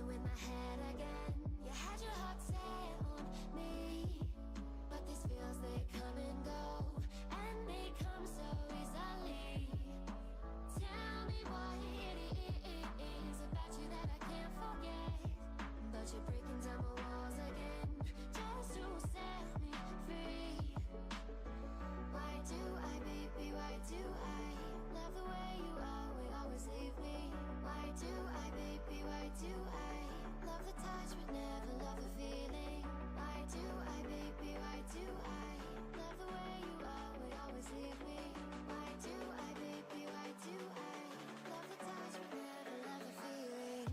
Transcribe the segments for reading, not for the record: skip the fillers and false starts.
messing with my head again. You had your heart set on me, but these feels, they come and go, and they come so easily. Tell me what it is about you that I can't forget, but you're breaking down my walls again, just to set me free. Why do I, baby, why do I love the way you always leave me? Why do I, baby, why do I love the touch but never love the feeling? Why do I, baby, why do I love the way you always leave me? Why do I, baby, why do I love the touch but never love the feeling?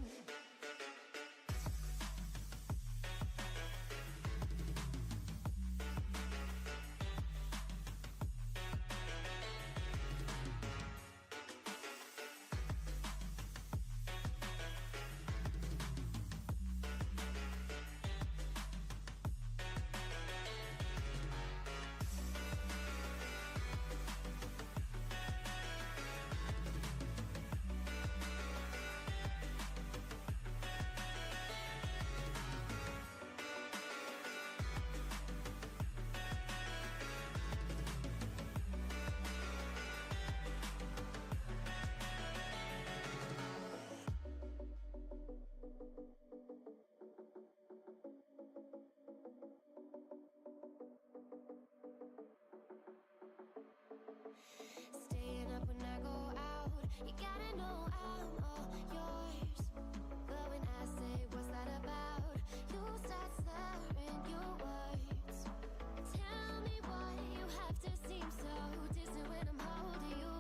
Staying up when I go out, you gotta know I'm all yours. But when I say what's that about, you start slurring your words. Tell me why you have to seem so distant when I'm holding you.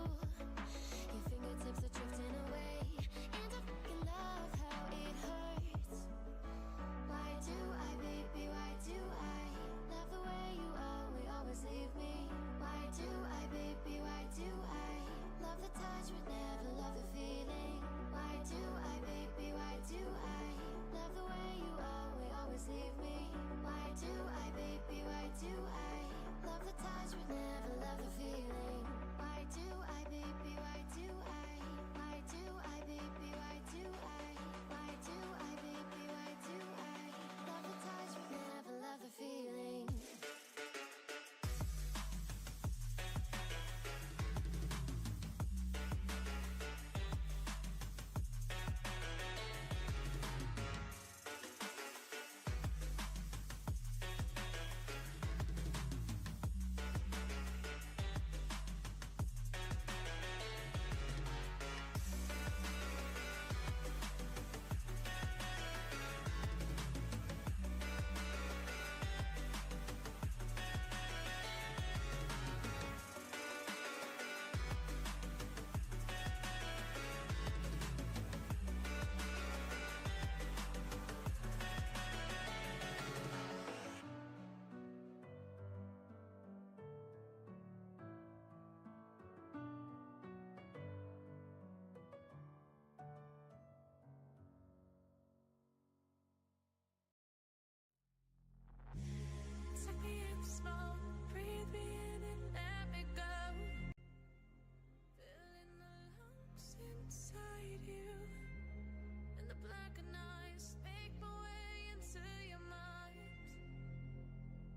Your fingertips are drifting away, and I fucking love how it hurts. Why do I, baby, why do I love the way you always leave me? Why do I, baby, why do I love the touch but never love the feeling? Why do I, baby, why do I love the way you always leave me? Why do I, baby, why do I love the touch but never love the feeling? Why do I, baby, why do I? Why do I, baby, why do I? Why do I, baby, why do I love the touch but never love the feeling? Take me in slow, breathe me in and let me go. Filling the lungs inside you, and the blackened eyes make my way into your mind.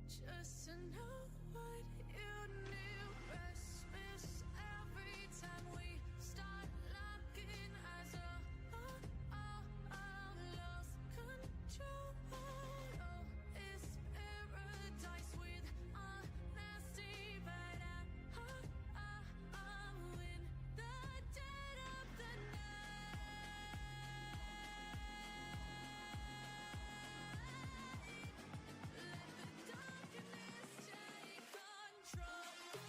Just to know what you knew. Restless every time we start locking eyes. Lost control. Let the darkness take control.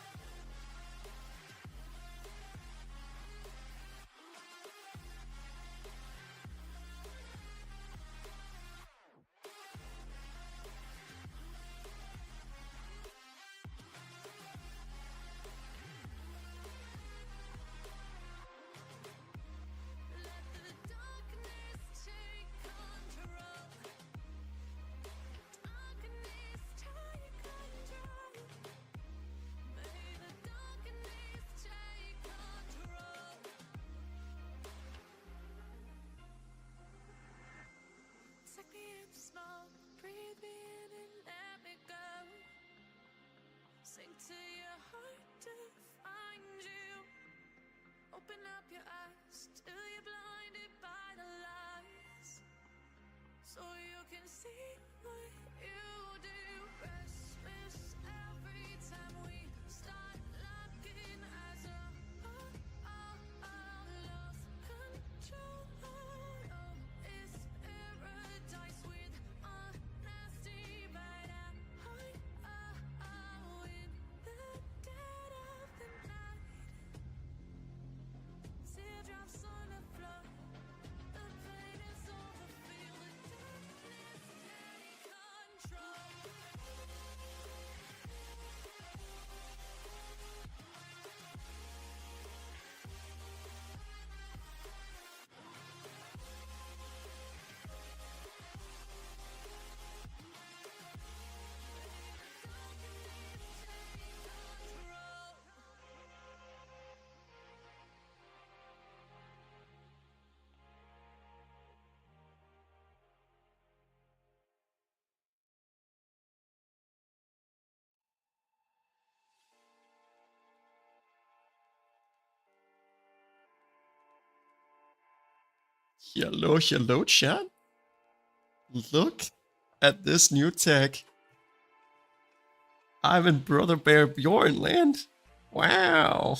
Still you're blinded by the lies, so you can see what you do. Restless every time we start looking as a lost control. Oh, it's paradise with honesty, but in the dead of the night, teardrops on the floor. The pain is over, feel the darkness take control. Hello, hello, chat. Look at this new tech. I'm in Brother Bear Bjorn land. Wow.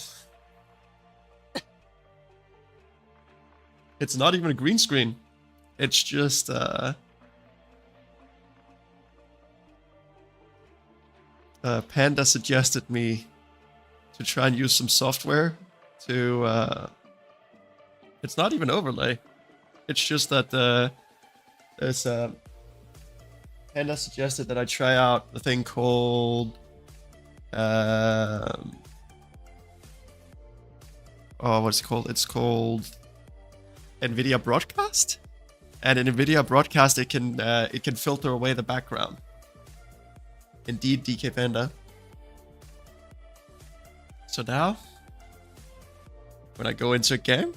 It's not even a green screen. It's just Panda suggested me to try and use some software to it's not even overlay. It's just that there's Panda suggested that I try out a thing called what's it called? It's called NVIDIA Broadcast, and in NVIDIA Broadcast it can filter away the background. Indeed, DK Panda. So now, when I go into a game,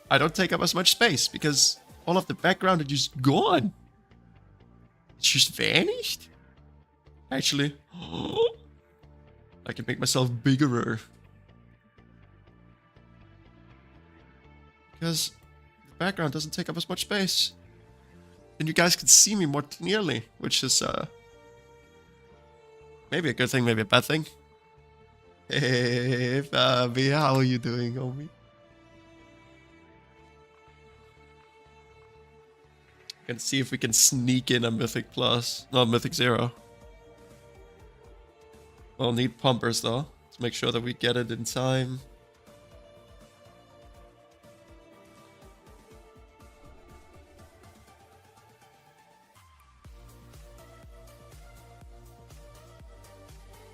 I don't take up as much space because all of the background is just gone. It's just vanished. Actually, I can make myself bigger. Because the background doesn't take up as much space. And you guys can see me more clearly, which is maybe a good thing, maybe a bad thing. Hey, Fabi, how are you doing, homie? Can see if we can sneak in a Mythic Plus. No, Mythic 0. We'll need pumpers though, to make sure that we get it in time.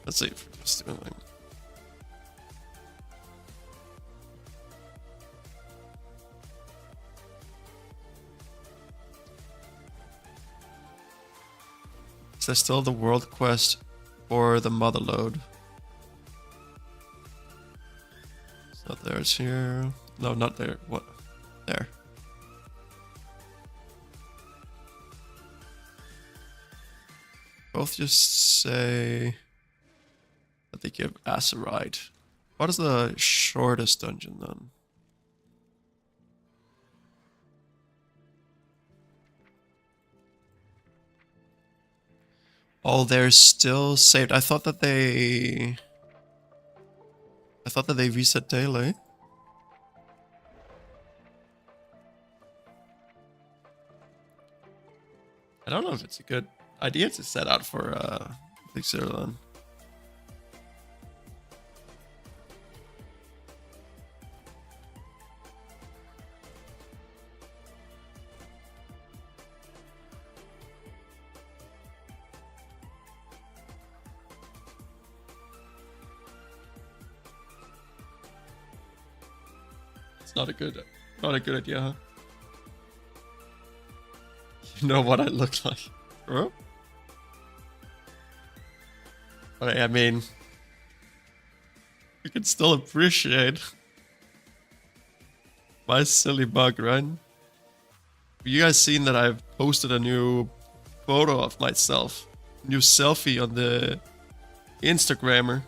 Let's see if we're just doing like... Is there still the world quest for the mother load? It's not there, it's here. No, not there. What? There. Both just say that they give us a ride. What is the shortest dungeon then? Oh, they're still saved. I thought that they reset daily. I don't know if it's a good idea to set out for Big Zero then. Not a good idea, huh? You know what I look like, bro? But I mean, you can still appreciate my silly bug, right? Have you guys seen that I've posted a new photo of myself? New selfie on the Instagrammer.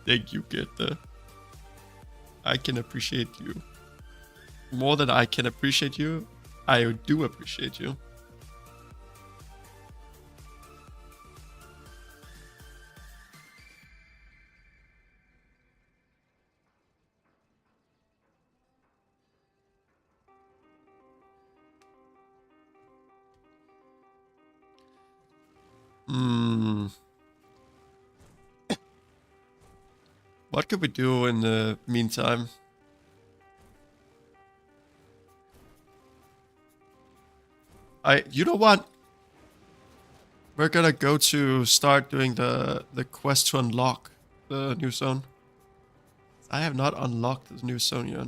Thank you, Gitta. I can appreciate you. More than I can appreciate you, I do appreciate you. What could we do in the meantime? You know what? We're gonna go to start doing the quest to unlock the new zone. I have not unlocked this new zone yet.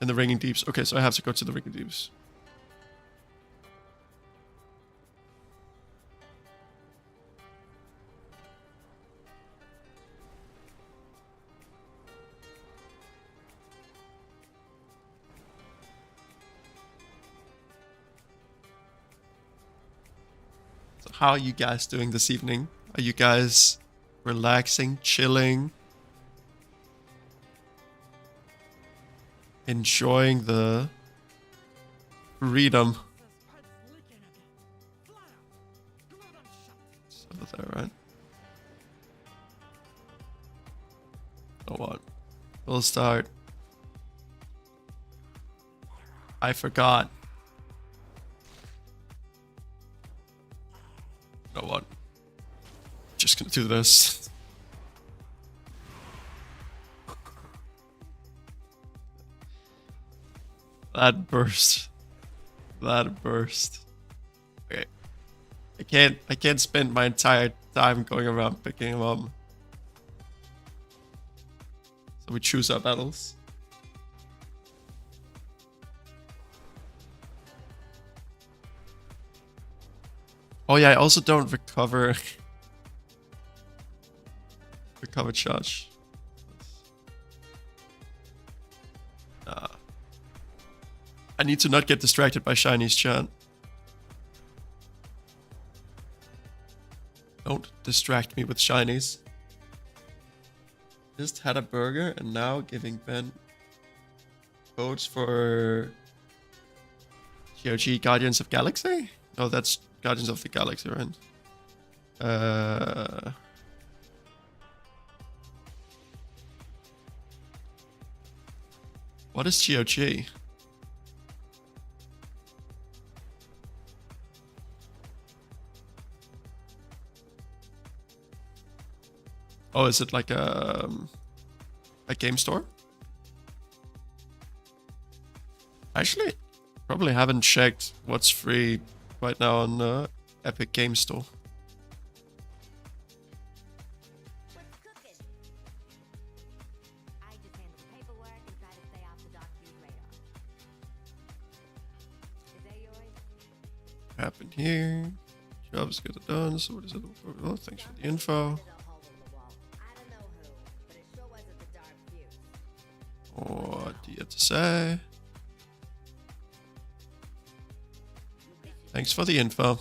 In the Ringing Deeps. Okay, so I have to go to the Ringing Deeps. So how are you guys doing this evening? Are you guys relaxing, chilling? Enjoying the freedom. It's over there, right? Oh, what? We'll start. I forgot. You know what? Just gonna do this. That burst. That burst. Okay. I can't spend my entire time going around picking them up. So we choose our battles. Oh yeah, I also don't recover charge. I need to not get distracted by Shiny's chat. Don't distract me with Shinies. Just had a burger and now giving Ben codes for GOG Guardians of Galaxy? No, that's Guardians of the Galaxy, right? What is GOG? Oh, is it like a game store? Actually, probably haven't checked what's free right now on the Epic Game Store. What's cooking? I just handle paperwork and try to stay off the doctor's radar. Is that yours? Happened here. Job's good done. So what is it? Oh, thanks for the info. What do you have to say? Thanks for the info.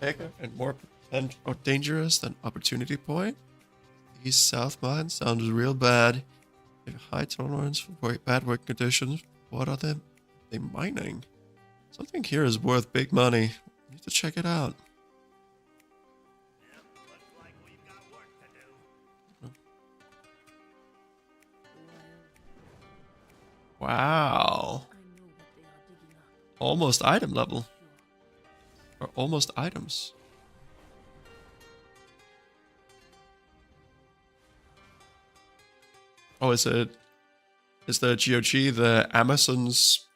Bigger and more dangerous than Opportunity Point. These South mines sounds real bad. They have high tolerance for bad work conditions. What are they mining? Something here is worth big money. Need to check it out. Wow. Almost item level. Or almost items. Oh, is the GOG the Amazon's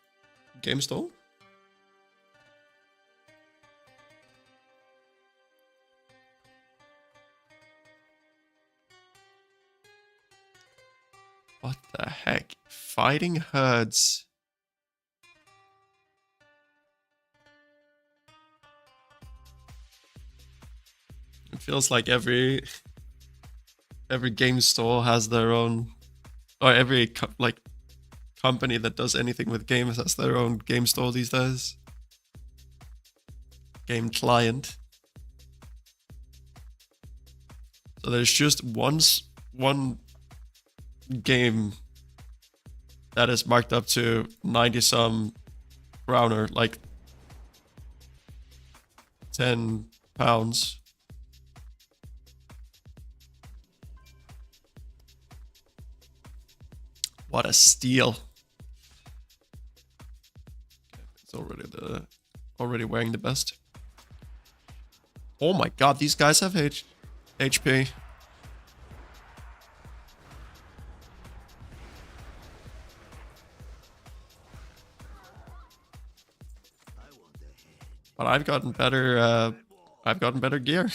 game store? What the heck? Fighting herds. It feels like every game store has their own Or every like company that does anything with games has their own game store these days. Game client. So there's just one game that is marked up to 90 some crowner, like £10. What a steal. It's already wearing the best. Oh my god, these guys have HP. But I've gotten better gear.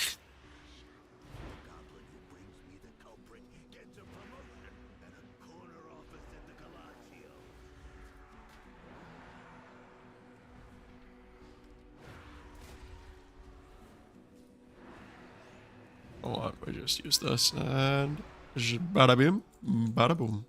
Oh, we just use this and bada boom, bada boom.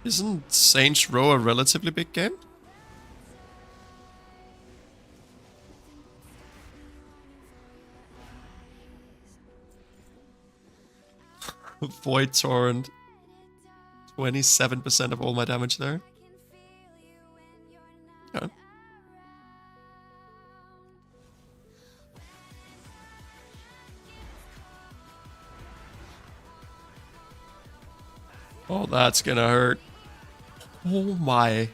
Isn't Saints Row a relatively big game? Void Torrent. 27% of all my damage there. Yeah. Oh, that's gonna hurt. Oh my.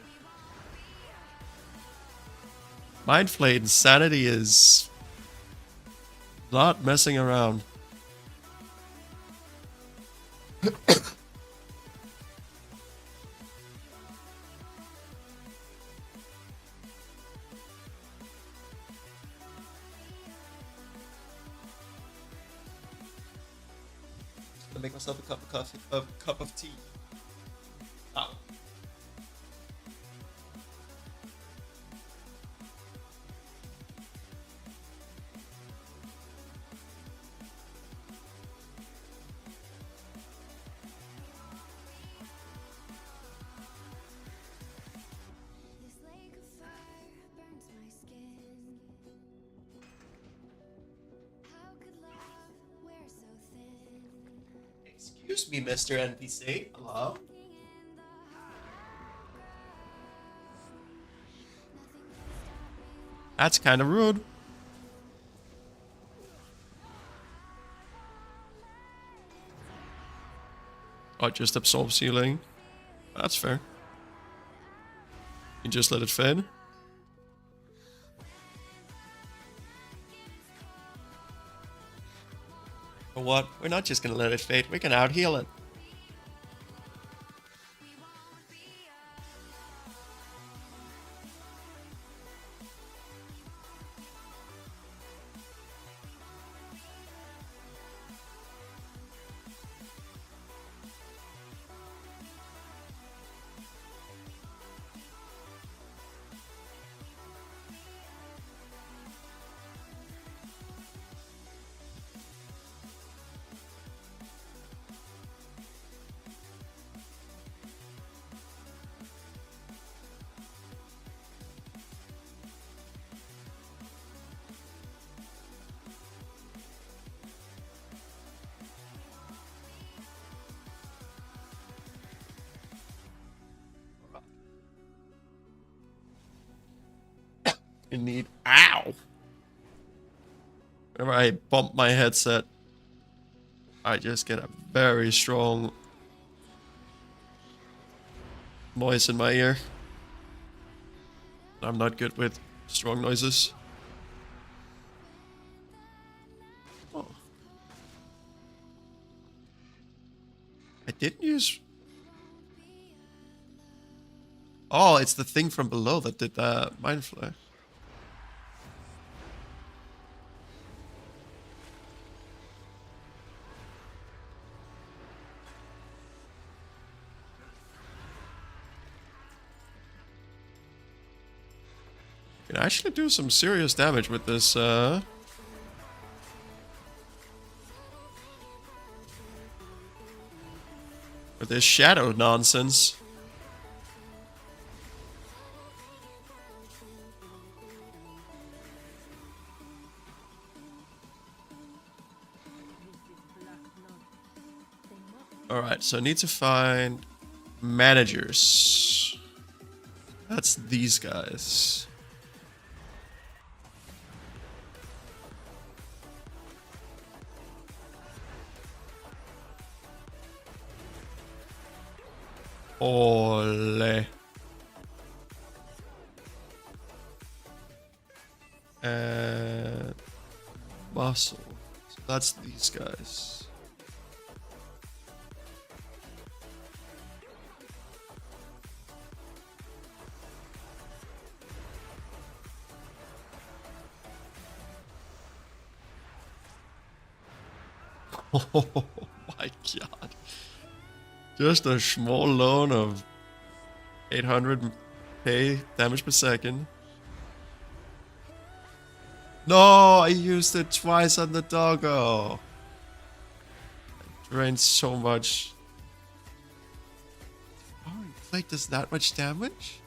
Mind Flayed Insanity is not messing around. Gonna make myself a cup of coffee, a cup of tea. Ow. This lake of fire burns my skin. How could love wear so thin? Excuse me, Mr. NPC. Hello? That's kind of rude. Oh, it just absorbs healing. That's fair. You just let it fade. But what? We're not just gonna let it fade. We're gonna out heal it. You need. Ow! Whenever I bump my headset, I just get a very strong noise in my ear. I'm not good with strong noises. Oh. I didn't use. Oh, it's the thing from below that did that mind flare. Can actually do some serious damage with this, with this shadow nonsense. Alright, so I need to find managers. That's these guys. Ole. And muscle. So that's these guys. Oh my god. Just a small loan of 800k damage per second. No, I used it twice on the doggo. I drained so much. Oh, Flake does that much damage?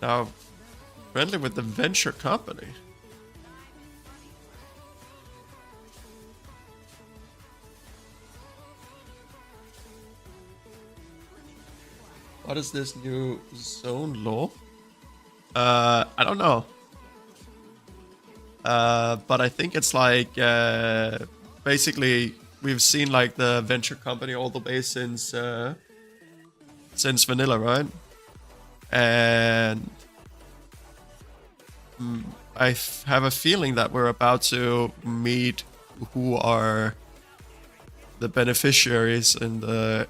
Now, friendly with the venture company. What is this new zone law? I don't know. But I think it's like, basically, we've seen like the venture company all the way since vanilla, right? And I have a feeling that we're about to meet who are the beneficiaries and the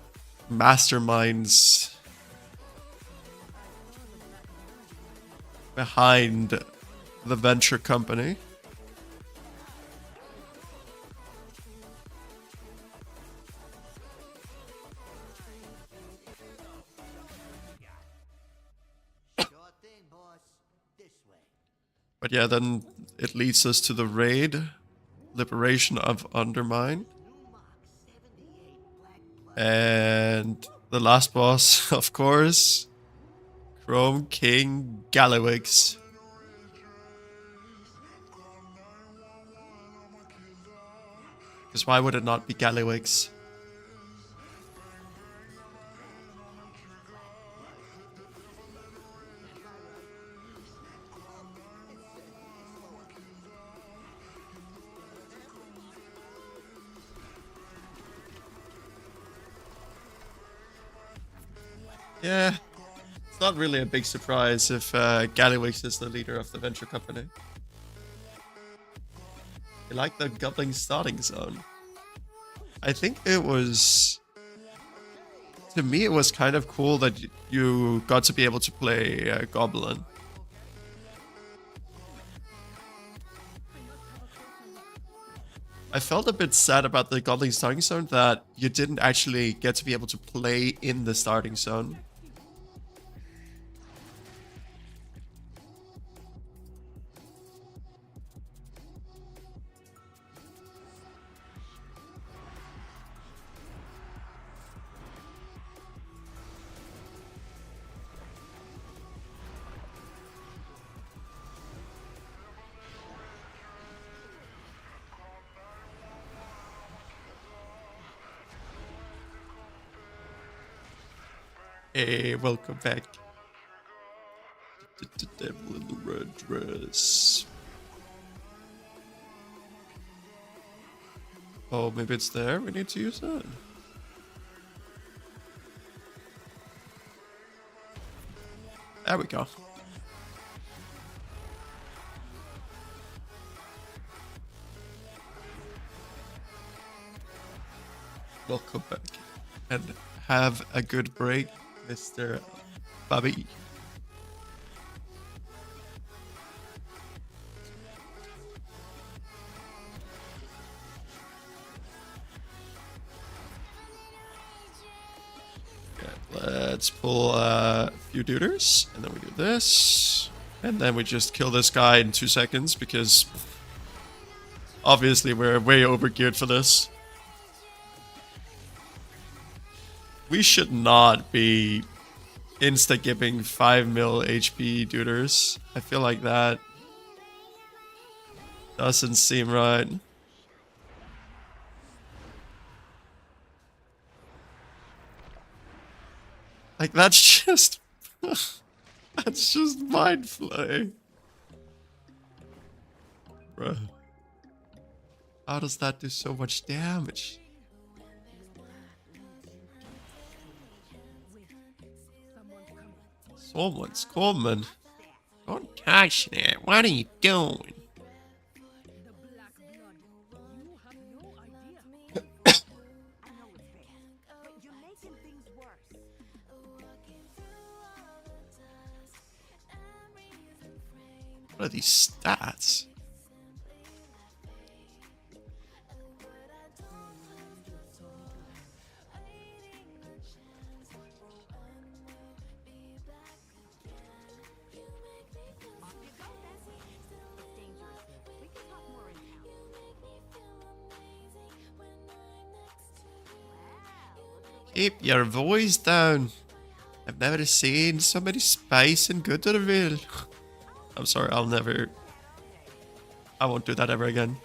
masterminds behind the venture company. But yeah, then it leads us to the raid, Liberation of Undermine. And the last boss, of course, Chrome King Gallywix. Because why would it not be Gallywix? Yeah, it's not really a big surprise if Gallywix is the leader of the venture company. I like the Goblin starting zone. I think it was... To me, it was kind of cool that you got to be able to play Goblin. I felt a bit sad about the Goblin starting zone that you didn't actually get to be able to play in the starting zone. Hey, welcome back. The devil in the red dress. Oh, maybe it's there? We need to use it. There we go. Welcome back. And have a good break, Mr. Bobby. Let's pull a few duders, and then we do this. And then we just kill this guy in 2 seconds, because obviously we're way overgeared for this. We should not be insta-gipping 5 mil HP duders. I feel like that doesn't seem right. Like, that's just... that's just mind play. Bruh. How does that do so much damage? Someone's coming. Don't touch that. What are you doing? What are these stats? Keep your voice down. I've never seen so many spice in Gooderville. I'm sorry, I won't do that ever again.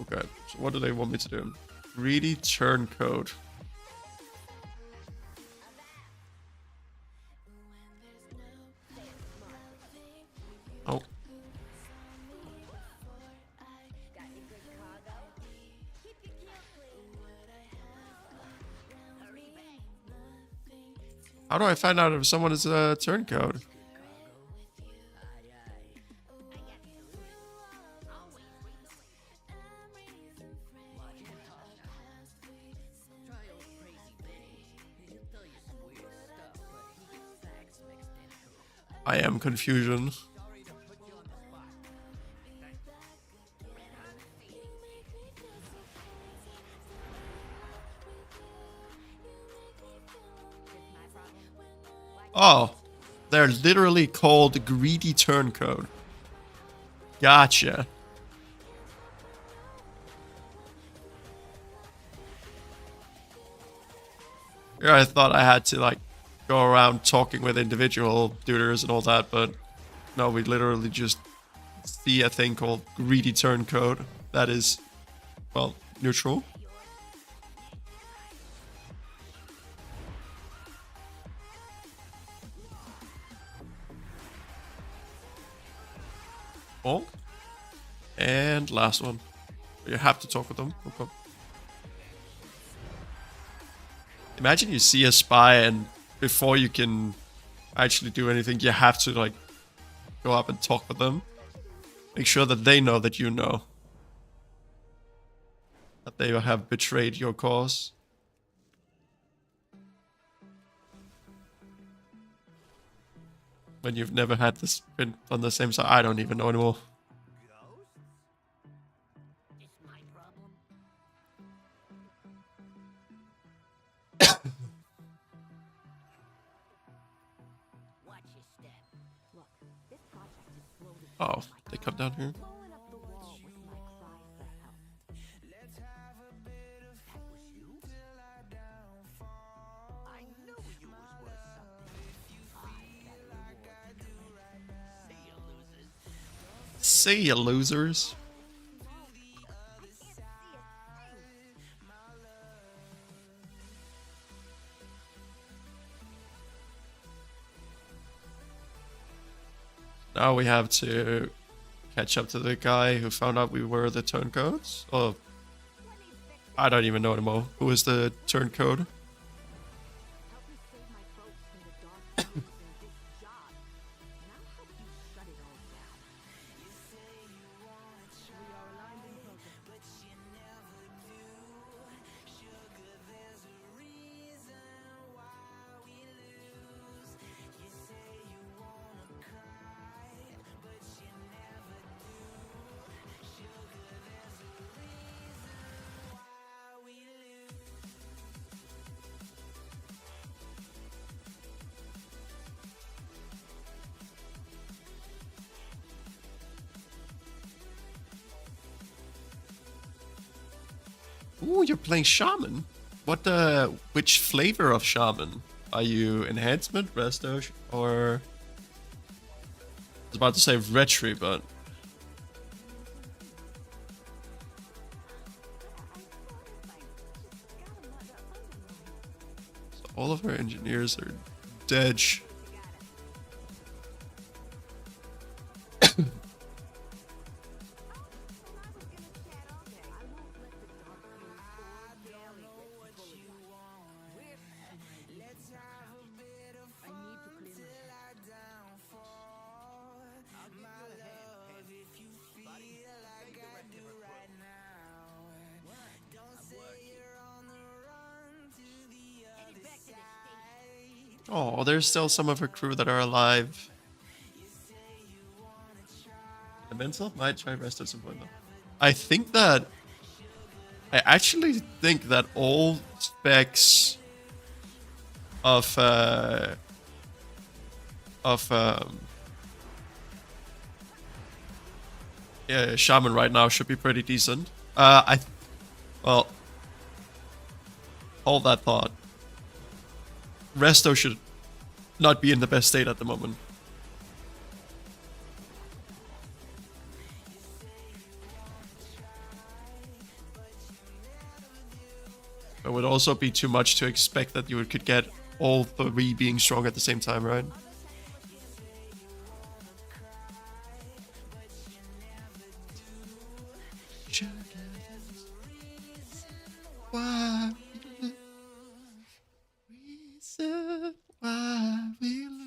Okay, so what do they want me to do? Greedy turncoat. Oh. How do I find out if someone is a turncoat? I am confusion. Oh, they're literally called greedy turncoat. Gotcha. Yeah, I thought I had to like go around talking with individual duders and all that, but no, we literally just see a thing called greedy turncoat that is, well, neutral. Oh, and last one. You have to talk with them. Okay. Imagine you see a spy and before you can actually do anything, you have to like go up and talk with them. Make sure that they know that you know. That they have betrayed your cause. When you've never had this been on the same side, I don't even know anymore. Oh, they come down here. See ya, losers. Now we have to catch up to the guy who found out we were the turncoats. Oh, I don't even know anymore. Who is the turncoat? Ooh, you're playing Shaman. What which flavor of Shaman? Are you enhancement, resto, or I was about to say retry, but so all of our engineers are dead. Oh, there's still some of her crew that are alive. Elemental might try rest at some point though. I actually think that all specs of yeah, Shaman right now should be pretty decent. Well, hold that thought. Resto should not be in the best state at the moment. It would also be too much to expect that you could get all three being strong at the same time, right? Why we lose.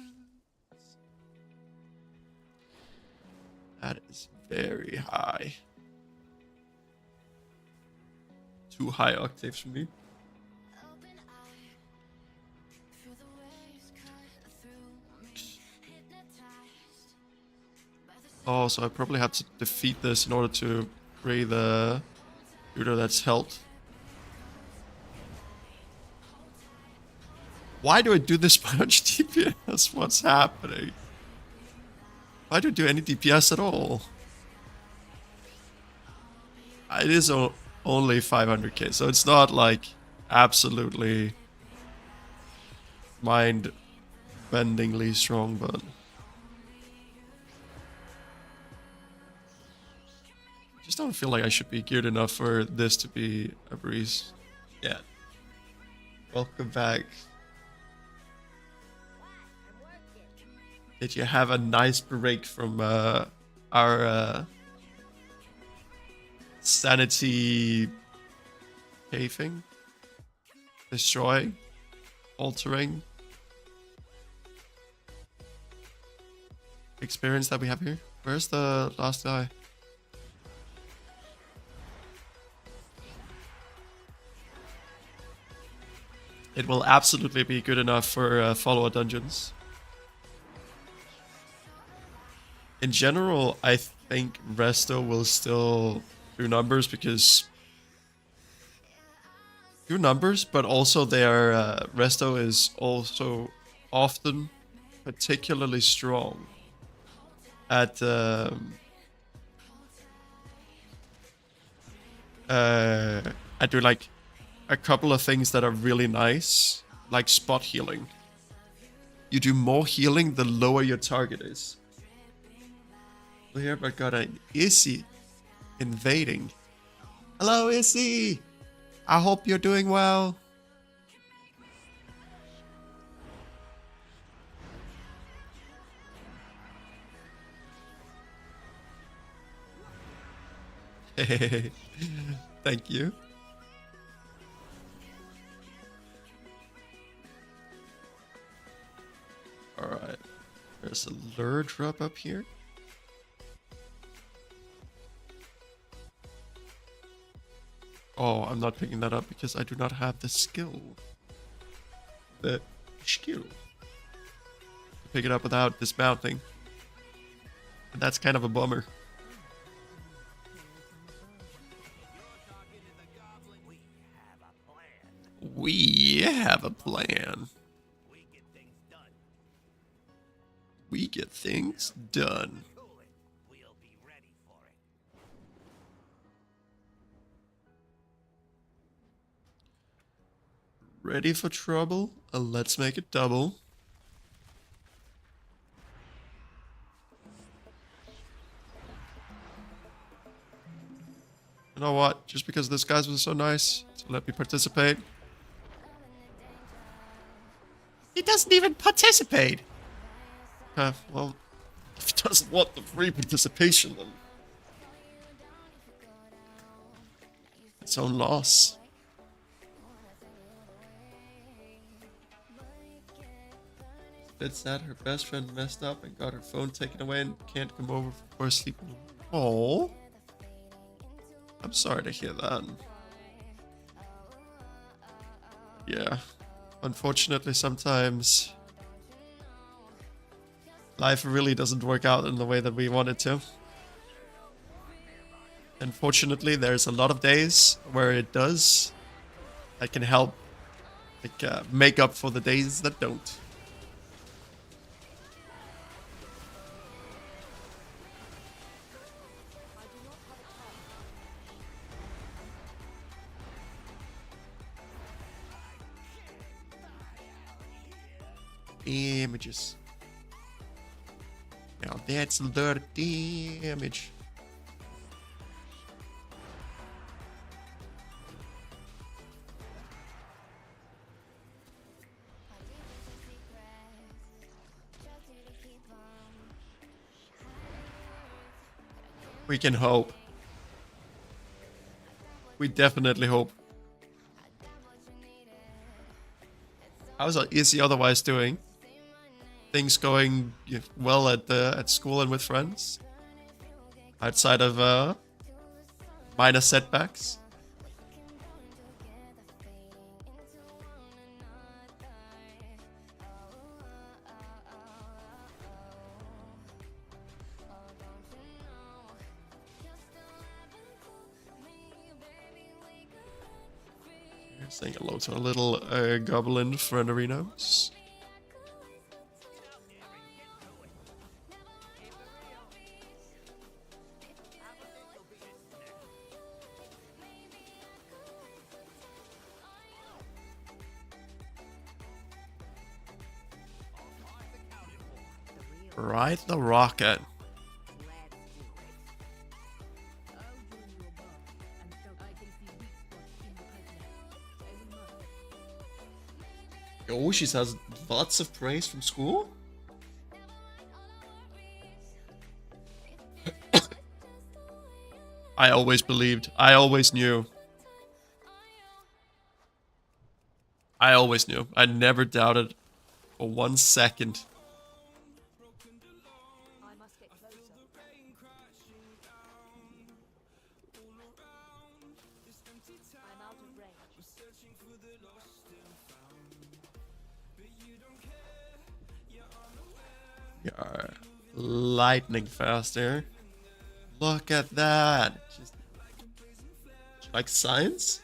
That is very high. Too high octaves for me. Oh, so I probably have to defeat this in order to free the shooter that's held. Why do I do this much DPS? What's happening? Why do I do any DPS at all? It is only 500k, so it's not like absolutely mind-bendingly strong, but I just don't feel like I should be geared enough for this to be a breeze. Yeah. Welcome back. Did you have a nice break from our sanity caving, destroying, altering experience that we have here? Where's the last guy? It will absolutely be good enough for follower dungeons. In general, I think Resto will still do numbers because do numbers, but also their Resto is also often particularly strong at do like a couple of things that are really nice, like spot healing. You do more healing the lower your target is. We here but got an Issy invading. Hello, Issy! I hope you're doing well. Hey, thank you. Alright. There's a lure drop up here. Oh, I'm not picking that up because I do not have the skill. The skill. To pick it up without dismounting. And that's kind of a bummer. We have a plan. We get things done. Ready for trouble? Let's make it double. You know what? Just because this guy's was so nice to let me participate. He doesn't even participate! Well, if he doesn't want the free participation, then its own loss. Bit sad her best friend messed up and got her phone taken away and can't come over for sleep. Oh, I'm sorry to hear that. Yeah, unfortunately sometimes life really doesn't work out in the way that we want it to. Unfortunately, there's a lot of days where it does. That can help make up for the days that don't. Images. Now that's a lot of damage. We can hope. We definitely hope. How's Izzy otherwise doing? Things going well at school and with friends? Outside of minor setbacks? Saying hello to a little goblin frienderinos. Ride the rocket. Oh, she has lots of praise from school? I always believed. I always knew. I always knew. I never doubted for 1 second. I must get closer. I'm out of range. You're lightning fast there. Look at that. Just, like science?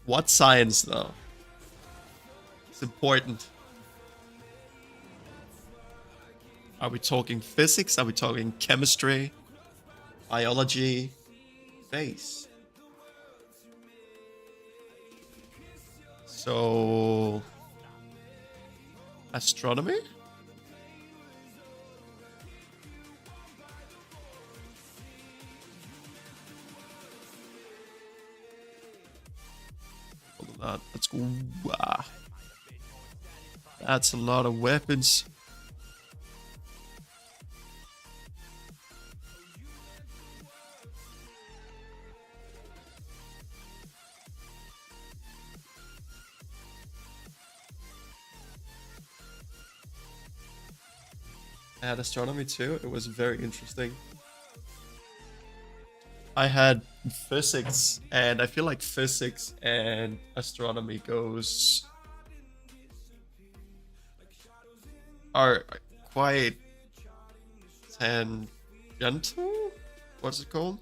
What science though? It's important. Are we talking physics? Are we talking chemistry? Biology? Space? So... astronomy? Let's go. Wow. That's a lot of weapons. I had astronomy too. It was very interesting. I had physics, and I feel like physics and astronomy are quite tangential? What's it called?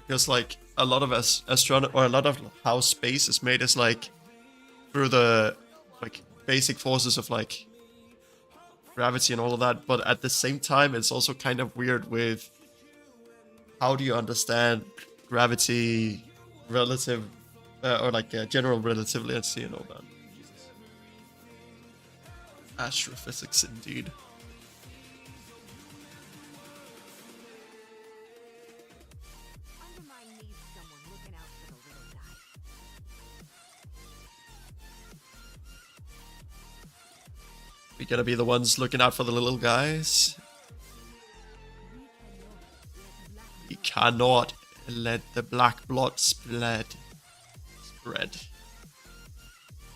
Because like a lot of astronomy, or a lot of how space is made is like through the like basic forces of like gravity and all of that, but at the same time, it's also kind of weird with how do you understand gravity, relative, or like general relativity and all that. Astrophysics, indeed. Undermine needs someone looking out for the little guy. We gotta be the ones looking out for the little guys. We cannot let the black blood spread.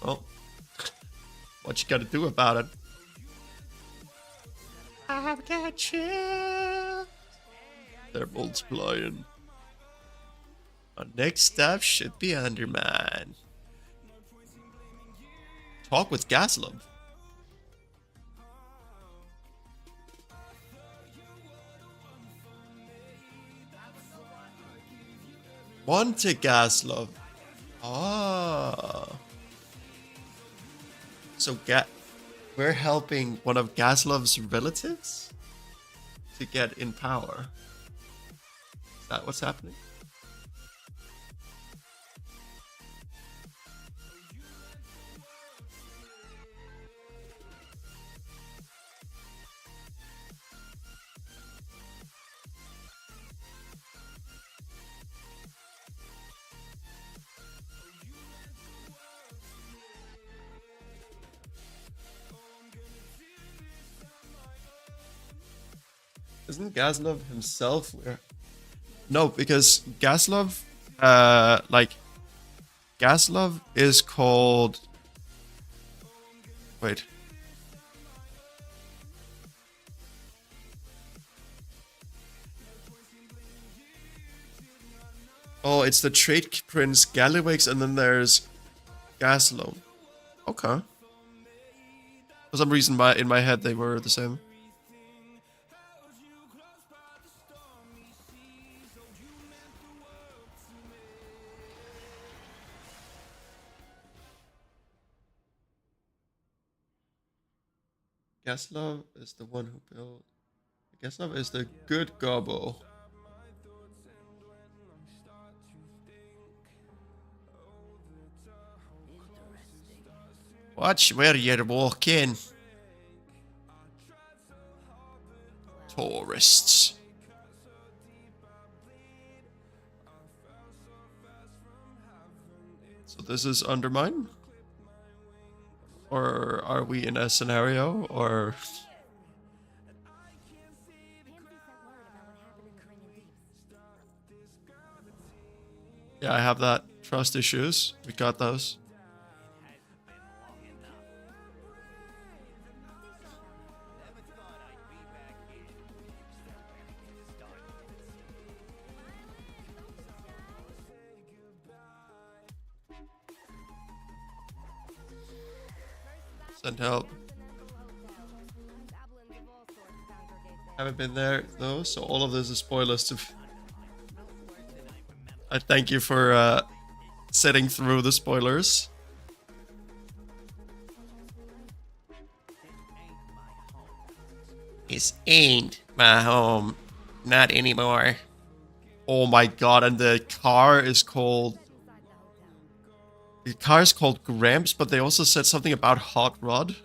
Well, what you gotta do about it? I've got you. They're multiplying. Our next step should be Undermine. Talk with Gaslov. One to Gaslov. Ah. So we're helping one of Gaslov's relatives to get in power. Is that what's happening? Isn't Gaslov himself where? No, because Gaslov, Gaslov is called. Wait. Oh, it's the Trade Prince Gallywix, and then there's Gaslov. Okay. For some reason, in my head, they were the same. Gaslov is the one who built. Gaslov is the good gobbo. Watch where you're walking. Tourists. So this is Undermine? Or are we in a scenario, or... Yeah, I have that. Trust issues. We got those. Send help. Haven't been there though, so all of this is spoilers to. I thank you for sitting through the spoilers. This ain't my home. Not anymore. Oh my god, and the car is called... The car is called Gramps, but they also said something about Hot Rod.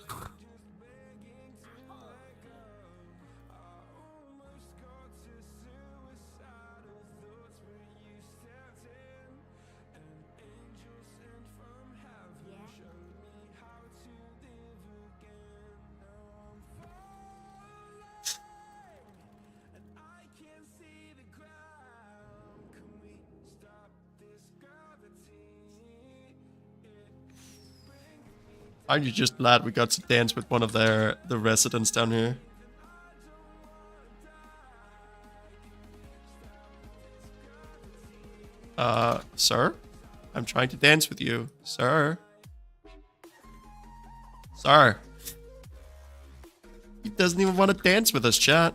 Aren't you just glad we got to dance with one of the residents down here? Sir? I'm trying to dance with you. Sir? Sir? He doesn't even want to dance with us, chat.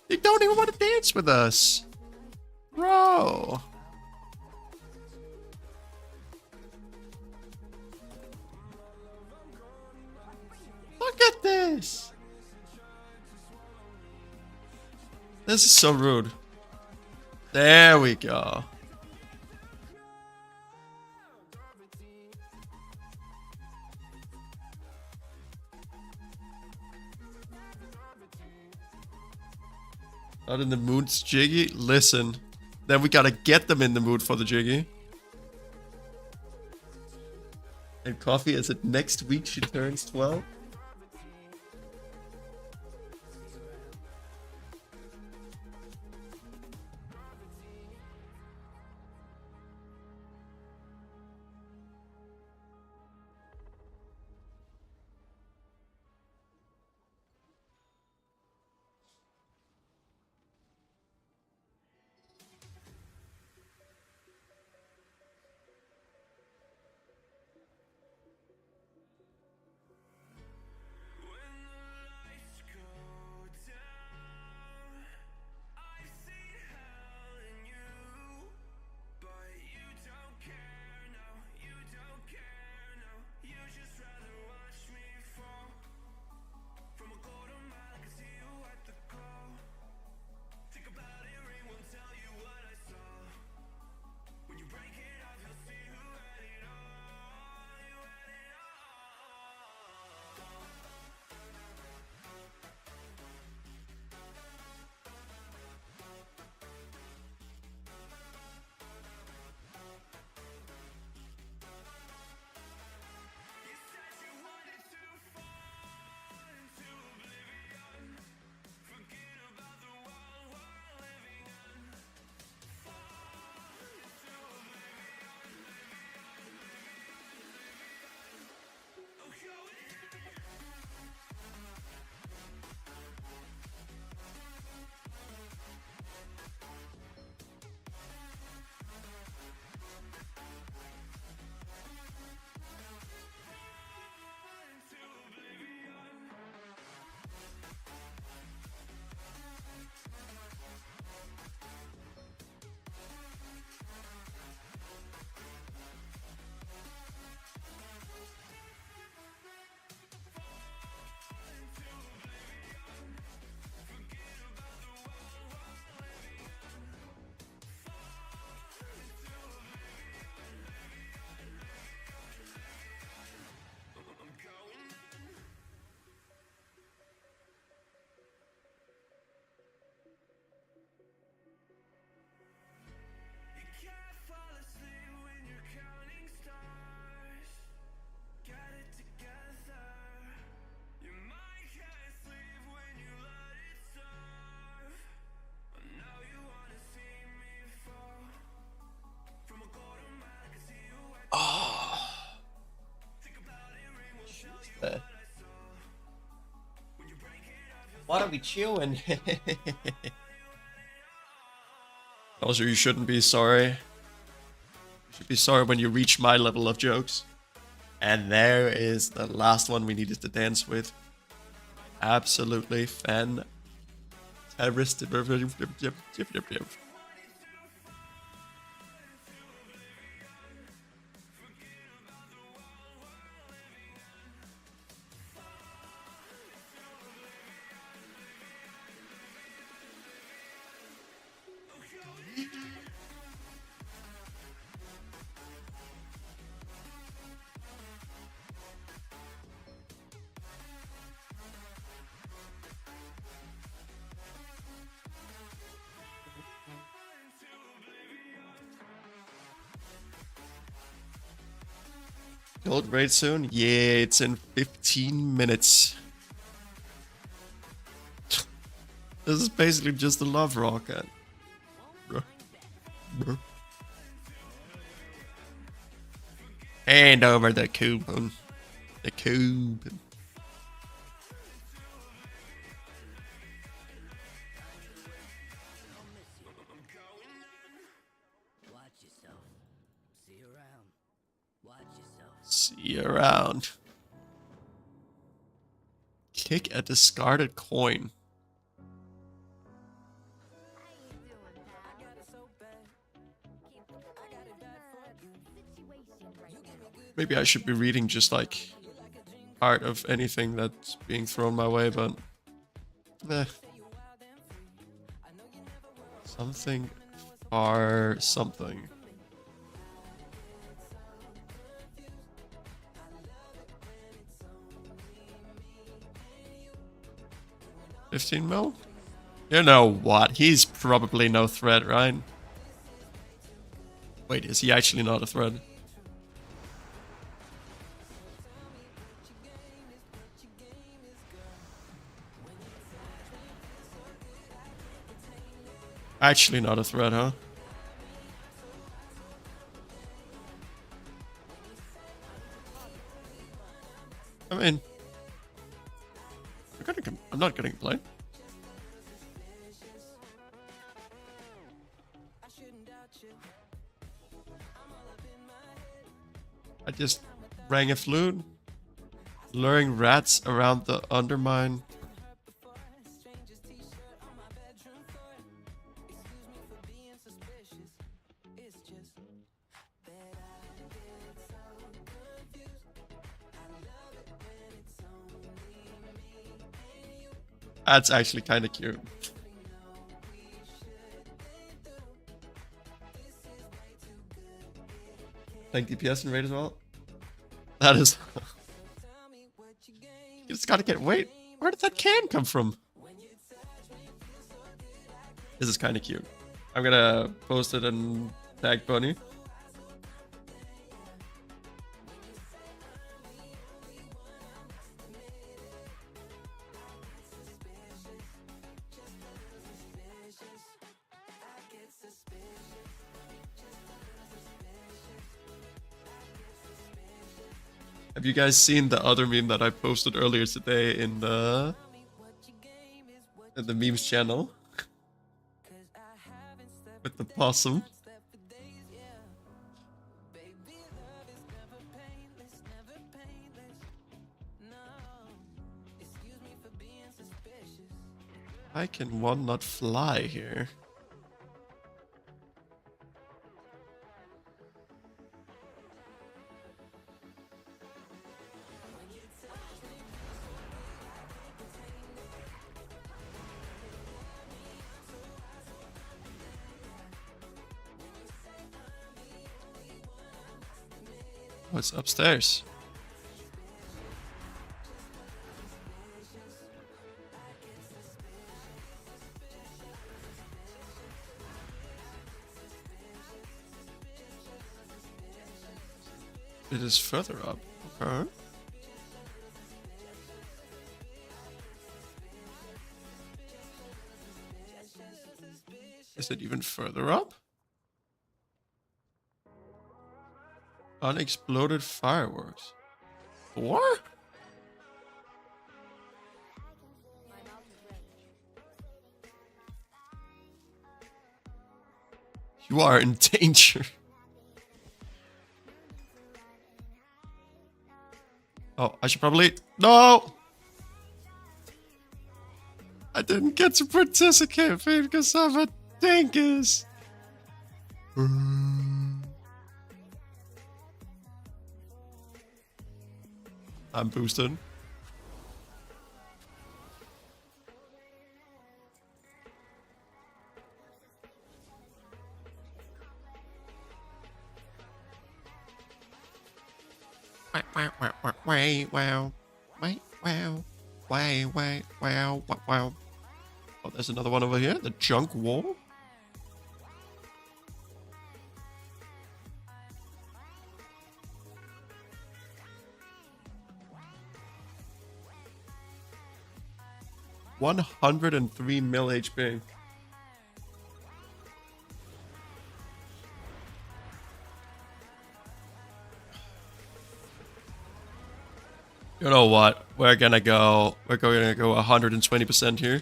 They don't even want to dance with us. go. Look at this. This is so rude. There we go. Not in the mood, Jiggy? Listen. Then we gotta get them in the mood for the Jiggy. And Coffee, is it next week she turns 12? What are we chewing? Also, you shouldn't be sorry. You should be sorry when you reach my level of jokes. And there is the last one we needed to dance with. Absolutely fantastic. Gold raid soon? Yeah, it's in 15 minutes. This is basically just a love rocket. Hand over the coupon. The coupon. Watch yourself. See you around. Watch yourself. See you around. Kick a discarded coin. How you doing, pal? Maybe I should be reading just like part of anything that's being thrown my way, but eh. Something or something. $15 mil? You know what? He's probably no threat, right? Wait, is he actually not a threat? Actually not a threat, huh? I mean, I'm not gonna complain. I just rang a flute, luring rats around the undermine. That's actually kind of cute. Playing DPS and raid as well. That is. You just gotta get. Wait, where did that can come from? This is kind of cute. I'm gonna post it and tag Bunny. Have you guys seen the other meme that I posted earlier today in the memes channel? With the possum. Why can one not fly here? Oh, it's upstairs. It is further up. Okay. Is it even further up? Unexploded fireworks. What? You are in danger. Oh, I should probably... No! I didn't get to participate because I'm a dingus. I'm boosted. Wow. Oh, there's another one over here. The junk wall. $103 mil HP. You know what? We're going to go 120% here.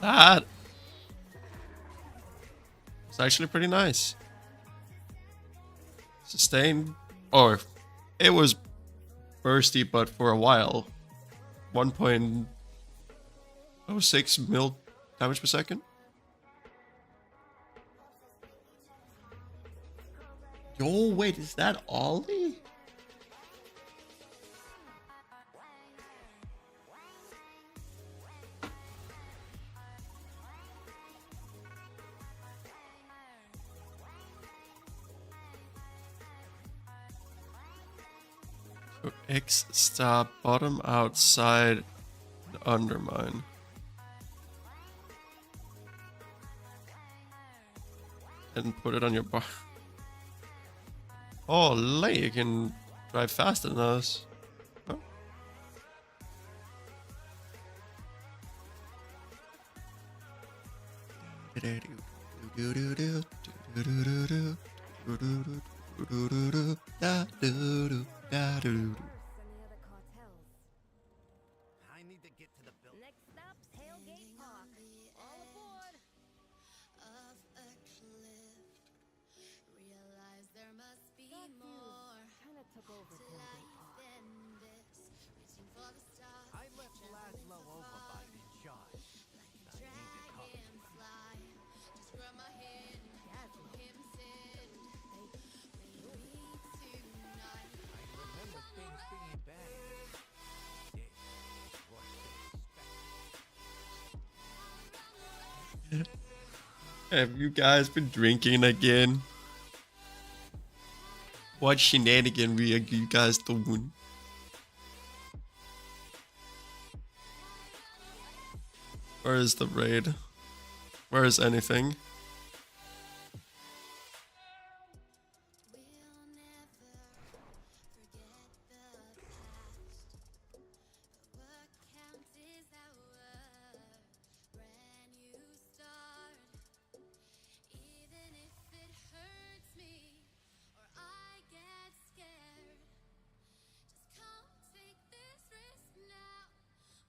That was actually pretty nice. Sustain, or it was bursty, but for a while. 1.06 mil damage per second. Yo, wait, is that Ollie? So X star bottom outside and undermine. And put it on your bar. Oh, lay, you can drive faster than us. Huh? Any other cartels? I need to get to the building. Next stop's Tailgate Park. All aboard. Of a cliff, realize there must be That view more kind of took over to Tailgate life Park. than this. Reaching for the stars, I left Laszlo over by the shot. like a dragonfly. Just grab my hand, Dazzle. him send. They Maybe tonight. I remember things being bad. Did what they expected. Have you guys been drinking again? What shenanigan are you guys doing? Where is the raid? Where is anything? We'll never forget the past. What counts is our brand new start. Even if it hurts me or I get scared, just come take this risk now.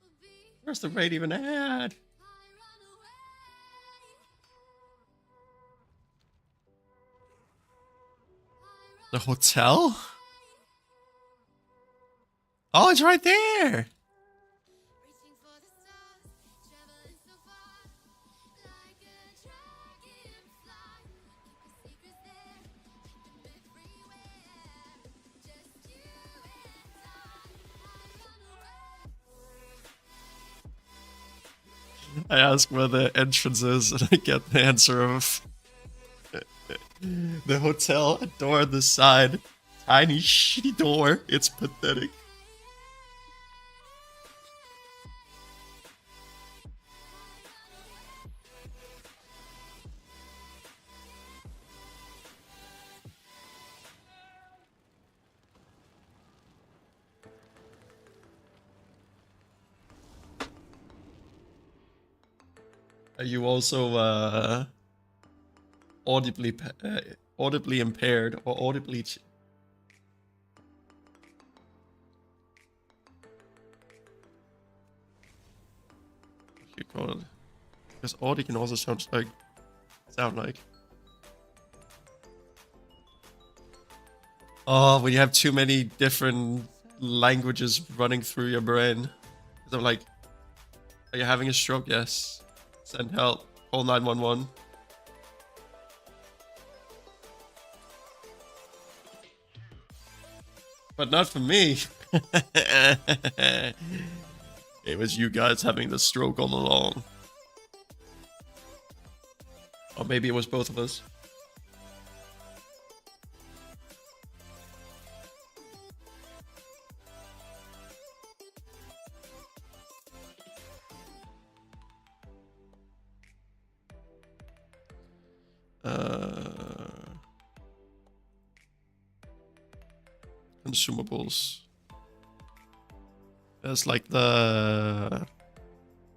We'll be Where's the raid even at? I run away. The hotel? Oh, it's right there! Reaching for the stars, traveling so far, like a dragonfly. Keep your secrets there, keep them everywhere. Just you and I run away. I ask where the entrance is and I get the answer of the hotel, a door on the side. Tiny shitty door. It's pathetic. Are you also audibly impaired or audibly what you call it? Because Audi can also sound like. Oh, when you have too many different languages running through your brain. So like, are you having a stroke? Yes. Send help. Call 911. But not for me. It was you guys having the stroke all along. Or maybe it was both of us. Consumables. There's like the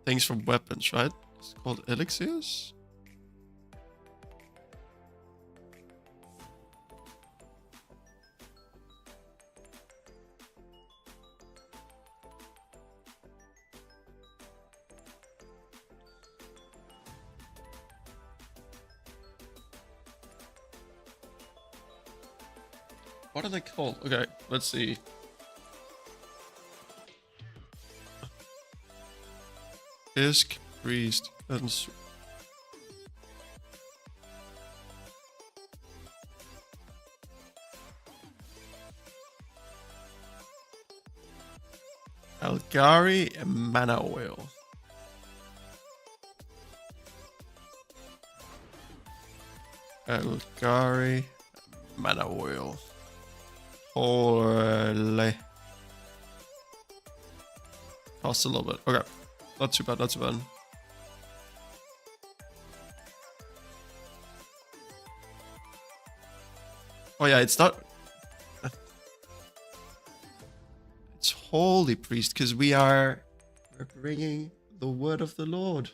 things from weapons, right? It's called elixirs. What are they called? Okay, let's see. Isk, priest, and Algari mana oil. Algari mana oil. Holy. Costs a little bit. Okay. Not too bad, not too bad. Oh yeah, it's not... It's holy priest, because we're bringing the word of the Lord.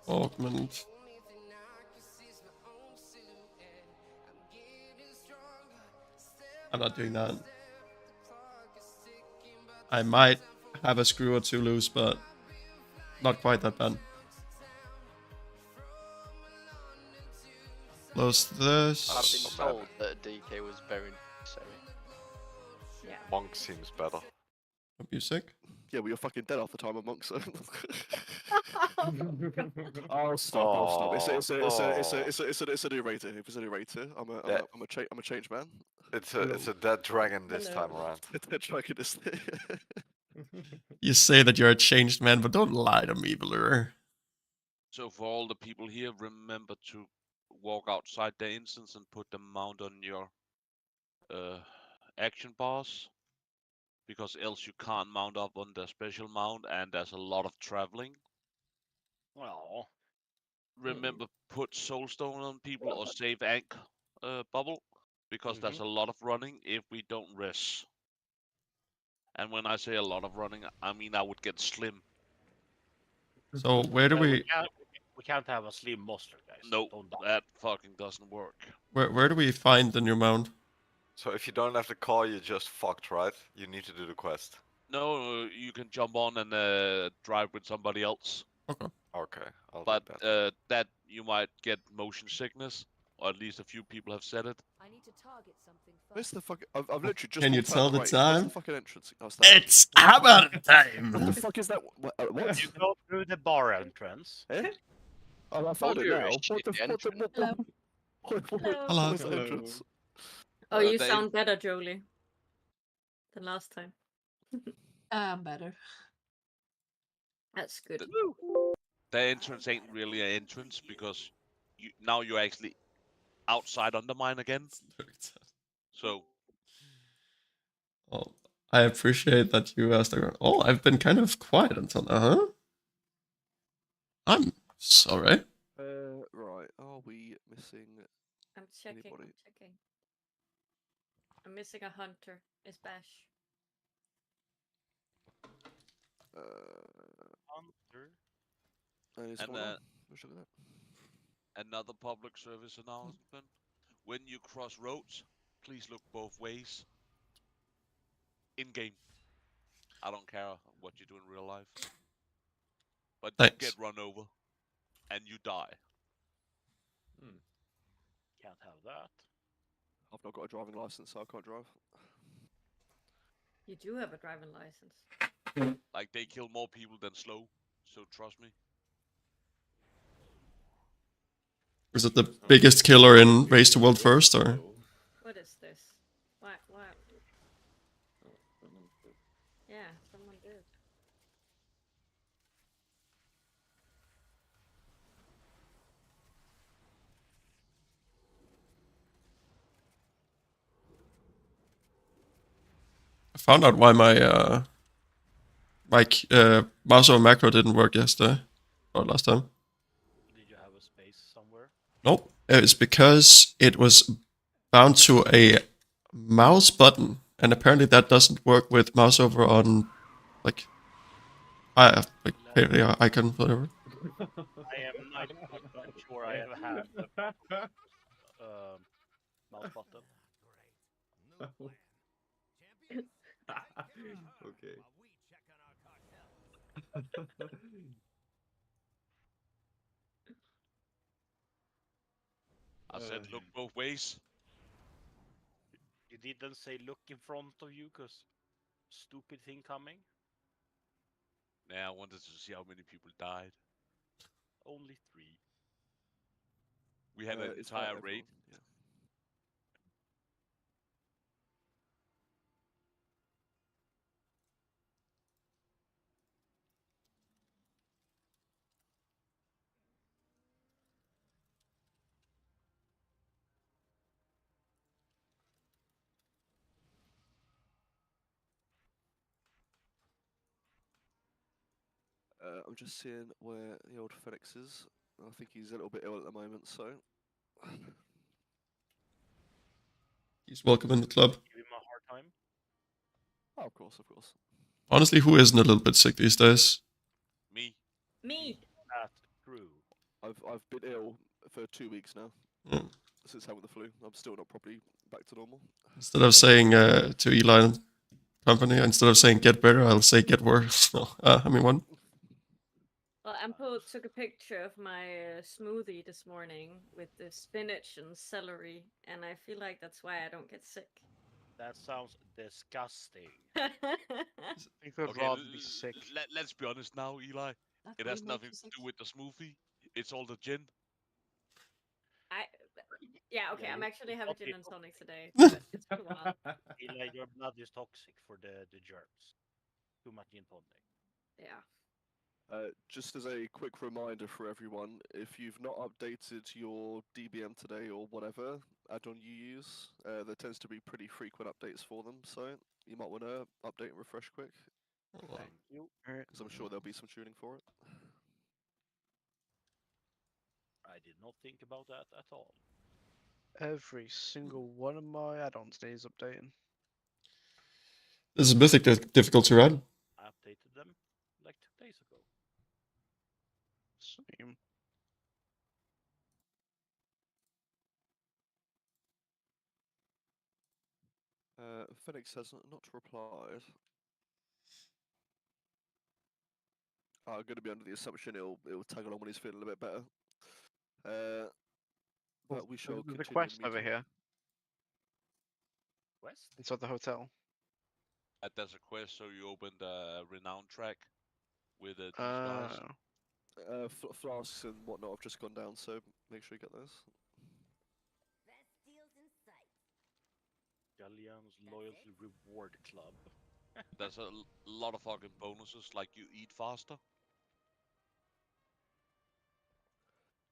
Augment. I'm not doing that. I might have a screw or two loose, but not quite that bad. Close this. I've been told that DK was very necessary. Yeah. Monk seems better. Music. Yeah, well, you're fucking dead half the time, I'm monk, so. Oh, I'll stop. It's a new rater. It's a new rater. I'm a change man. It's a dead dragon this time around. They're trying this. You say that you're a changed man, but don't lie to me, Blur. So for all the people here, remember to walk outside the instance and put the mount on your action bars, because else you can't mount up on the special mount, and there's a lot of traveling. Well, Remember, put soulstone on people or save ank bubble, because there's a lot of running if we don't rest. And when I say a lot of running, I mean I would get slim. So where do we... We can't have a slim monster, guys. Nope, Don't die. that fucking doesn't work. Where do we find the new mount? So if you don't have the car, you're just fucked, right? You need to do the quest. No, you can jump on and drive with somebody else. Okay. Okay, I'll But do that. that you might get motion sickness, or at least a few people have said it. I need to target something Where's first. the fuck? I've literally just. Can you walked out tell the Where's time? the fucking entrance? Oh, it's that. It's hammer What time! the fuck is that? What? You go through the bar entrance. Eh? Oh, I found it you're now. a What shit the fuck? entrance. Hello. Where's the entrance? Oh, you they- sound better, Jolie, than last time. Better. That's good. The entrance ain't really an entrance, because now you're actually outside Undermine again. So Oh, I appreciate that you asked. Oh, I've been kind of quiet until now, huh? I'm sorry. Right. Are we missing? I'm checking. Anybody? I'm checking. I'm missing a hunter. It's Bash. Hunter. Is And, someone on? Let's look at that. another public service announcement: when you cross roads, please look both ways. In game. I don't care what you do in real life, but you Thanks. get run over, and you die. Can't have that. I've not got a driving license, so I can't drive. You do have a driving license. Like, they kill more people than slow, so trust me. Is it the biggest killer in Race to World First, or? What is this? Why? Yeah, someone did. I found out why my mouse over macro didn't work yesterday or last time. Did you have a space somewhere? Nope, it's because it was bound to a mouse button, and apparently that doesn't work with mouse over on like icon, whatever. I am 90% sure I have had the mouse button. Okay. I said look both ways. You didn't say look in front of you, cause stupid thing coming. Nah, I wanted to see how many people died. Only 3. We had an It's not entire everyone, raid. yeah. I'm just seeing where the old Phoenix is. I think he's a little bit ill at the moment, so. He's welcome in the club. Give him a hard time. Oh, of course, of course. Honestly, who isn't a little bit sick these days? Me. Me. That's true. I've been ill for 2 weeks now Mm. since having the flu. I'm still not properly back to normal. Instead of saying to Eli and company, instead of saying get better, I'll say get worse. No, I mean one. Well, Ampo took a picture of my smoothie this morning with the spinach and celery, and I feel like that's why I don't get sick. That sounds disgusting. I think I'd Okay, rather be sick. let's be honest now, Eli. That It will has make nothing you to sick. do with the smoothie. It's all the gin. Yeah, okay, Yeah, I'm actually having okay. gin and tonic today, but it's been a while. Eli, your blood is toxic for the germs. Too much gin tonic. Yeah. Just as a quick reminder for everyone, if you've not updated your DBM today or whatever add-on you use, there tends to be pretty frequent updates for them, so you might want to update and refresh quick, Thank you. Alright. because I'm sure there'll be some tuning for it. I did not think about that at all. Every single one of my add-ons needs updating. This is mythic difficulty, right? I updated them like 2 days ago. Same. Phoenix has not replied. I'm going to be under the assumption it'll tag along when he's feeling a bit better. But we shall There's a continue in quest the over meantime. here West? inside the hotel. There's a quest, so you open the renowned track with these guys. Flasks and whatnot have just gone down, so make sure you get those. Best deals in sight. Galliano's Loyalty Reward Club. There's a lot of fucking bonuses, like you eat faster.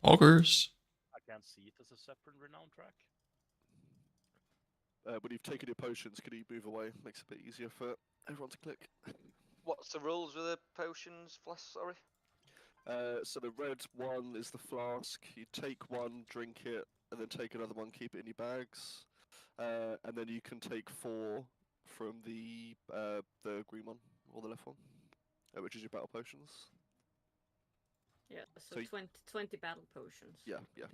Poggers. I can't see it as a separate renowned track. When you've taken your potions, can you move away? Makes it a bit easier for everyone to click. What's the rules with the potions, sorry? So the red one is the flask. You take one, drink it, and then take another one, keep it in your bags. And then you can take 4 from the green one, or the left one, which is your battle potions. Yeah, so, So 20 battle potions. Yeah. Yeah.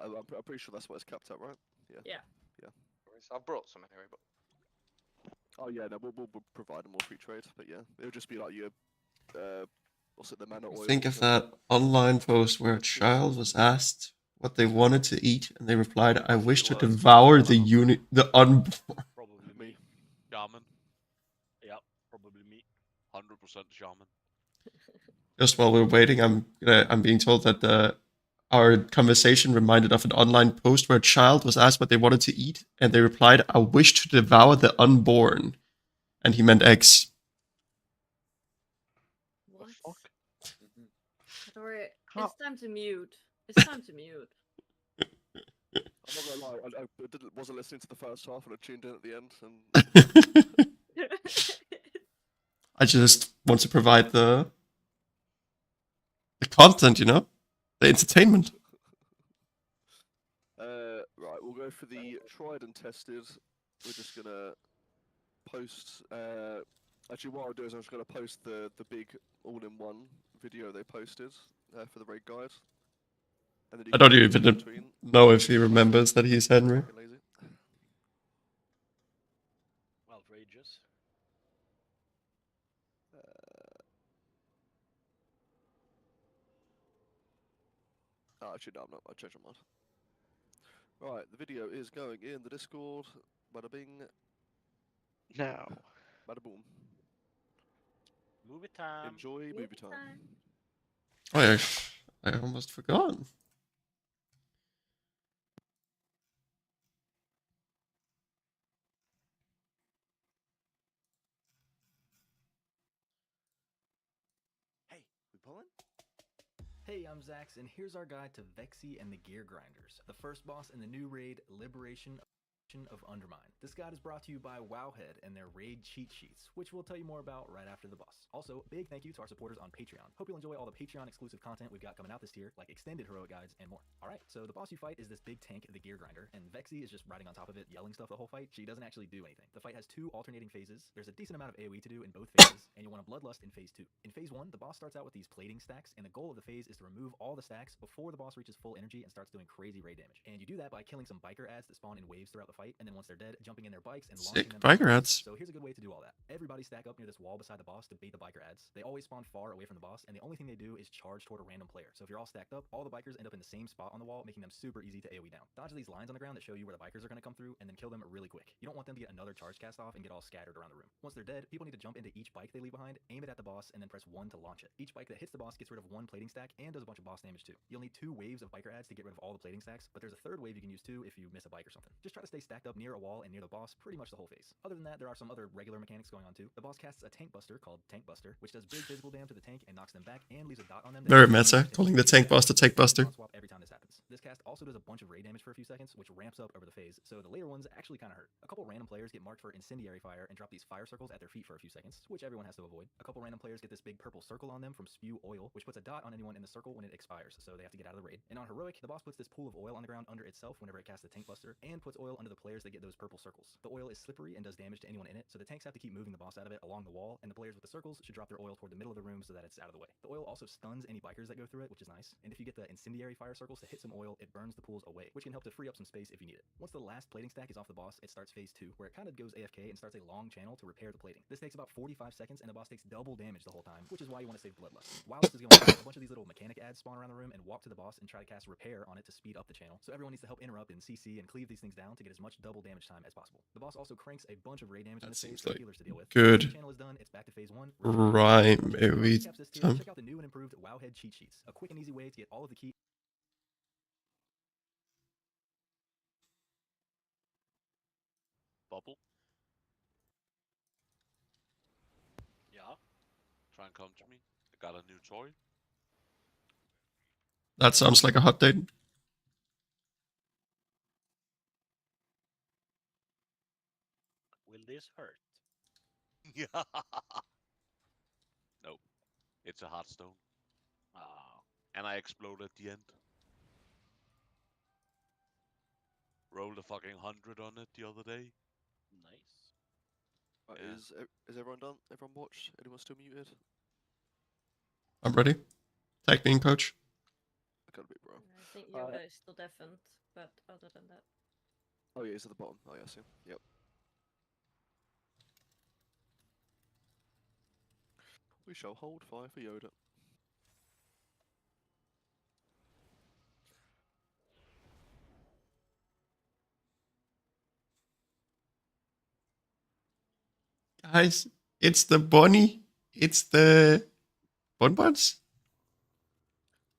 I'm pretty sure that's what it's capped at, right? Yeah. I've brought some anyway, but Oh yeah, no, we'll provide them all free trade, but yeah, it'll just be like your, what's it, the mana oil. Think of that online post where a child was asked what they wanted to eat, and they replied, "I wish to devour the unborn." Probably Me. Shaman. Yeah, probably me. 100% shaman. Just while we're waiting, I'm being told that our conversation reminded of an online post where a child was asked what they wanted to eat, and they replied, "I wish to devour the unborn," and he meant eggs. What? fuck? Or How- it's time to mute. It's time to mute. I'm not gonna lie, I wasn't listening to the first half and I tuned in at the end, and I just want to provide the content, the entertainment. right, we'll go for the tried and tested. We're just gonna post Actually, what I'll do is I'm just going to post the big all-in-one video they posted for the raid guide. And then you I can don't choose even between. know if he remembers that he's Henry. Fucking lazy. Outrageous. Actually, no, I'm not. I changed my mind. Right, the video is going in the Discord. Bada bing, Now. bada boom. Movie time. Enjoy movie time. Oh yeah, I almost forgot. Hey, we pulling? Hey, I'm Zax, and here's our guide to Vexy and the Gear Grinders, the first boss in the new raid, Liberation of Undermine. This guide is brought to you by Wowhead and their raid cheat sheets, which we'll tell you more about right after the boss. Also, big thank you to our supporters on Patreon. Hope you'll enjoy all the Patreon exclusive content we've got coming out this year, like extended heroic guides and more. Alright, so the boss you fight is this big tank, the Gear Grinder, and Vexy is just riding on top of it, yelling stuff the whole fight. She doesn't actually do anything. The fight has 2 alternating phases. There's a decent amount of AoE to do in both phases, and you'll want a Bloodlust in phase 2. In phase 1, the boss starts out with these plating stacks, and the goal of the phase is to remove all the stacks before the boss reaches full energy and starts doing crazy raid damage. And you do that by killing some biker ads that spawn in waves throughout the fight, and then once they're dead, jumping in their bikes and launching them. Biker ads. So here's a good way to do all that. Everybody stack up near this wall beside the boss to bait the biker ads. They always spawn far away from the boss, and the only thing they do is charge toward a random player. So if you're all stacked up, all the bikers end up in the same spot on the wall, making them super easy to AoE down. Dodge these lines on the ground that show you where the bikers are going to come through, and then kill them really quick. You don't want them to get another charge cast off and get all scattered around the room. Once they're dead, people need to jump into each bike they leave behind, aim it at the boss, and then press 1 to launch it. Each bike that hits the boss gets rid of 1 plating stack and does a bunch of boss damage too. You'll need 2 waves of biker ads to get rid of all the plating stacks, but there's a 3rd wave you can use too if you miss a bike or something. Just try to stay stacked up near a wall and near the boss pretty much the whole phase. Other than that, there are some other regular mechanics going on too. The boss casts a tank buster called Tank Buster, which does big physical damage to the tank and knocks them back and leaves a dot on them. Very meta, calling the tank buster tank buster. Swap every time this happens. This cast also does a bunch of raid damage for a few seconds, which ramps up over the phase, so the later ones actually kind of hurt. A couple random players get marked for incendiary fire and drop these fire circles at their feet for a few seconds, which everyone has to avoid. A couple random players get this big purple circle on them from spew oil, which puts a dot on anyone in the circle when it expires, so they have to get out of the raid. And on heroic, the boss puts this pool of oil on the ground under itself whenever it casts the tank buster, and puts oil under the players that get those purple circles. The oil is slippery and does damage to anyone in it, so the tanks have to keep moving the boss out of it along the wall, and the players with the circles should drop their oil toward the middle of the room so that it's out of the way. The oil also stuns any bikers that go through it, which is nice, and if you get the incendiary fire circles to hit some oil, it burns the pools away, which can help to free up some space if you need it. Once the last plating stack is off the boss, it starts phase 2, where it kind of goes AFK and starts a long channel to repair the plating. This takes about 45 seconds, and the boss takes double damage the whole time, which is why you want to save Bloodlust. While this is going on, a bunch of these little mechanic ads spawn around the room and walk to the boss and try to cast repair on it to speed up the channel, so everyone needs to help interrupt and CC and cleave these things down to get as much double damage time as possible. The boss also cranks a bunch of raid damage in this phase for healers to deal with. Good. Once the channel is done, it's back to phase 1. Rhyme every time. Check out the new and improved Wowhead cheat sheets, a quick and easy way to get all of the key. Bubble, Yeah. try and come to me. I got a new toy. That sounds like a hot date. Will this hurt? Nope. It's a hot stone. Ah. And I explode at the end. Rolled a fucking 100 on it the other day. Nice. Right, Yeah. is everyone done? Everyone watched? Anyone still muted? I'm ready. Tag me in, coach. I gotta be, bro. I think Yoda is still deafened, but other than that. Oh yeah, he's at the bottom. Oh yeah, I see him. Yep. We shall hold fire for Yoda. Guys, it's the bunny. It's the bonbons.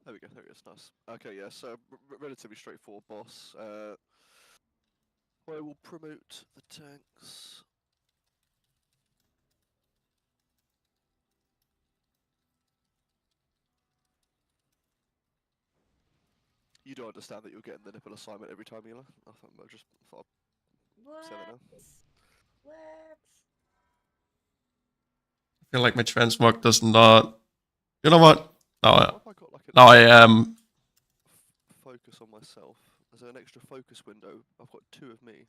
There we go. There it is. Nice. Okay, yeah. So relatively straightforward boss. I will promote the tanks. You do understand that you're getting the nipple assignment every time, Mila? I thought I'd say that now. What? I feel like my transmog does not. You know what? Why have I got like an Now I am. focus on myself. There's an extra focus window. I've got 2 of me.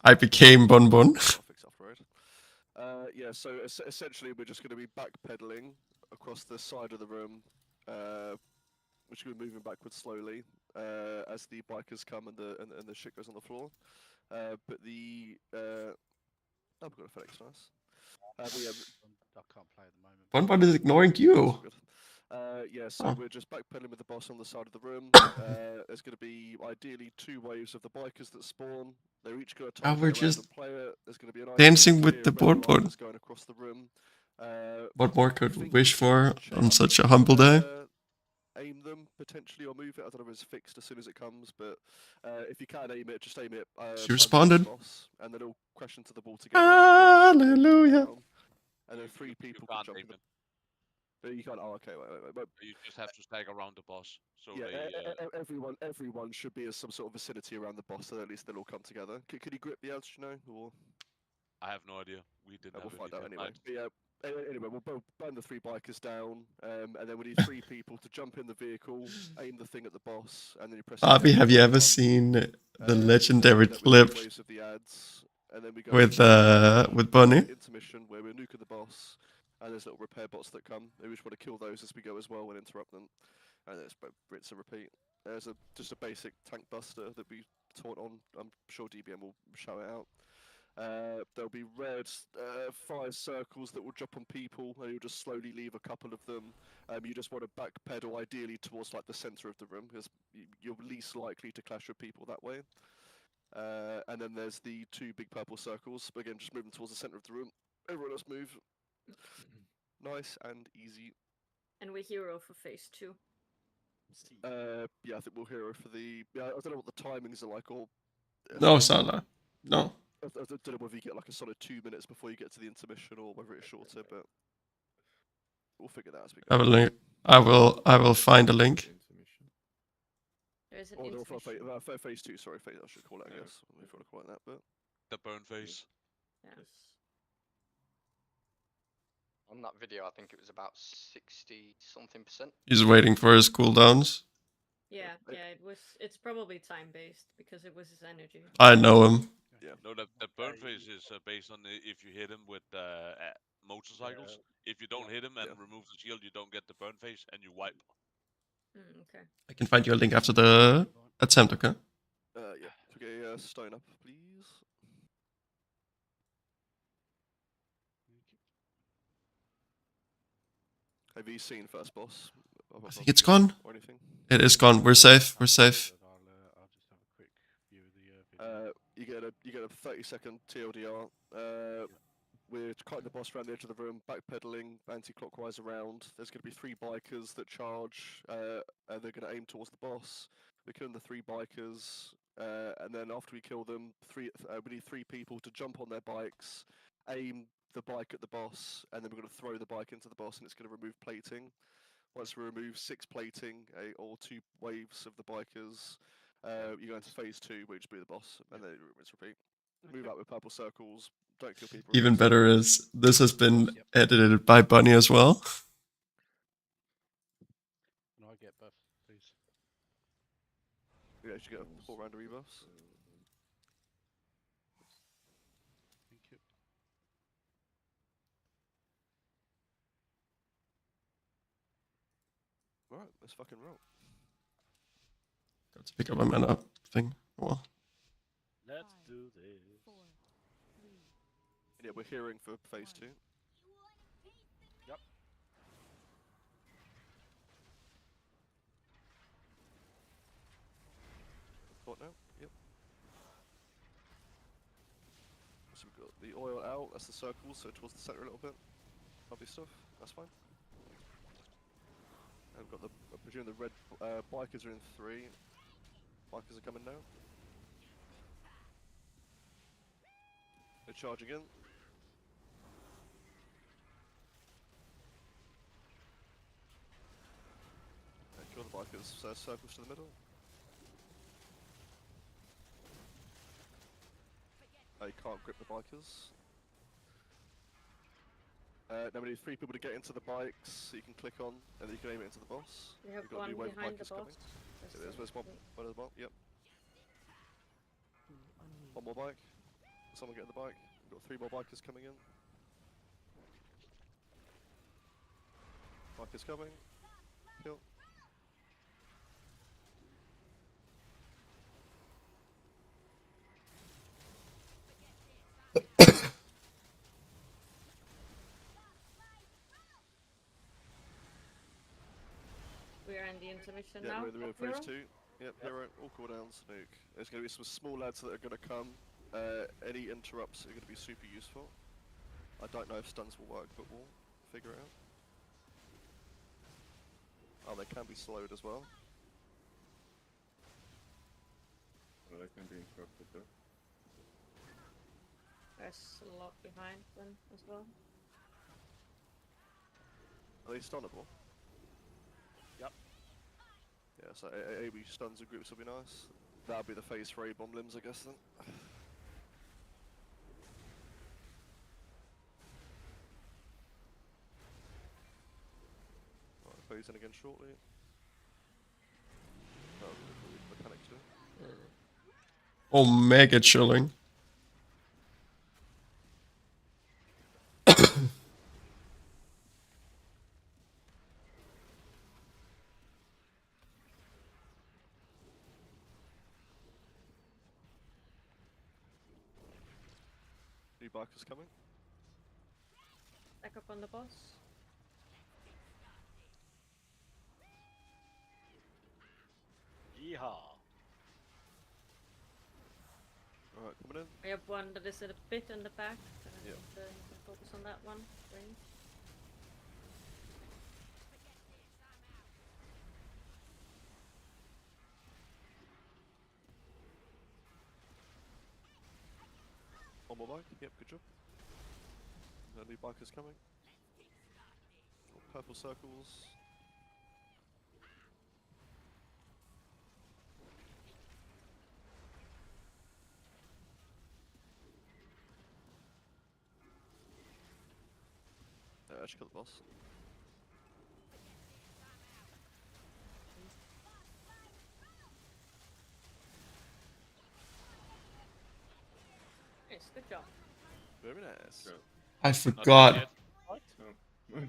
I became Bonbon. I'll fix after it. Yeah, so essentially we're just going to be backpedaling across the side of the room, which is going to be moving backwards slowly as the bikers come and the shit goes on the floor. But the oh, we've got a FedEx, nice. But yeah, I can't play at the moment. Bonbon is ignoring you. yeah, so Oh. we're just backpedaling with the boss on the side of the room. There's going to be ideally 2 waves of the bikers that spawn. They're each going to Oh, target we're a just random player. There's going to be a nice dancing clear with the red line Bonbon. that's going across the room. What more I could we think wish you can for on change, such a humble day? Aim them potentially or move it. I don't know if it's fixed as soon as it comes, but if you can aim it, just aim it. She behind the responded. boss, and then it'll crash into the ball together. And Hallelujah. and then 3 people can can't jump. aim it. You can't. Oh, okay. Wait. You just have to stag around the boss. So Yeah, they, everyone should be in some sort of vicinity around the boss, so at least they'll all come together. Could you grip the ads, you know, or? I have no idea. We didn't We'll have find out any anyway. templates. But yeah, anyway, we'll burn the 3 bikers down, and then we need 3 people to jump in the vehicle, aim the thing at the boss, and then you press. Bobby, have you ever L1, seen the and legendary then we do clip waves of the ads, and then we go with into Bunny? intermission where we're nuking the boss, and there's little repair bots that come. We just want to kill those as we go as well and interrupt them, and it's rinse and repeat. There's just a basic tank buster that we taught on. I'm sure DBM will shout it out. There'll be red fire circles that will drop on people, and you'll just slowly leave a couple of them. You just want to backpedal ideally towards like the center of the room, because you're least likely to clash with people that way. And then there's the 2 big purple circles. But again, just moving towards the center of the room. Everyone else move. Nice and easy. And we hero for phase 2. Yeah, I think we'll hero for the. Yeah, I don't know what the timings are like, or. No, Salah. No. I don't know whether you get like a solid 2 minutes before you get to the intermission, or whether it's shorter, but we'll figure that as we I go. will. I will find a link. There is an Or no, intermission. phase 2. Sorry, phase. I should call it. I guess if you want to call it that, but. The burn phase. Yes. On that video, I think it was about 60-something%. He's waiting for his cooldowns. Yeah, it's probably time based because it was his energy. I know him. Yeah. No, the burn phase is based on if you hit him with motorcycles. If you don't hit him and remove the shield, you don't get the burn phase and you wipe. Okay. I can find you a link after the attempt, okay? Yeah. Okay, stone up, please. Have you seen first boss? I think it's gone. Or anything? It is gone. We're safe. We're safe. I'll just have a quick view of the video. You get a 30-second TLDR. We're cutting the boss around the edge of the room, backpedaling anti-clockwise around. There's going to be 3 bikers that charge, and they're going to aim towards the boss. We're killing the 3 bikers, and then after we kill them, we need 3 people to jump on their bikes, aim the bike at the boss, and then we're going to throw the bike into the boss, and it's going to remove plating. Once we remove 6 plating, or 2 waves of the bikers, you go into phase 2, which will be the boss, and then it's repeat. Move out with purple circles. Don't kill people. Even better is this has been edited by Bunny as well. Can I get buffs, please? Yeah, you should get a 4 round of rebuffs. Thank you. Right, let's fucking roll. Got to pick up my mana thing. Well, Let's do this. Yeah, we're hearing for phase 2. Yep. What now? Yep. So we've got the oil out, that's the circle, so towards the center a little bit. Lovely stuff, that's fine. And we've got I presume the red bikers are in 3. Bikers are coming now. They charge again. And kill the bikers, so circles to the middle. You can't grip the bikers. Now we need 3 people to get into the bikes, so you can click on, and then you can aim it into the boss. We have We've got a one new wave of behind the bikers boss. coming. There's one at the bottom, yep. One more bike. Someone get in the bike. We've got 3 more bikers coming in. is coming. Kill. We're in the intermission Yeah, now. we're in Up phase hero. 2. Yep, hero, all cooldowns, nuke. There's going to be some small lads that are going to come. Any interrupts are going to be super useful. I don't know if stuns will work, but we'll figure it out. Oh, they can be slowed as well. Well, they can be interrupted though. There's a lot behind them as well. Are they stunnable? Yep. Yeah, so AoE stuns and groups will be nice. That'll be the phase 3 bomb limbs, I guess, then. Alright, phase in again shortly. Oh, mechanic too. Oh, mega chilling. New bikers coming. Back up on the boss. Yeehaw. Alright, coming in. We have one that is a bit in the back. Yeah. You can focus on that one. Range. On my bike. Yep, good job. No new bikers coming. Purple circles. I should kill the boss. Nice, good job. Very nice. Sure. I forgot. What? Oh.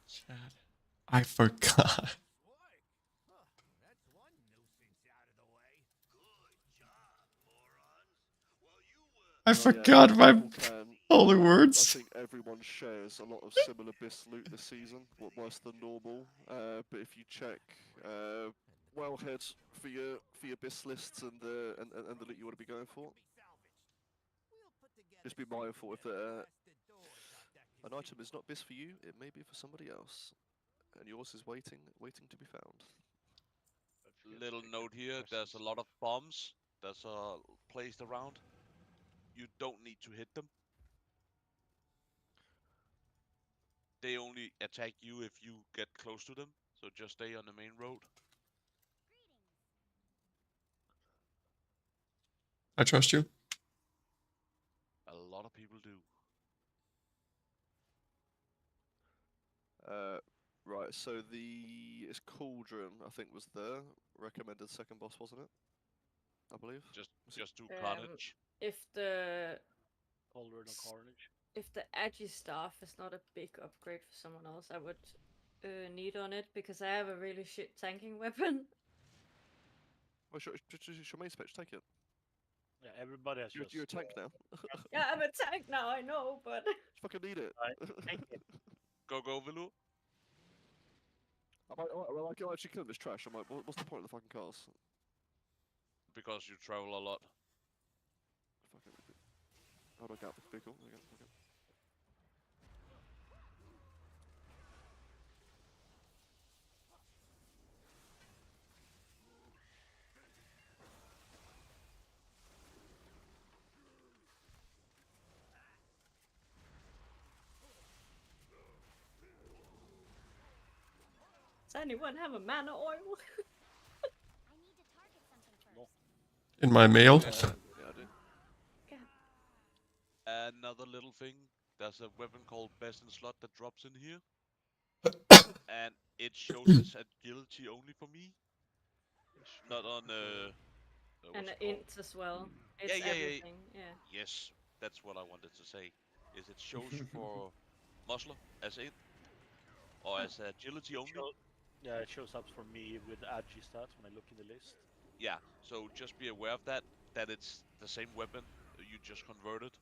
Chat. I forgot. I forgot my holy I words. think everyone shares a lot of similar BIS loot this season, worse than normal. But if you check Wellhead for your BIS lists and the loot you want to be going for, just be mindful if an item is not BIS for you, it may be for somebody else, and yours is waiting to be found. Little note here: there's a lot of bombs that's placed around. You don't need to hit them. They only attack you if you get close to them, so just stay on the main road. I trust you. A lot of people do. Right, so it's Cauldron, I think, was the recommended second boss, wasn't it? I believe. Just do Carnage. If the Cauldron or Carnage. If the Agi staff is not a big upgrade for someone else, I would need on it because I have a really shit tanking weapon. Well, your main spec, take it. Yeah, everybody has You're a tank now. Yeah, I'm a tank now, I know, but... You fucking need it. Take it. Go, Vilu. I can actually kill this trash. I'm like, what's the point of the fucking cars? Because you travel a lot. Fucking. How do I get out the vehicle? Okay. Does anyone have a mana oil? In my mail. Yeah, I do. Another little thing: there's a weapon called Best in Slot that drops in here, and it shows its agility only for me, not on And what's it int called? as well. It's everything, yeah. Yes, that's what I wanted to say. Is it shows for muscle as 8? Or as agility only? Yeah, it shows up for me with agi stats when I look in the list. Yeah, so just be aware of that it's the same weapon you just converted,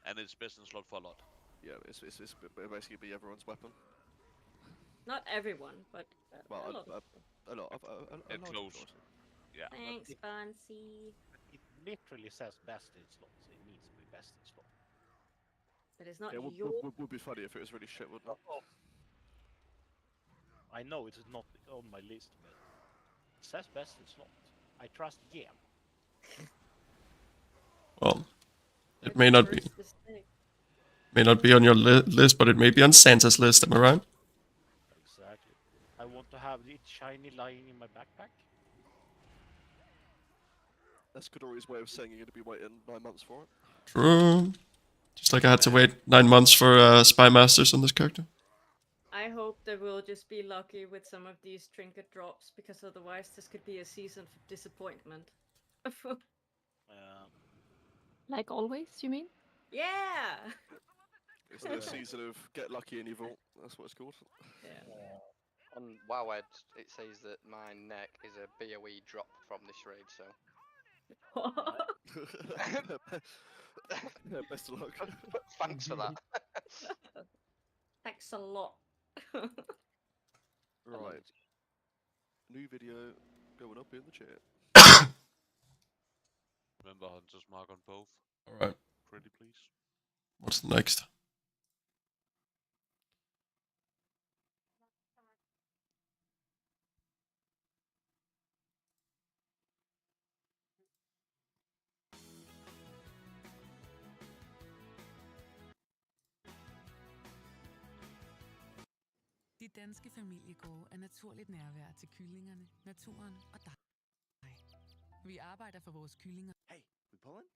and it's best in slot for a lot. Yeah, it's basically be everyone's weapon. Not everyone, but Well, a lot. a lot of a And large close. majority. Yeah. Thanks, Fancy. It literally says best in slot, so it needs to be best in slot. But it's not It your. would be funny if it was really shit, wouldn't it? I know it's not on my list, but it says best in slot. I trust Game. Well, it That's may the not be. first mistake. On your list, but it may be on Santa's list. Am I right? Exactly. I want to have it shiny lying in my backpack. That's Kodori's way of saying you're going to be waiting 9 months for it. True. Just like I had to wait 9 months for Spy Masters on this character. I hope that we'll just be lucky with some of these trinket drops, because otherwise this could be a season for disappointment. Like always, you mean? Yeah! It's the season of get lucky in your vault. That's what it's called. Yeah. On Wowhead, it says that my neck is a BOE drop from this raid, so. Yeah, best of luck. Thanks for that. Thanks a lot. Right. New video going up in the chat. Remember Hunter's mark on both. Alright. Pretty please. What's next? De danske familiegårde er naturligt nærvær til kyllingerne, naturen og dig. Vi arbejder for vores kyllinger. Hey, we pulling?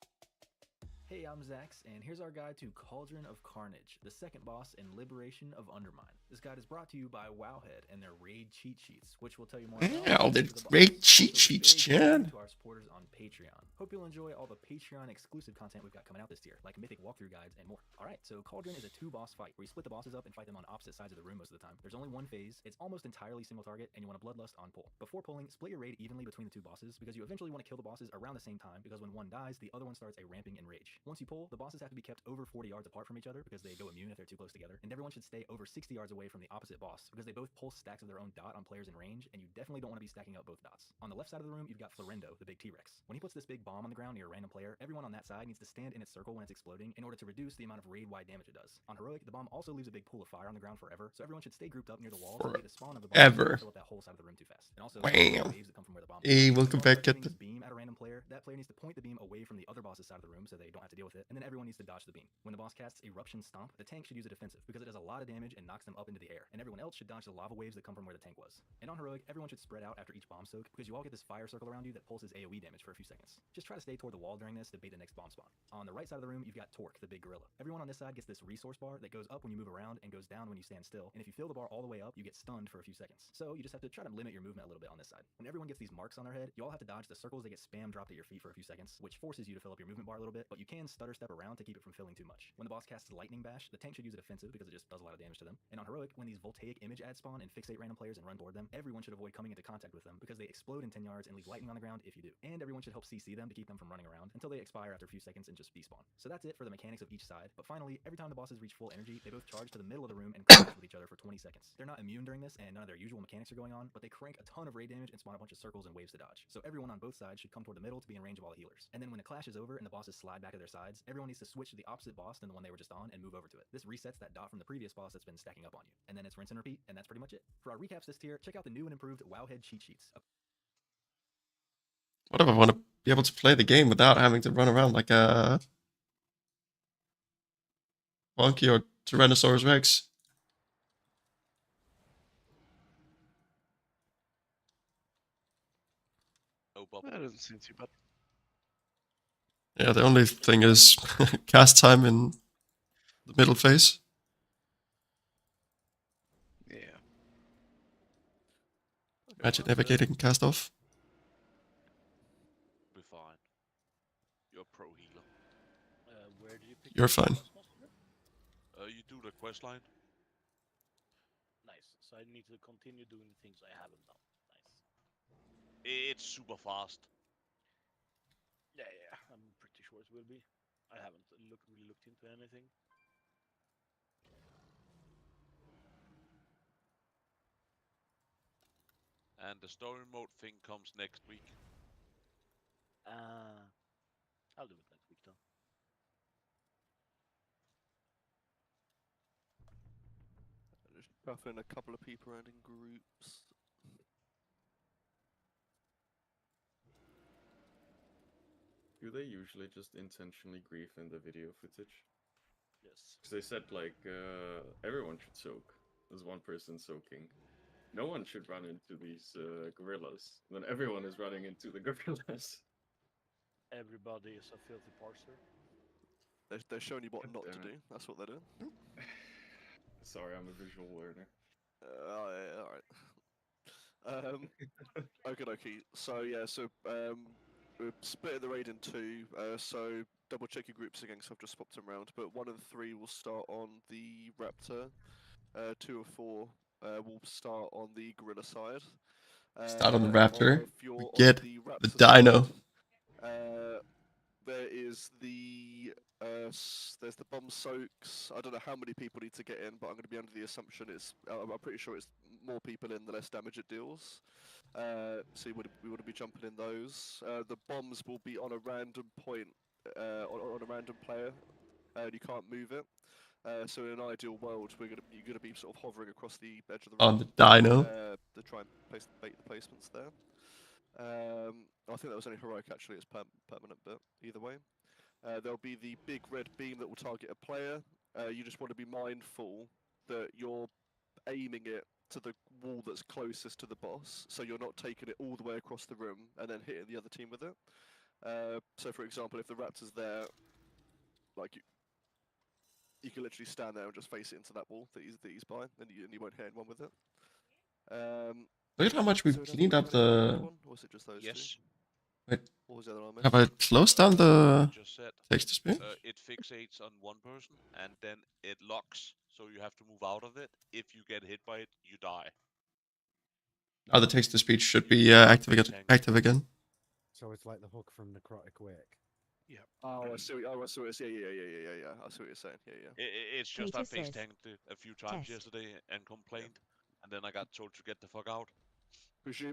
Hey, I'm Zax, and here's our guide to Cauldron of Carnage, the second boss in Liberation of Undermine. This guide is brought to you by Wowhead and their raid cheat sheets, which we'll tell you more about. Yeah, the raid cheat sheets, Chad. To our supporters on Patreon. Hope you'll enjoy all the Patreon exclusive content we've got coming out this year, like mythic walkthrough guides and more. Alright, so Cauldron is a 2-boss fight, where you split the bosses up and fight them on opposite sides of the room most of the time. There's only one phase, it's almost entirely single target, and you want a bloodlust on pull. Before pulling, split your raid evenly between the two bosses, because you eventually want to kill the bosses around the same time, because when one dies, the other one starts a ramping enrage. Once you pull, the bosses have to be kept over 40 yards apart from each other, because they go immune if they're too close together, and everyone should stay over 60 yards away from the opposite boss, because they both pulse stacks of their own dot on players in range, and you definitely don't want to be stacking up both dots. On the left side of the room, you've got Florendo, the big T-Rex. When he puts this big bomb on the ground near a random player, everyone on that side needs to stand in its circle when it's exploding in order to reduce the amount of raid-wide damage it does. On Heroic, the bomb also leaves a big pool of fire on the ground forever, so everyone should stay grouped up near the walls and the spawn of the bomb Forever. fill up that whole side of the room too fast. And also, Wham. waves that come from where the bomb Hey, is. welcome So back, if someone Captain. shoots beam at a random player, that player needs to point the beam away from the other boss's side of the room so they don't have to deal with it, and then everyone needs to dodge the beam. When the boss casts Eruption Stomp, the tank should use a defensive, because it does a lot of damage and knocks them up into the air, and everyone else should dodge the lava waves that come from where the tank was. And on Heroic, everyone should spread out after each bomb soak, because you all get this fire circle around you that pulses AoE damage for a few seconds. Just try to stay toward the wall during this to bait the next bomb spawn. On the right side of the room, you've got Torque, the big gorilla. Everyone on this side gets this resource bar that goes up when you move around and goes down when you stand still, and if you fill the bar all the way up, you get stunned for a few seconds. So you just have to try to limit your movement a little bit on this side. When everyone gets these marks on their head, you all have to dodge the circles that get spam dropped at your feet for a few seconds, which forces you to fill up your movement bar a little bit, but you can stutter step around to keep it from filling too much. When the boss casts Lightning Bash, the tank should use a defensive because it just does a lot of damage to them. And on Heroic, when these voltaic image ads spawn and fixate random players and run toward them, everyone should avoid coming into contact with them because they explode in 10 yards and leave lightning on the ground if you do. And everyone should help CC them to keep them from running around until they expire after a few seconds and just despawn. So that's it for the mechanics of each side, but finally, every time the bosses reach full energy, they both charge to the middle of the room and clash with each other for 20 seconds. They're not immune during this, and none of their usual mechanics are going on, but they crank a ton of raid damage and spawn a bunch of circles and waves to dodge. So everyone on both sides should come toward the middle to be in range of all the healers. And then when the clash is over and the bosses slide back to their sides, everyone needs to switch to the opposite boss than the one they were just on and move over to it. This resets that dot from the previous boss that's been stacking up on you. And then it's rinse and repeat, and that's pretty much it. For our recaps this tier, check out the new and improved Wowhead cheat sheets. What if I want to be able to play the game without having to run around like a monkey or Tyrannosaurus Rex? That doesn't seem too bad. Yeah, the only thing is cast time in the middle phase. Yeah. Imagine never getting cast off. Be fine. You're a pro healer. Where did you pick You're up the fine. boss monster? You do the quest line. So I need to continue doing the things I haven't done. Nice. It's super fast. Yeah, I'm pretty sure it will be. I haven't really looked into anything. And the story mode thing comes next week. I'll do it next week then. Just shuffling a couple of people around in groups. Do they usually just intentionally grief in the video footage? Yes. Because they said like everyone should soak. There's one person soaking. No one should run into these gorillas. Then everyone is running into the gorillas. Everybody is a filthy parser. They're showing you what God not damn to it. do. That's what they're doing. Sorry, I'm a visual learner. Alright. Okay. So we're splitting the raid in two. So double check your groups again, because I've just swapped them around. But 1 and 3 will start on the Raptor. 2 and 4 will start on the Gorilla side. Start on the Raptor. If you're We on get the the Raptor dino. side, there is the there's the bomb soaks. I don't know how many people need to get in, but I'm going to be under the assumption I'm pretty sure it's more people in, the less damage it deals. So we would be jumping in those. The bombs will be on a random point, on a random player, and you can't move it. So in an ideal world, you're gonna be sort of hovering across the edge of the room On the dino. to try and bait the placements there. I think that was only heroic actually. It's permanent, but either way. There'll be the big red beam that will target a player. You just want to be mindful that you're aiming it to the wall that's closest to the boss, so you're not taking it all the way across the room and then hitting the other team with it. So for example, if the raptor's there, like you can literally stand there and just face it into that wall that he's by, and you won't hit anyone with it. Look at how much we've cleaned up the... One, or was it just those two? Wait. What was the other one I Have I missed? closed down the Just said, text to speech? it fixates on one person and then it locks, so you have to move out of it. If you get hit by it, you die. Now the text to speech should be active again. So it's like the hook from Necrotic Wake. Yeah. Oh, I see. I see what it's. Yeah. I see what you're saying. Yeah. It's just I face tanked it a few times yesterday and complained, and then I got told to get the fuck out.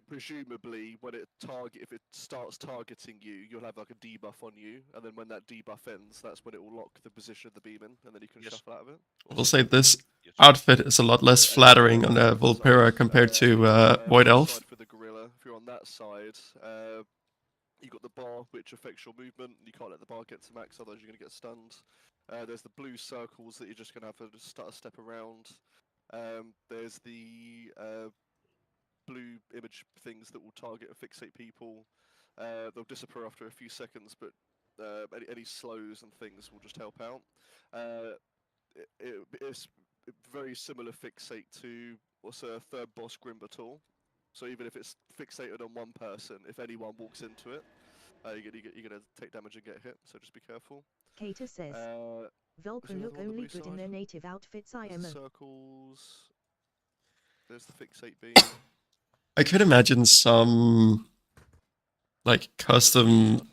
Presumably, when if it starts targeting you, you'll have like a debuff on you, and then when that debuff ends, that's when it will lock the position of the beam in, and then you can shuffle out of it. I will say this outfit is a lot less flattering on a Volpera compared to Void Elf. For the gorilla, if you're on that side, you got the bar, which affects your movement. You can't let the bar get to max, otherwise you're going to get stunned. There's the blue circles that you're just going to have to start a step around. There's the blue image things that will target and fixate people. They'll disappear after a few seconds, but any slows and things will just help out. It's very similar fixate to what's a third boss Grimbatal. So even if it's fixated on one person, if anyone walks into it, you're gonna take damage and get hit. So just be careful. Kater says, Volpa look only good in their native outfits. IMO. Circles. There's the fixate beam. I could imagine some like custom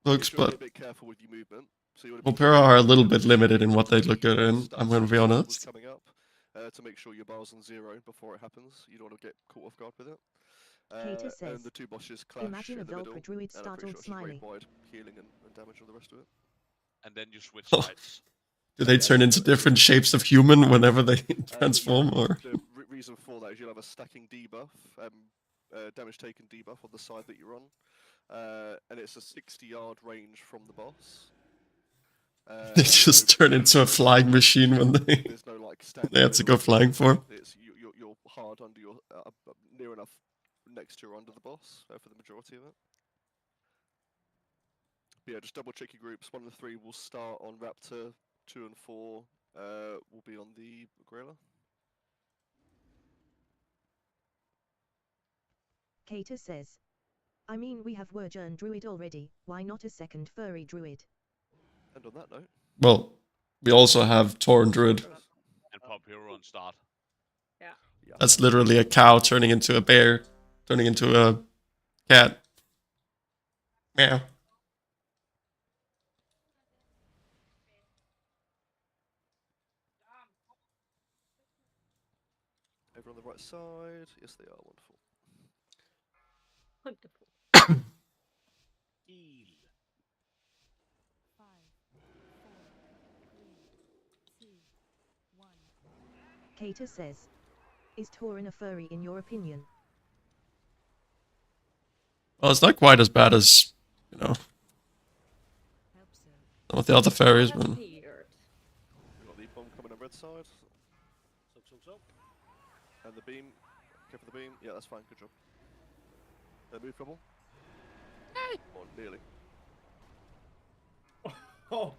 looks, but a bit careful with your movement. So Volpera are a little bit limited in what they look good in. I'm going to be honest. Coming up to make sure your bar's on 0 before it happens. You don't want to get caught off guard with it. Kater says, and the two bosses clash imagine a in the middle, Volpra druid and I'm pretty startled sure it's smiling. wide, healing and damage and the rest of it. And then you switch Oh. sides. Do they turn into different shapes of human whenever they transform, or? The reason for that is you'll have a stacking debuff, damage taken debuff on the side that you're on, and it's a 60-yard range from the boss. They just turn into a flying machine when they no, like, they have to go flying for. It's you're hard under your near enough next to or under the boss for the majority of it. But yeah, just double check your groups. 1 and 3 will start on Raptor. 2 and 4 will be on the gorilla. Kater says, I mean we have Wurgen druid already, why not a second furry druid? And on that note, Well, we also have Torn Druid. And pop hero on start. That's literally a cow turning into a bear, turning into a cat. Meow. Over on the right side. Yes, they are. Wonderful. Wonderful. Heal. 5, 4, 3, 2, 1. Kater says, is Tauren a furry in your opinion? Well, it's not quite as bad as, you know, some of the other fairies, but We've got the bomb coming on red side. Soak. And the beam. Care for the beam. Yeah, that's fine. Good job. Move trouble. Oh, nearly. Oh.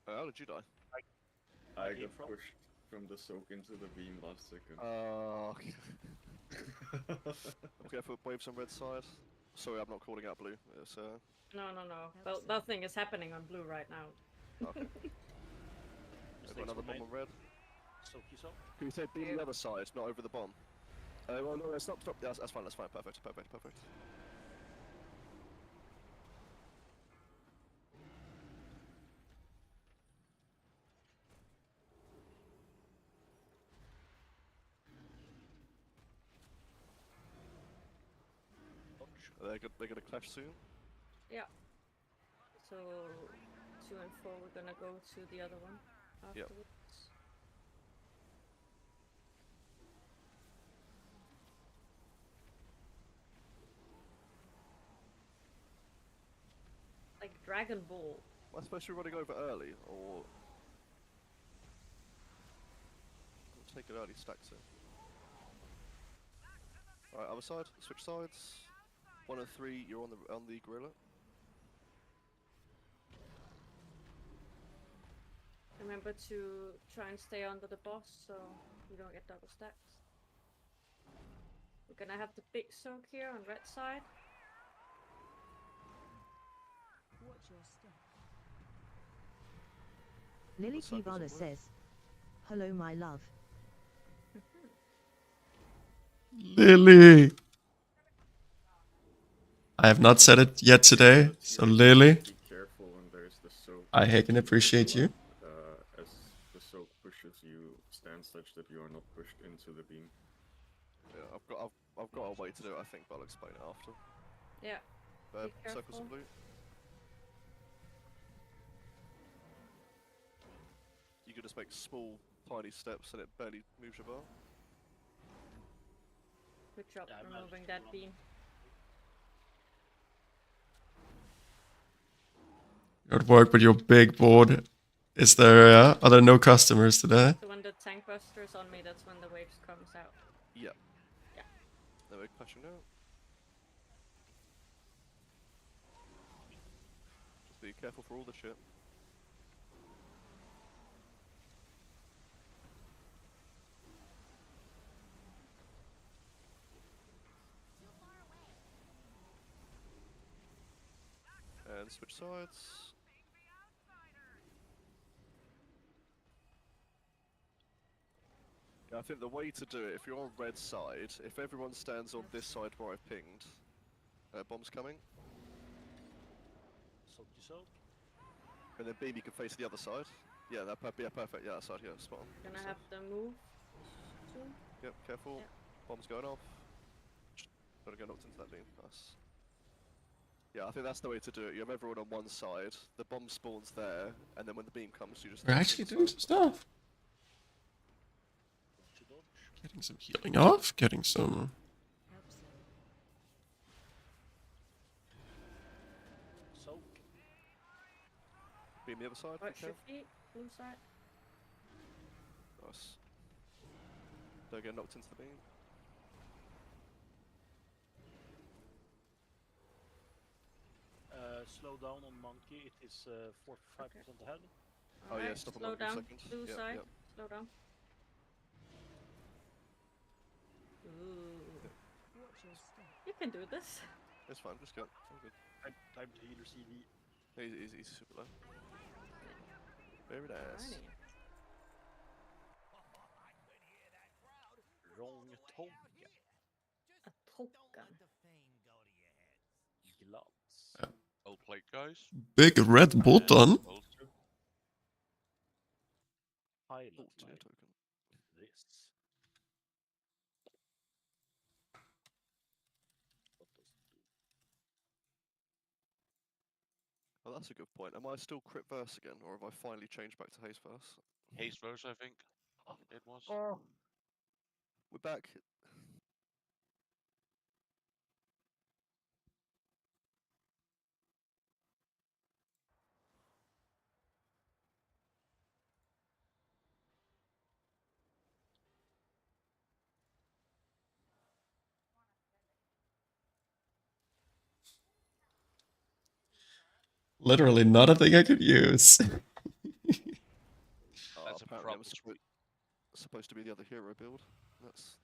How did you die? I got pushed from the soak into the beam last second. Okay. Okay, put waves on red side. Sorry, I'm not calling out blue. It's, No. Well, nothing is happening on blue right now. Okay. I've got another bomb on red. Soak yourself. Can you say beam the other side, not over the bomb? Well, no, stop. Yeah, that's fine. Perfect. They're gonna clash soon. Yeah. So 2 and 4, we're gonna go to the other one afterwards. Like Dragon Ball. Am I supposed to be running over early, or we'll take it early, stacks it. Alright, other side, switch sides. 1 and 3, you're on the gorilla. Remember to try and stay under the boss so you don't get double stacks. We're gonna have the big soak here on red side. Watch your step. Lily Kivala says, hello my love. Lily. I have not said it yet today, so Lily, Be careful when there's the soak. I can appreciate you. As the soak pushes you, stand such that you are not pushed into the beam. Yeah, I've got a way to do it, I think, but I'll explain it after. Yeah. Be Circles careful. in blue. You can just make small, tiny steps and it barely moves your bar. Good job removing that beam. Good work with your big board. Are there no customers today? So when the tank buster is on me, that's when the waves comes out. Yeah. Yeah. Now we're clashing now. Just be careful for all the shit. And switch sides. Yeah, I think the way to do it, if you're on red side, if everyone stands on this side where I've pinged, bomb's coming. Soak yourself. And then beam, you can face the other side. Yeah, perfect. Yeah, that side, yeah, spot on. Gonna have to move soon. Yep, careful. Yeah. Bomb's going off. Gotta get knocked into that beam. Nice. Yeah, I think that's the way to do it. You have everyone on one side, the bomb spawns there, and then when the beam comes, you just... We're actually doing some stuff. Getting some healing off, getting some... Soak. Beam the other side. Watch Okay. your feet, blue side. Nice. Don't get knocked into the beam. Slow down on monkey. It is 45% ahead. Oh yeah, stop Slow on down. 1 second. Blue Yep, side. yep. Slow down. Ooh. Watch your step. You can do this. It's fine, just go. All good. Time to heal your CV. He's super low. Very nice. Alrighty. Rångtolka. A token. Glans. Well played, guys. Big red button. Well, Highlight tier like token. this. What does it do? Oh, that's a good point. Am I still crit verse again, or have I finally changed back to haste verse? Haste verse, I think it was. Oh, we're back. Literally not a thing I could use. Oh, That's a apparently I'm problem. supposed to be the other hero build. That's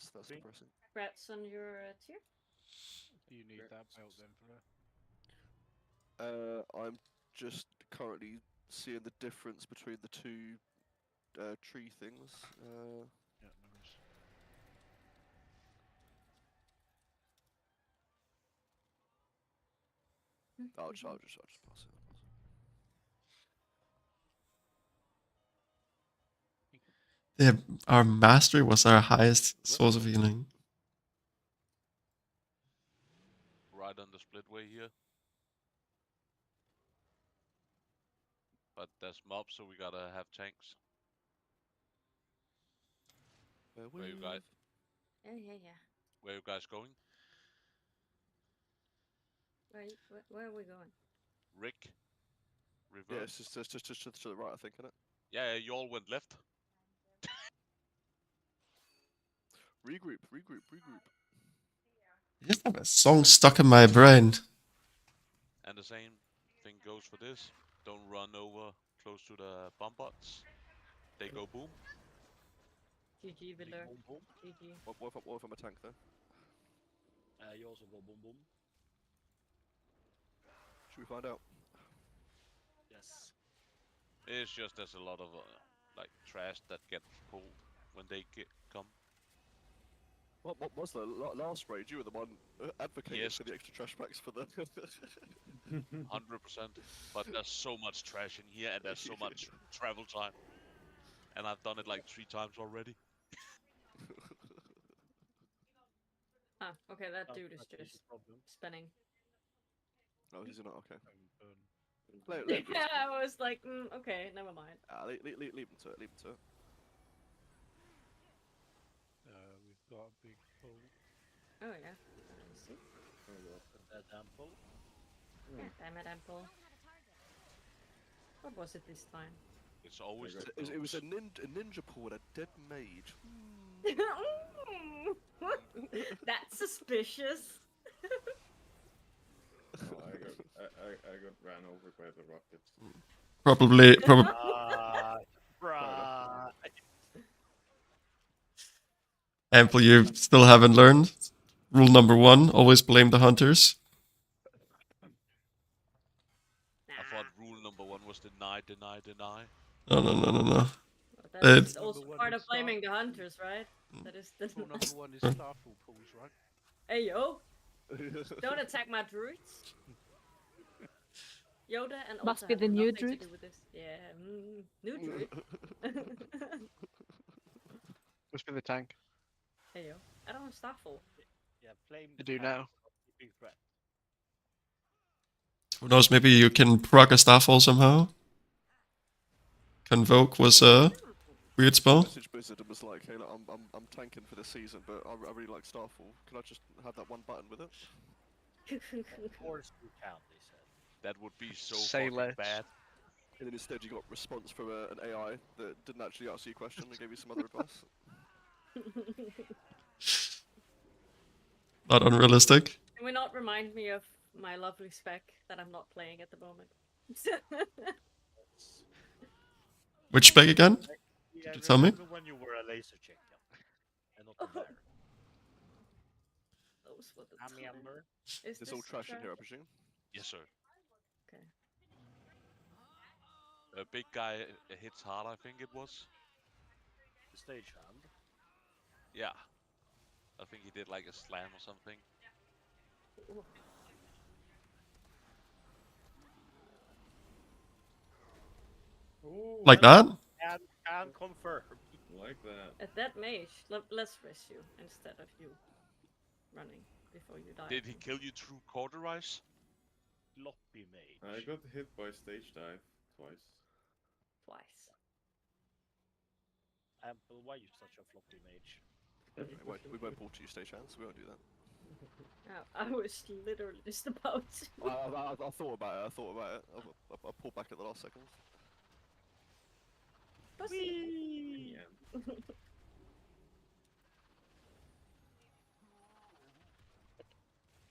depressing. Congrats on your tier. Do you need that belt then for I'm just currently seeing the difference between the two tree things. Yeah, no worries. I'll just pass it. Yeah, our mastery was our highest source of healing. Right on the split way here. But there's mobs, so we gotta have tanks. Where you guys? Yeah. Where you guys going? Where are we going? Rick. Reverse. Yeah, it's just to the right, I think, isn't it? Yeah, you all went left. Regroup. I just have a song stuck in my brain. And the same thing goes for this. Don't run over close to the bomb bots. They go boom. GG, Viller. Boom boom. GG. What if I'm a tank though? You also go boom boom. Should we find out? Yes. It's just there's a lot of like trash that get pulled when they come. What was the last raid? You were the one advocating Yes. for the extra trash packs for the. 100%. But there's so much trash in here, and there's so much travel time. And I've done it like 3 times already. Ah, okay, that dude is That's the just problem. spinning. Oh, is he not? Okay. Yeah, I was like, okay, never mind. Leave him to it. Leave him to it. We've got a big pool. Oh yeah, I see. That ample. Yeah, damn it, Ample. What was it this time? It's always It was a ninja pool and a dead mage. That's suspicious. Oh, I got ran over by the rockets. Probably. Right. Ample, you still haven't learned. Rule number 1: always blame the hunters. I thought rule number 1 was deny. No. That's also part of blaming the hunters, right? That is the Rule number 1 is Starfall pools, right? Hey yo! Don't attack my druids. Yoda and Must Ulta be have the new nothing druid. to do with this. Yeah, new druid. Must be the tank. Hey yo, I don't have Starfall. Yeah, flame. You do now. Big threat. Who knows, maybe you can proc a Starfall somehow? Convoke was a weird spell. Message Blizzard and was like, "Hey, look, I'm tanking for this season, but I really like Starfall. Can I just have that one button with it?" Of course you can, they said. That would be so Say fucking less. bad. And then instead you got response from an AI that didn't actually answer your question and gave you some other advice. Not unrealistic. Can we not remind me of my lovely spec that I'm not playing at the moment? Which spec again? Yeah, Did you tell me? remember when you were a laser chicken and not a bear? Those were the Hammy times. Amber. Is It's all this trash in here, I presume. Yes, sir. Okay. A big guy hits hard, I think it was. The stage hand. Yeah. I think he did like a slam or something. Ooh, Like that? Can confirm. Like that. At that mage, let's rest you instead of you running before you die. Did he kill you through cauterize? Floppy mage. I got hit by stage dive twice. Twice. Ample, why you such a floppy mage? We won't pull 2 stage hands, we won't do that. I was literally just about to. I thought about it, I pulled back at the last second. Pussy.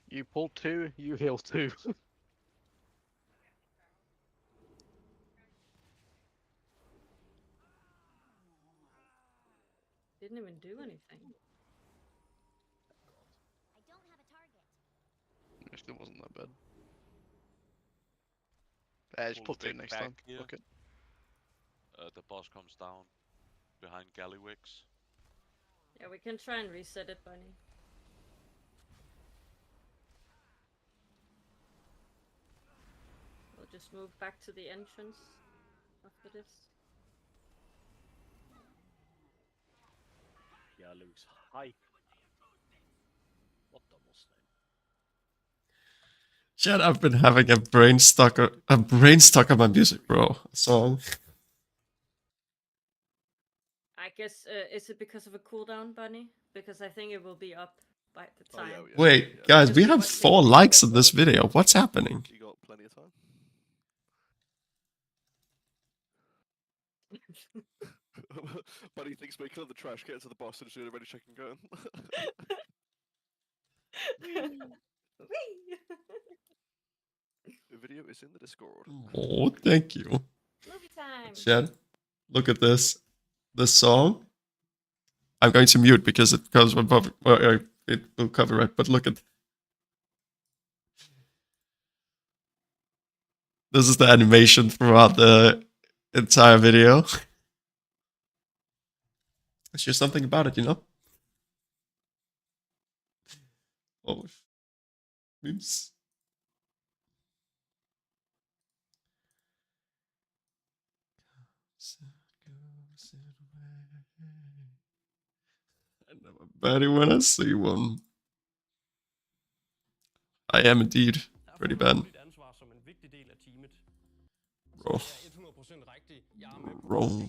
You pull 2, you heal 2. Didn't even do anything. Actually, wasn't that bad. Just pull 2 deck next back time. here. Okay. The boss comes down behind Gallywix. Yeah, we can try and reset it, Bunny. We'll just move back to the entrance after this. Yeah, looks hype. What the was name? Shit, I've been having a brain stuck on my music, bro. Song. I guess, is it because of a cooldown, Bunny? Because I think it will be up by the time. Wait, guys, we have 4 likes in this video. What's happening? You got plenty of time. Buddy thinks making up the trash, get into the boss and just ready, check and go. The video is in the Discord. Oh, thank you. Movie time. Chad, look at this. This song. I'm going to mute because it goes above. It will cover it. But look at. This is the animation throughout the entire video. It's just something about it, you know? Oh. Oops. I know a baddie when I see one. I am indeed pretty bad. Bro. Bro.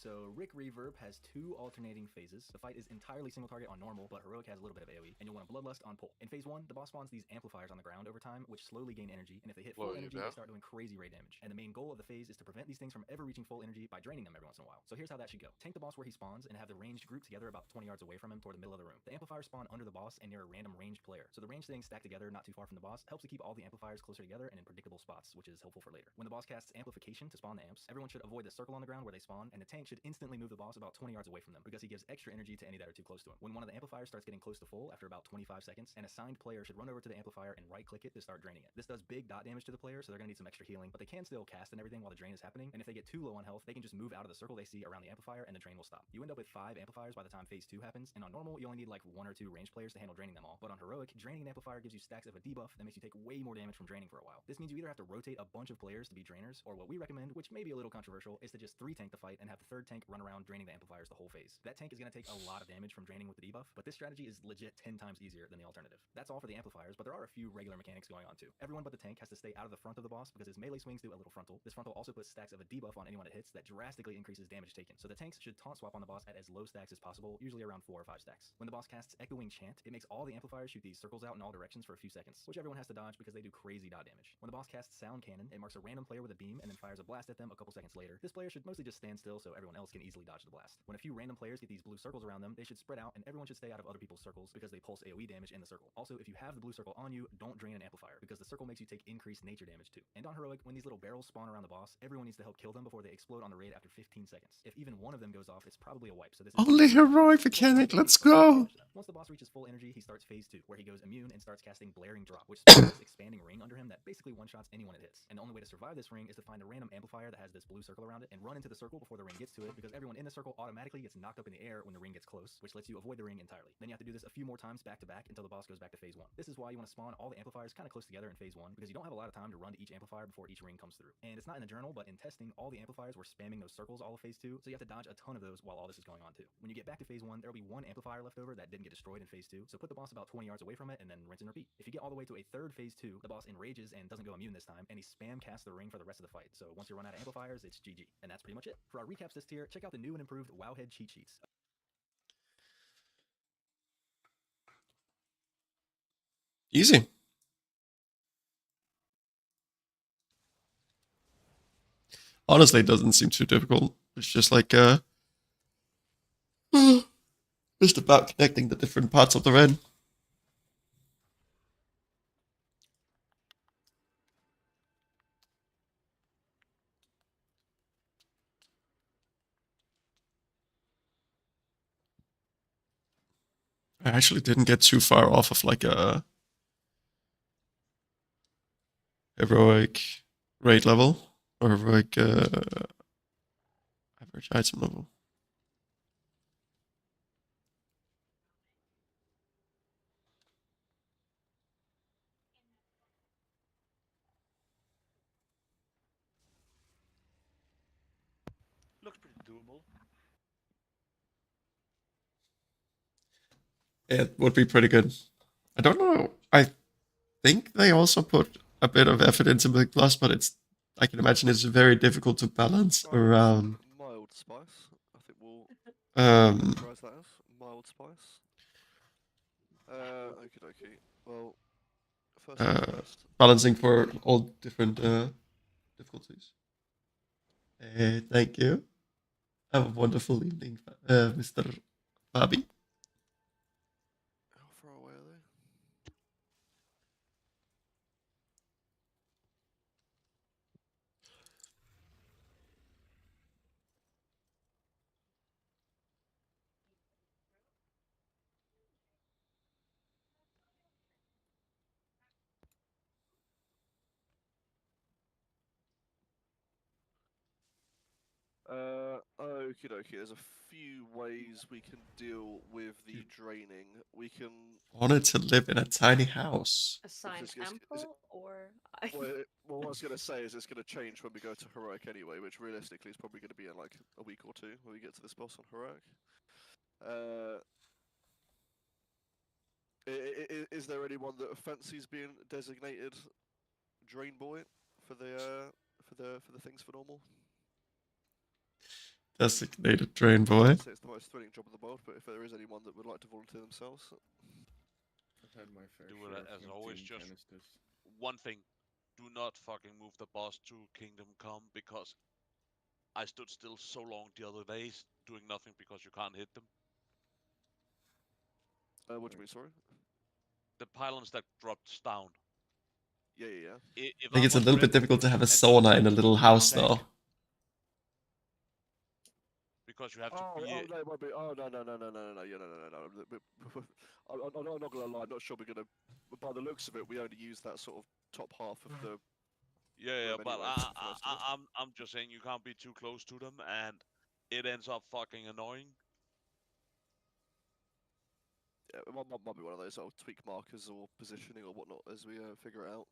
So Rick Reverb has 2 alternating phases. The fight is entirely single target on normal, but Heroic has a little bit of AoE, and you'll want a Bloodlust on pull. In phase 1, the boss spawns these amplifiers on the ground over time, which slowly gain energy, and if they hit full energy, they start doing crazy raid damage. And the main goal of the phase is to prevent these things from ever reaching full energy by draining them every once in a while. So here's how that should go. Tank the boss where he spawns, and have the ranged group together about 20 yards away from him toward the middle of the room. The amplifiers spawn under the boss and near a random ranged player. So the ranged things stacked together not too far from the boss helps to keep all the amplifiers closer together and in predictable spots, which is helpful for later. When the boss casts amplification to spawn the amps, everyone should avoid the circle on the ground where they spawn, and the tank should instantly move the boss about 20 yards away from them, because he gives extra energy to any that are too close to him. When one of the amplifiers starts getting close to full after about 25 seconds, an assigned player should run over to the amplifier and right-click it to start draining it. This does big dot damage to the player, so they're gonna need some extra healing, but they can still cast and everything while the drain is happening, and if they get too low on health, they can just move out of the circle they see around the amplifier and the drain will stop. You end up with 5 amplifiers by the time phase 2 happens, and on normal, you only need like 1 or 2 ranged players to handle draining them all, but on Heroic, draining an amplifier gives you stacks of a debuff that makes you take way more damage from draining for a while. This means you either have to rotate a bunch of players to be drainers, or what we recommend, which may be a little controversial, is to just 3 tank the fight and have the 3rd tank run around draining the amplifiers the whole phase. That tank is gonna take a lot of damage from draining with the debuff, but this strategy is legit 10 times easier than the alternative. That's all for the amplifiers, but there are a few regular mechanics going on too. Everyone but the tank has to stay out of the front of the boss because his melee swings do a little frontal. This frontal also puts stacks of a debuff on anyone it hits that drastically increases damage taken. So the tanks should taunt swap on the boss at as low stacks as possible, usually around 4 or 5 stacks. When the boss casts Echoing Chant, it makes all the amplifiers shoot these circles out in all directions for a few seconds, which everyone has to dodge because they do crazy dot damage. When the boss casts Sound Cannon, it marks a random player with a beam and then fires a blast at them a couple seconds later. This player should mostly just stand still so everyone else can easily dodge the blast. When a few random players get these blue circles around them, they should spread out and everyone should stay out of other people's circles because they pulse AoE damage in the circle. Also, if you have the blue circle on you, don't drain an amplifier because the circle makes you take increased nature damage too. And on Heroic, when these little barrels spawn around the boss, everyone needs to help kill them before they explode on the raid after 15 seconds. If even one of them goes off, it's probably a wipe. So this is Only Heroic mechanic, let's go! Once the boss reaches full energy, he starts phase 2, where he goes immune and starts casting Blaring Drop, which spawns this expanding ring under him that basically one-shots anyone it hits. And the only way to survive this ring is to find a random amplifier that has this blue circle around it and run into the circle before the ring gets to it to it because everyone in the circle automatically gets knocked up in the air when the ring gets close, which lets you avoid the ring entirely. Then you have to do this a few more times back to back until the boss goes back to phase 1. This is why you want to spawn all the amplifiers kind of close together in phase 1 because you don't have a lot of time to run to each amplifier before each ring comes through. And it's not in the journal, but in testing, all the amplifiers were spamming those circles all of phase 2, so you have to dodge a ton of those while all this is going on too. When you get back to phase 1, there will be one amplifier left over that didn't get destroyed in phase 2, so put the boss about 20 yards away from it and then rinse and repeat. If you get all the way to a third phase 2, the boss enrages and doesn't go immune this time, and he spam casts the ring for the rest of the fight. So once you run out of amplifiers, it's GG. And that's pretty much it. For our recaps this tier, check out the new and improved Wowhead cheat sheets. Easy. Honestly, it doesn't seem too difficult. It's just like just about connecting the different parts of the red. I actually didn't get too far off of like a heroic raid level or heroic average item level. Looks pretty doable. It would be pretty good. I don't know. I think they also put a bit of effort into Milk Plus, but it's I can imagine it's very difficult to balance around. Mild spice. I think we'll Um, characterize that as mild spice. Okie dokie. Well, first things first. balancing for all different difficulties. Thank you. Have a wonderful evening, Mr. Fabi. How far away are they? Okie dokie. There's a few ways we can deal with the draining. We can. Wanted to live in a tiny house. Assign ample or Well, what I was going to say is it's going to change when we go to heroic anyway, which realistically is probably going to be in like a week or two when we get to this boss on heroic. Is there anyone that fancies being designated drain boy for the things for normal? Designated drain boy. I'd say it's the most thrilling job in the world, but if there is anyone that would like to volunteer themselves, I've had my fair Do share it of as always. emptying Just canisters. one thing: do not fucking move the boss to Kingdom Come because I stood still so long the other days doing nothing because you can't hit them. what do you mean? Sorry. The pylons that dropped down. Yeah. If I think it's a I'm on little bit red difficult to have a and sauna in a little house, tank, though. because you have to be. No, it might be. Oh no. Yeah, no. I'm not gonna lie. I'm not sure we're gonna. By the looks of it, we only use that sort of top half of the. Yeah, but anyway, for most of it. I'm just saying you can't be too close to them, and it ends up fucking annoying. Yeah, it might be one of those. I'll tweak markers or positioning or whatnot as we figure it out.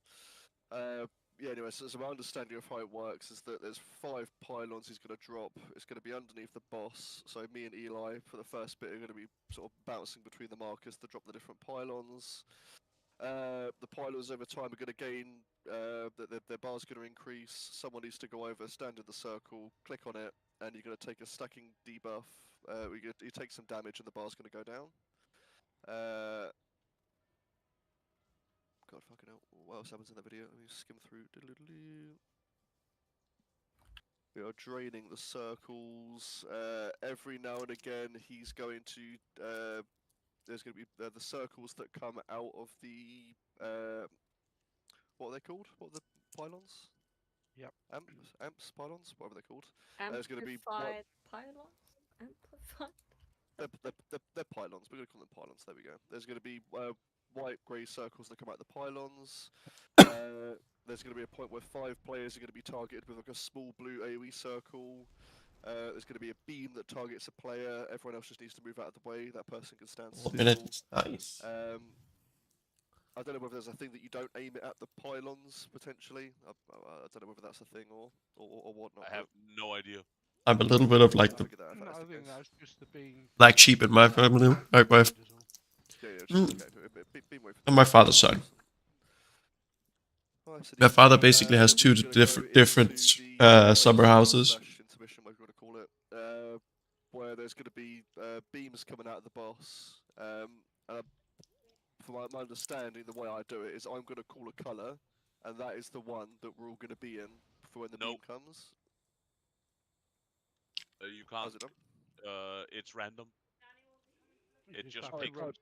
Yeah, anyway, so my understanding of how it works is that there's 5 pylons he's going to drop. It's going to be underneath the boss. So me and Eli, for the first bit, are going to be sort of bouncing between the markers to drop the different pylons. The pylons over time are going to gain, their bar's going to increase. Someone needs to go over, stand in the circle, click on it, and you're going to take a stacking debuff. You take some damage and the bar's going to go down. God fucking hell, what else happens in that video? Let me skim through. We are draining the circles. Every now and again, he's going to. There's going to be the circles that come out of the. What are they called? What are the pylons? Yep. Amps, pylons, whatever they're called. amplified There's going to be pylons? Amplified? They're pylons. We're going to call them pylons. There we go. There's going to be white, grey circles that come out of the pylons. There's going to be a point where 5 players are going to be targeted with like a small blue AoE circle. There's going to be a beam that targets a player. Everyone else just needs to move out of the way. That person can stand 4 still. minutes. Nice. I don't know whether there's a thing that you don't aim it at the pylons potentially. I don't know whether that's a thing or whatnot. I have no idea. I'm a little bit of like the No, I think that's just the beam. black sheep in my family. My wife. I'm my father's son. My father basically has two different summer houses. Intermission, whatever you want to call it, where there's going to be beams coming out of the boss. From my understanding, the way I do it is I'm going to call a colour, and that is the one that we're all going to be in for when the beam comes. You can't. It's random. It just Oh, picks. right.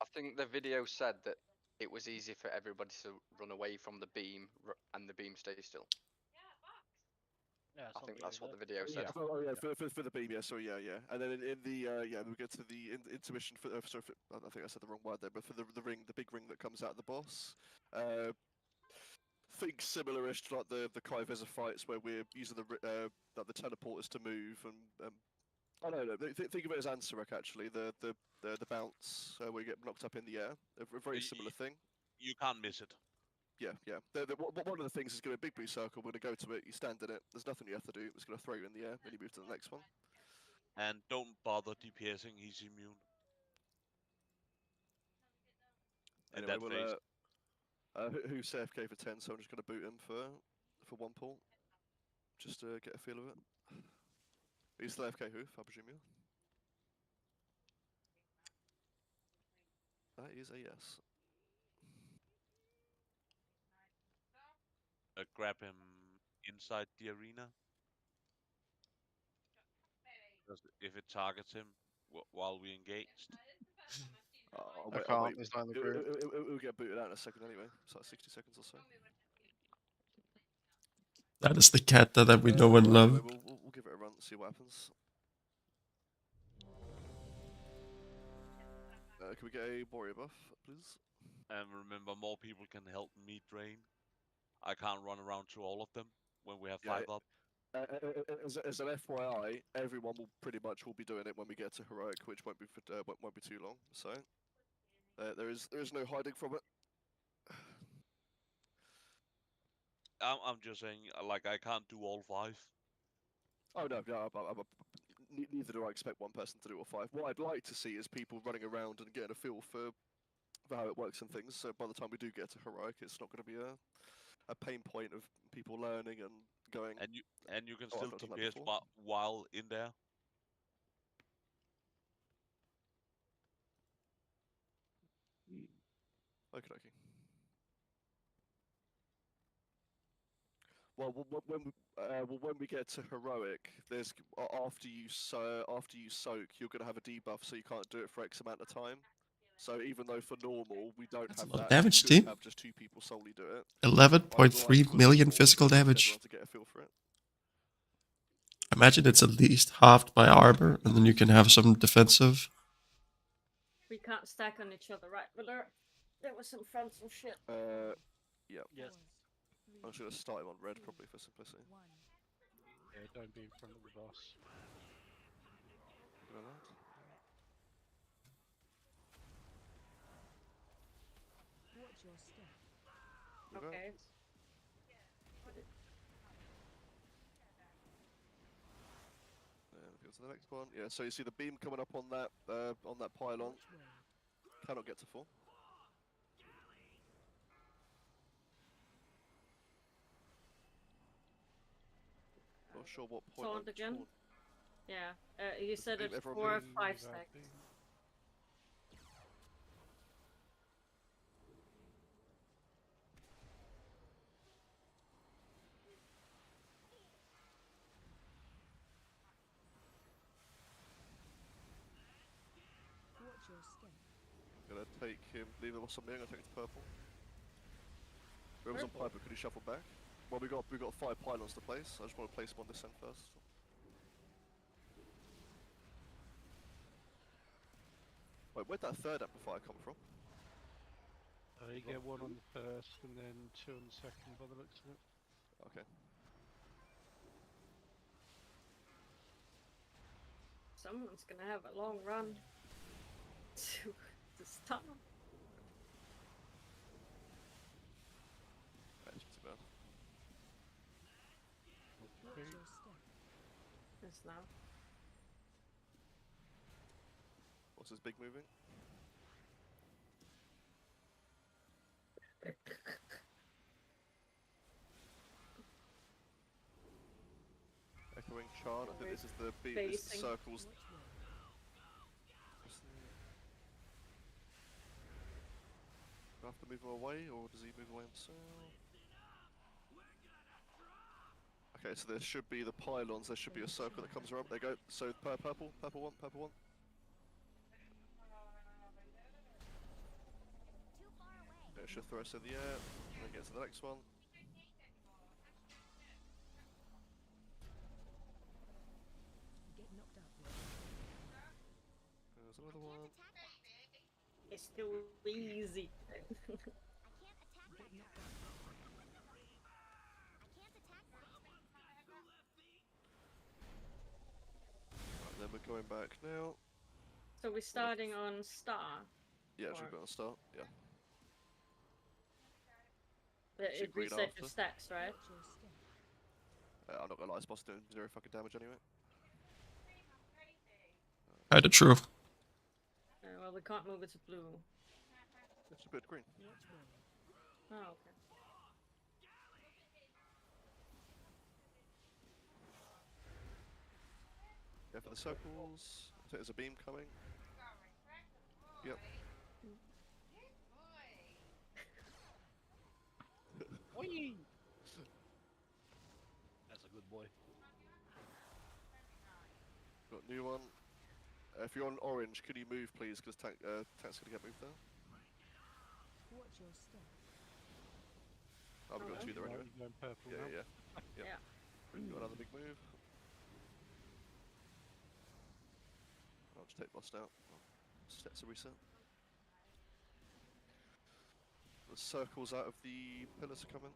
I think the video said that it was easy for everybody to run away from the beam, and the beam stays still. Yeah, I think that's what the video said. For the beam, yeah. So yeah. And then in the we get to the intermission. I think I said the wrong word there, but for the ring, the big ring that comes out of the boss. Think similar-ish to like the Kai-Veza fights where we're using the teleporters to move and I don't know. Think of it as Ansarek actually. The bounce where you get knocked up in the air. A very similar thing. You can't miss it. Yeah. One of the things is going to be a big blue circle. We're going to go to it. You stand in it. There's nothing you have to do. It's going to throw you in the air, and you move to the next one. And don't bother DPSing. He's immune. In Anyway, that phase. Who's AFK for 10? So I'm just going to boot him for one pull, just to get a feel of it. He's still AFK. Who? I presume you. That is a yes. Grab him inside the arena. Because if it targets him while we engaged. Oh, I can't. He's not in the group. It'll get booted out in a second anyway. It's like 60 seconds or so. That is the cat that we know and love. Anyway, we'll give it a run, see what happens. Can we get a warrior buff, please? And remember, more people can help me drain. I can't run around to all of them when we have 5 up. As an FYI, everyone will pretty much be doing it when we get to heroic, which won't be too long. So there is no hiding from it. I'm just saying, like, I can't do all 5. Oh no, neither do I expect one person to do all 5. What I'd like to see is people running around and getting a feel for how it works and things. So by the time we do get to heroic, it's not going to be a pain point of people learning and going. And you can still DPS while in there. Okay. Well, when we get to heroic, there's after you soak, you're going to have a debuff, so you can't do it for X amount of time. So even though for normal we don't have that, damage, we team. have just 2 people solely do it. 11.3 million physical damage. To get a feel for it. Imagine it's at least halved by armor, and then you can have some defensive. We can't stack on each other, right? But there was some frontal shit. Yeah. Yes. I'm just going to start him on red, probably for simplicity. Yeah, don't be in front of the boss. Watch your step. Okay. Go to the next one. Yeah, so you see the beam coming up on that pylon. Cannot get to 4. Not sure what point. Taunt again? Yeah. You said it's 4 or 5 stacks. Watch your step. Gonna take him. Leave him or something. I'm gonna take it to purple. Whoever's on piper, could he shuffle back? Well, we got 5 pylons to place. I just want to place them on this end first. Wait, where'd that third amplifier come from? You get 1 on the first and then 2 on the second by the looks of it. Okay. Someone's gonna have a long run to the start. That's too bad. Yes, now. What's this big moving? Echoing chart. I think this is the beat. This is the circles. Do I have to move him away, or does he move away himself? Okay, so there should be the pylons. There should be a circle that comes around. There you go. So purple one, purple one. It should throw us in the air, and then get to the next one. There's another one. It's too easy. Right, then we're going back now. So we're starting on star. Yeah, should be on start. Yeah. It green reset after. your stacks, right? I'm not gonna lie, this boss doing 0 fucking damage anyway. Kinda true. Well, we can't move it to blue. It's a bit green. Oh, okay. Yeah, for the circles. I think there's a beam coming. Yep. That's a good boy. Got a new one. If you're on orange, could you move, please? Because tank's gonna get moved there. Watch your step. Oh, we've got two there anyway. Going purple Yeah, now. yeah. Yep. Got another big move. I'll just take boss out. Sets a reset. The circles out of the pillars are coming.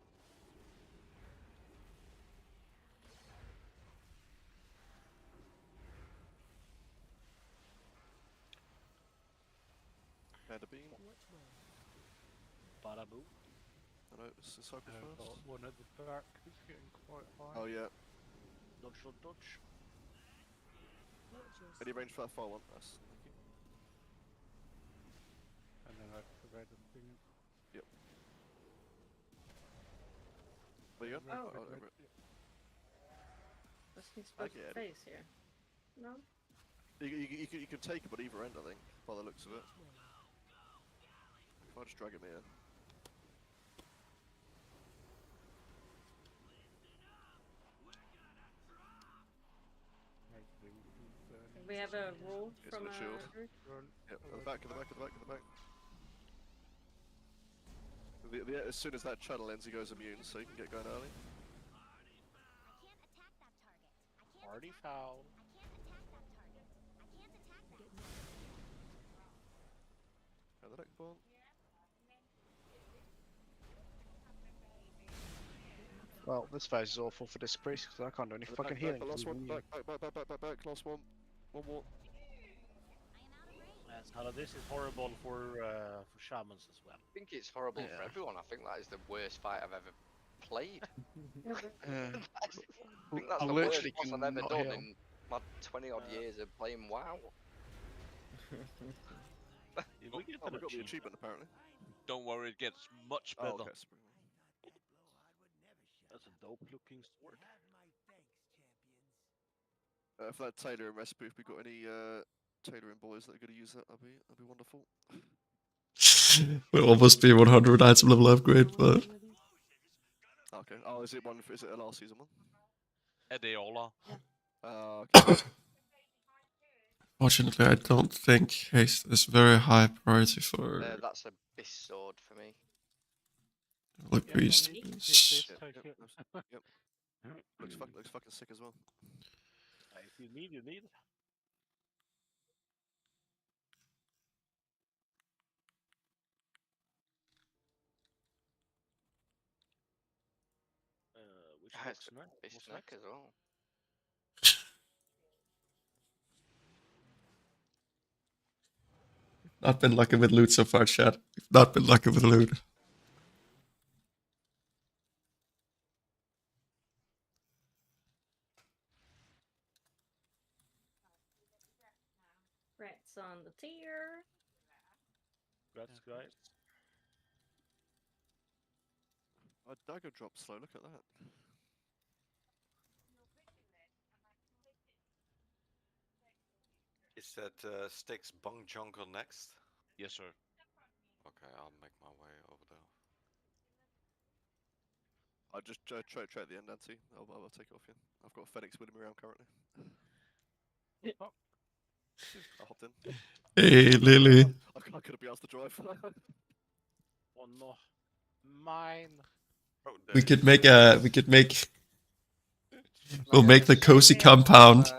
And a beam. Bada boo. I know, it's the circle first. One at the back is getting quite high. Oh yeah. Dodge, dodge, dodge. Any range for that far one? Nice. Thank you. And then I forgot the thing. Yep. There you go. Oh. Over it. That's me supposed to face here. No? You can take it at either end, I think, by the looks of it. If I just drag him here. We have a roll It's from the shield. Yep, at the back, at the back, at the back, at the back. As soon as that channel ends, he goes immune, so you can get going early. Party foul. And the next one. Well, this phase is awful for this priest because I can't do any fucking healing. Last one. Back. Last one. One more. Yes, hello, this is horrible for shamans as well. I think it's horrible for everyone. I think that is the worst fight I've ever played. I think that's the worst boss I've ever done in my 20 odd years of playing WoW. We've got the achievement apparently. Don't worry, it gets much better. Oh, okay. That's a dope looking sword. For that tailoring recipe, if we got any tailoring boys that are going to use that, that'd be wonderful. We'll almost be 100 item level upgrade, but Okay. Oh, is it a last season one? Adeola. Okay. fortunately I don't think haste is very high priority for That's a Abyss sword for me. like priest. Yep. Looks fucking sick as well. If you need, you need. Which It's looks nice. Abyss neck as well. Not been lucky with loot so far, chat. Not been lucky with loot. Rats on the tier. That's great. My dagger dropped slow. Look at that. Is that Sticks Bung Jungle next? Yes, sir. Okay, I'll make my way over there. I just try at the end, Nancy. I'll take it off you. I've got Phoenix with me around currently. Oh. I hopped in. Hey, Lily. I couldn't be asked to drive. Oh no, mine. We could make. We'll make the cozy compound.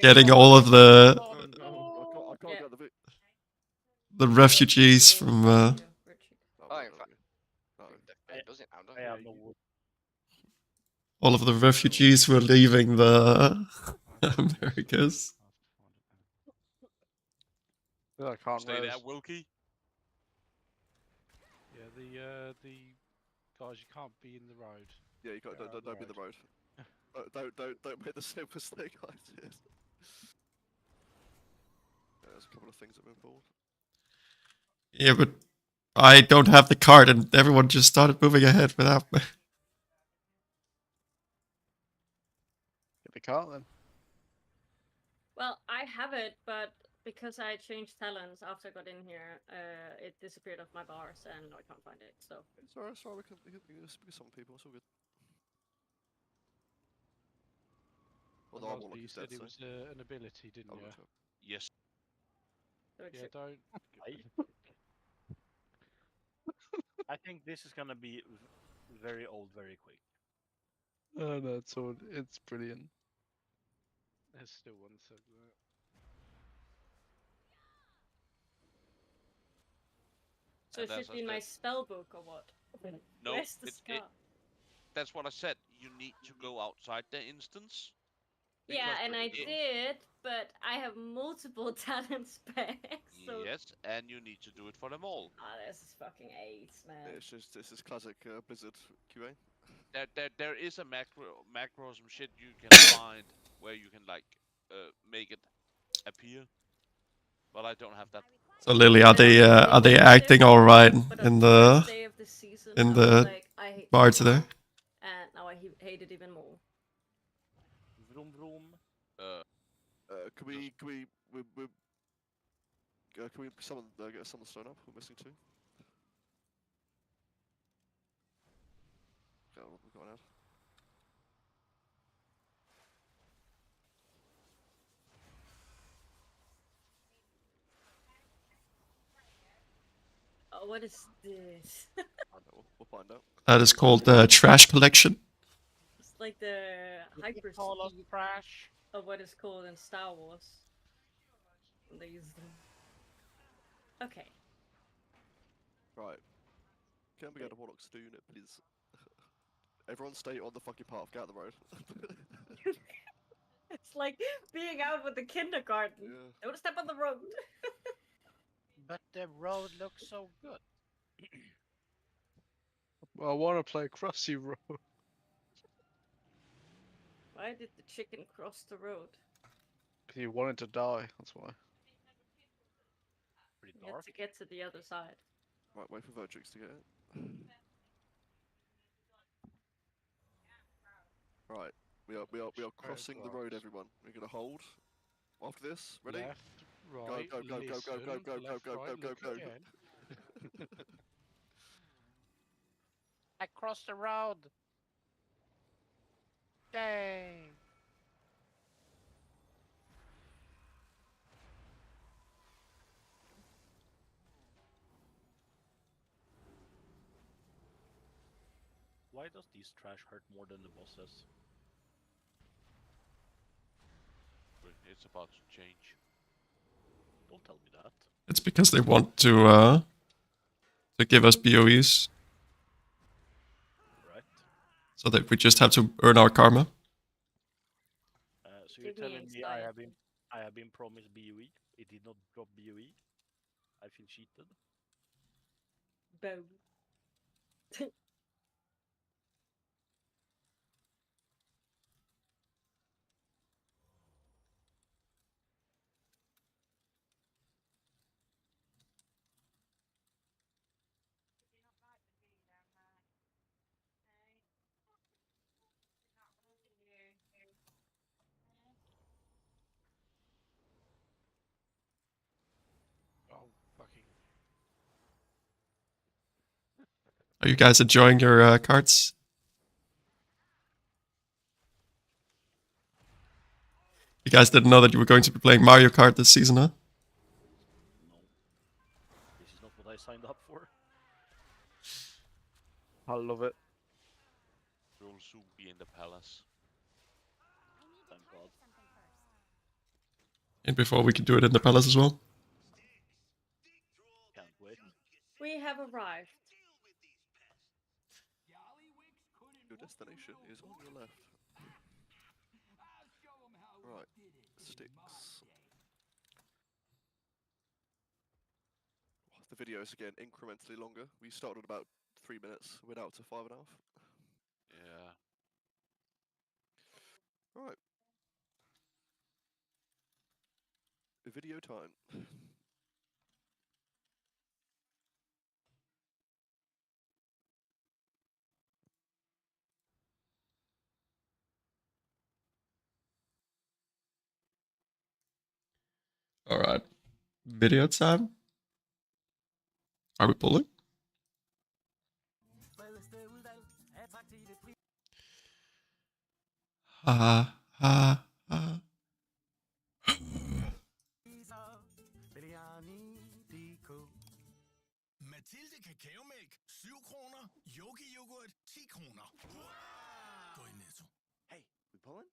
Getting all of the refugees from. Oh, in fact, it does it now, doesn't it? All of the refugees who are leaving the Americas. I can't Stay there, res. Wilkie. Yeah, the guys, you can't be in the road. Yeah, you got don't be in the road. Don't make the same mistake I did. There's a couple of things that move forward. Yeah, but I don't have the card, and everyone just started moving ahead without me. Get the cart then. Well, I have it, but because I changed talents after I got in here, it disappeared off my bars, and I can't find it. So It's alright. We can speak to some people. It's all good. Although I'm Mosby, you said it was an ability, didn't you? Yes. Yeah, don't. I think this is gonna be very old very quick. Oh no, it's brilliant. There's still one segment. So it should be in my spell book or what? No, Where's the scar? That's what I said. You need to go outside the instance. Yeah, and I did, but I have multiple talent specs. So... Yes, and you need to do it for them all. Oh, this is fucking AIDS, man. It's just this is classic Blizzard QA. There is a macro some shit you can find where you can like make it appear, but I don't have that. So Lily, are they acting all right in the bar today? And now I hate it even more. Vroom vroom. Can we summon get someone stone up? We're missing two. Okay, we've got an ad. Oh, what is this? We'll find out. That is called the trash collection. It's like the hyper speed trash of what is called in Star Wars. They use them. Okay. Right. Can we go to Warlock's do unit, please? Everyone stay on the fucking path. Get out the road. It's like being out with the kindergarten. Yeah. Don't step on the road. But the road looks so good. Well, I want to play Crossy Road. Why did the chicken cross the road? Because you wanted to die, that's why. Pretty You had to get to the other side. Right, wait for Virtrix to get it. Right, we are crossing the road, everyone. We're gonna hold. After this, ready? Left, right, go, listen, left, right, look go. again. I crossed the road. Yay! Why does these trash hurt more than the bosses? It's about to change. Don't tell me that. It's because they want to give us BOEs. Right. So that we just have to earn our karma. So you're telling me I have been promised BOE? It did not drop BOE. I feel cheated. Bow. Oh, fucking. Are you guys enjoying your cards? You guys didn't know that you were going to be playing Mario Kart this season, huh? No. This is not what I signed up for. I love it. We'll soon be in the palace. Thank God. And before we can do it in the palace as well. Can't wait. We have arrived. Your destination is on your left. Right, sticks. The video is again incrementally longer. We started about 3 minutes. We're now up to 5.5. Yeah. Right. Video time. All right. Video time. Are we pulling? Ha ha ha. Mathilde kakaomælk 7 kroner. Yogi yoghurt 10 kroner. Gå i Netto. Hey, we pulling?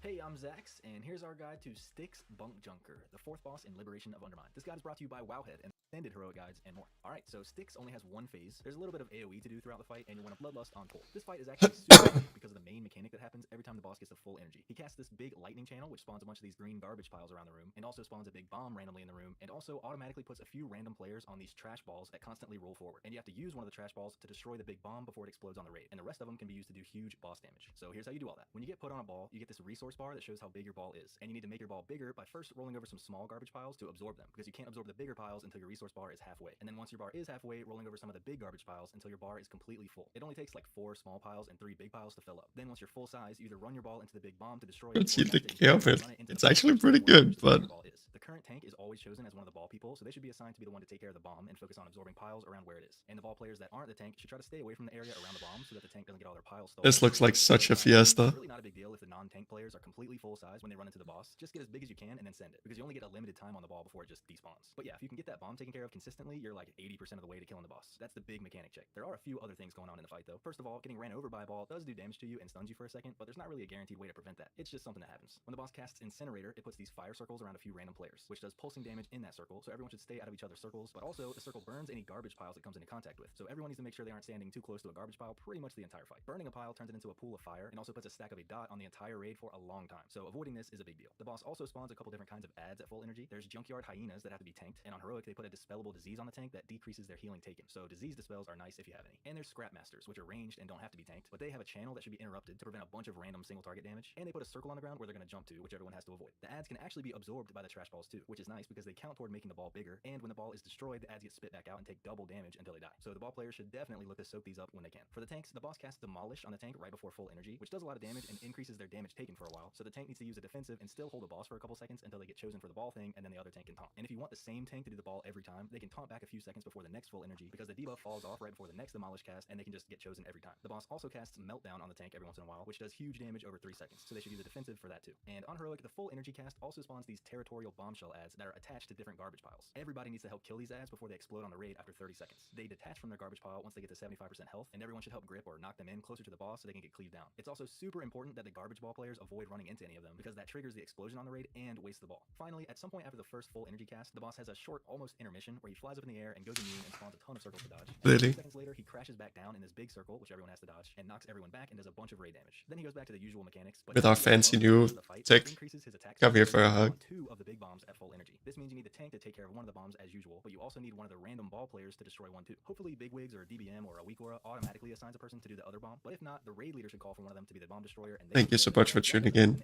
Hey, I'm Zax, and here's our guide to Styx Bunk Junker, the fourth boss in Liberation of Undermine. This guide is brought to you by Wowhead and extended heroic guides and more. Alright, so Styx only has one phase. There's a little bit of AoE to do throughout the fight, and you want a Bloodlust on pull. This fight is actually super easy because of the main mechanic that happens every time the boss gets to full energy. He casts this big lightning channel, which spawns a bunch of these green garbage piles around the room, and also spawns a big bomb randomly in the room, and also automatically puts a few random players on these trash balls that constantly roll forward. And you have to use one of the trash balls to destroy the big bomb before it explodes on the raid, and the rest of them can be used to do huge boss damage. So here's how you do all that. When you get put on a ball, you get this resource bar that shows how big your ball is, and you need to make your ball bigger by first rolling over some small garbage piles to absorb them, because you can't absorb the bigger piles until your resource bar is halfway. And then once your bar is halfway, rolling over some of the big garbage piles until your bar is completely full. It only takes like 4 small piles and 3 big piles to fill up. Then once you're full size, you either run your ball into the big bomb to destroy it, Let's or see the cast it into chaos. the run it into It's the actually bomb, pretty which is good, where but your ball is. The current tank is always chosen as one of the ball people, so they should be assigned to be the one to take care of the bomb and focus on absorbing piles around where it is. And the ball players that aren't the tank should try to stay away from the area around the bomb so that the tank doesn't get all their piles stolen. this looks like such a fiesta. It's really not a big deal if the non-tank players are completely full size when they run into the boss. Just get as big as you can and then send it, because you only get a limited time on the ball before it just despawns. But yeah, if you can get that bomb taken care of consistently, you're like 80% of the way to killing the boss. That's the big mechanic check. There are a few other things going on in the fight though. First of all, getting ran over by a ball does do damage to you and stuns you for a second, but there's not really a guaranteed way to prevent that. It's just something that happens. When the boss casts Incinerator, it puts these fire circles around a few random players, which does pulsing damage in that circle, so everyone should stay out of each other's circles, but also the circle burns any garbage piles it comes into contact with, so everyone needs to make sure they aren't standing too close to a garbage pile pretty much the entire fight. Burning a pile turns it into a pool of fire and also puts a stack of a dot on the entire raid for a long time, so avoiding this is a big deal. The boss also spawns a couple different kinds of ads at full energy. There's junkyard hyenas that have to be tanked, and on heroic they put a dispellable disease on the tank that decreases their healing taken, so disease dispels are nice if you have any. And there's scrap masters, which are ranged and don't have to be tanked, but they have a channel that should be interrupted to prevent a bunch of random single target damage, and they put a circle on the ground where they're going to jump to, which everyone has to avoid. The ads can actually be absorbed by the trash balls too, which is nice because they count toward making the ball bigger, and when the ball is destroyed, the ads get spit back out and take double damage until they die. So the ball players should definitely look to soak these up when they can. For the tanks, the boss casts Demolish on the tank right before full energy, which does a lot of damage and increases their damage taken for a while, so the tank needs to use a defensive and still hold the boss for a couple seconds until they get chosen for the ball thing, and then the other tank can taunt. And if you want the same tank to do the ball every time, they can taunt back a few seconds before the next full energy, because the debuff falls off right before the next Demolish cast, and they can just get chosen every time. The boss also casts Meltdown on the tank every once in a while, which does huge damage over 3 seconds, so they should use a defensive for that too. And on heroic, the full energy cast also spawns these territorial bombshell ads that are attached to different garbage piles. Everybody needs to help kill these ads before they explode on the raid after 30 seconds. They detach from their garbage pile once they get to 75% health, and everyone should help grip or knock them in closer to the boss so they can get cleaved down. It's also super important that the garbage ball players avoid running into any of them, because that triggers the explosion on the raid and wastes the ball. Finally, at some point after the first full energy cast, the boss has a short, almost intermittent mission where he flies up in the air and goes immune and spawns a ton of circles to dodge. Really? 2 seconds later, he crashes back down in this big circle, which everyone has to dodge, and knocks everyone back and does a bunch of raid damage. Then he goes back to the usual mechanics, but With our fancy new tech. increases his attack Come here speed for a on hug. 2 of the big bombs at full energy. This means you need the tank to take care of one of the bombs as usual, but you also need one of the random ball players to destroy one too. Hopefully Bigwigs or a DBM or a weak aura automatically assigns a person to do the other bomb, but if not, the raid leader should call for one of them to be the bomb destroyer. And Thank you so much for tuning in.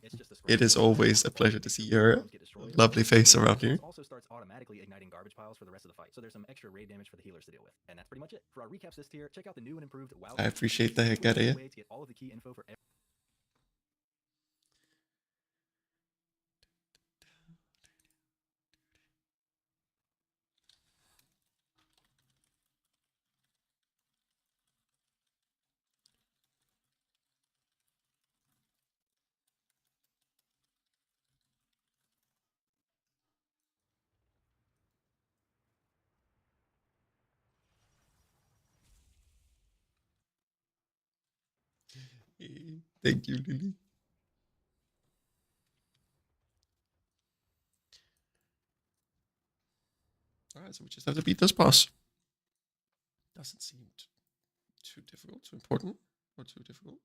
It is always a pleasure to see your lovely face around here. Also starts automatically igniting garbage piles for the rest of the fight, so there's some extra raid damage for the healers to deal with. And that's pretty much it. For our recap assist here, check out the new and improved WoW. I appreciate the heck out of you. To get all of the key info for Thank you, Lily. Alright, so we just have to beat this boss. Doesn't seem too difficult, too important, or too difficult.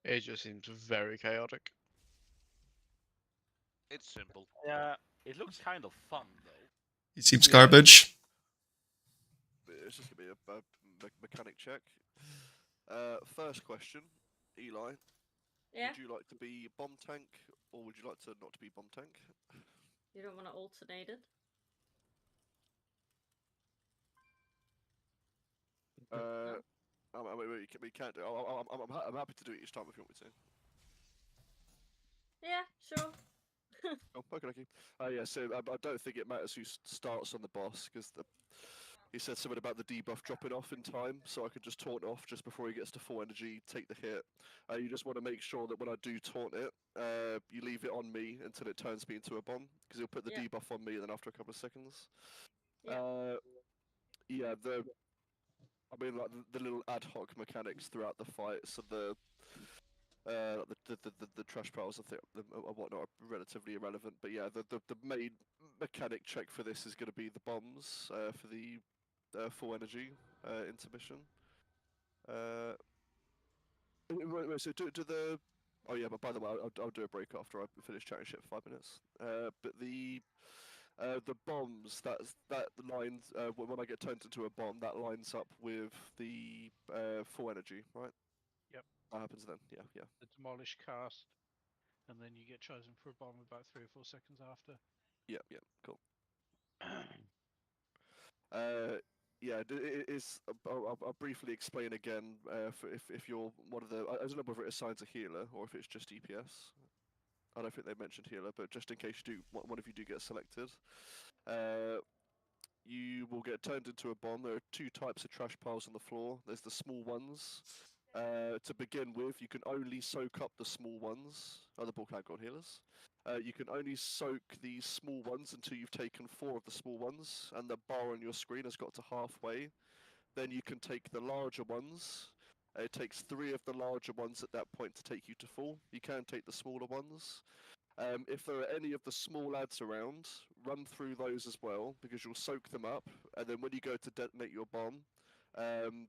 It just seems very chaotic. It's simple. Yeah, it looks kind of fun though. He seems garbage. It's just gonna be a mechanic check. First question, Eli. Yeah? Would you like to be bomb tank, or would you like to not to be bomb tank? You don't want to alternate it? We can't do. I'm happy to do it each time if you want me to. Yeah, sure. Oh, okay. Yeah, so I don't think it matters who starts on the boss, because he said something about the debuff dropping off in time, so I could just taunt off just before he gets to full energy, take the hit. You just want to make sure that when I do taunt it, you leave it on me until it turns me into a bomb, because he'll put the debuff on me, and then after a couple of seconds. Yeah, the little ad hoc mechanics throughout the fight, so the trash piles and whatnot are relatively irrelevant, but yeah, the main mechanic check for this is going to be the bombs for the full energy intermission. So do the. Oh yeah, but by the way, I'll do a break after I finish chatting shit for 5 minutes. But the bombs, that lines when I get turned into a bomb, that lines up with the full energy, right? Yep. That happens then. Yeah. The demolish cast, and then you get chosen for a bomb about 3 or 4 seconds after. Yeah, cool. Yeah, it is. I'll briefly explain again if you're one of the. I don't know whether it assigns a healer or if it's just DPS. I don't think they mentioned healer, but just in case you do, one of you do get selected, you will get turned into a bomb. There are 2 types of trash piles on the floor. There's the small ones. To begin with, you can only soak up the small ones. Other ball can't go on healers. You can only soak these small ones until you've taken 4 of the small ones, and the bar on your screen has got to halfway. Then you can take the larger ones. It takes 3 of the larger ones at that point to take you to full. You can take the smaller ones. If there are any of the small ads around, run through those as well, because you'll soak them up, and then when you go to detonate your bomb,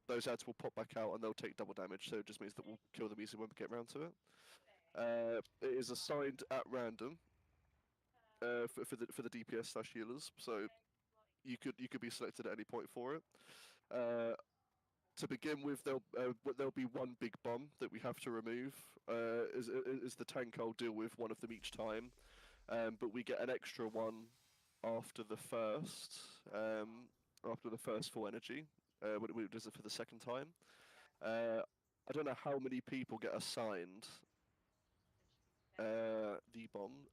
those ads will pop back out and they'll take double damage, so it just means that we'll kill them easily when we get around to it. It is assigned at random for the DPS / healers, so you could be selected at any point for it. To begin with, there'll be 1 big bomb that we have to remove. Is the tank, I'll deal with 1 of them each time, but we get an extra 1 after the first full energy. When it does it for the second time. I don't know how many people get assigned the bomb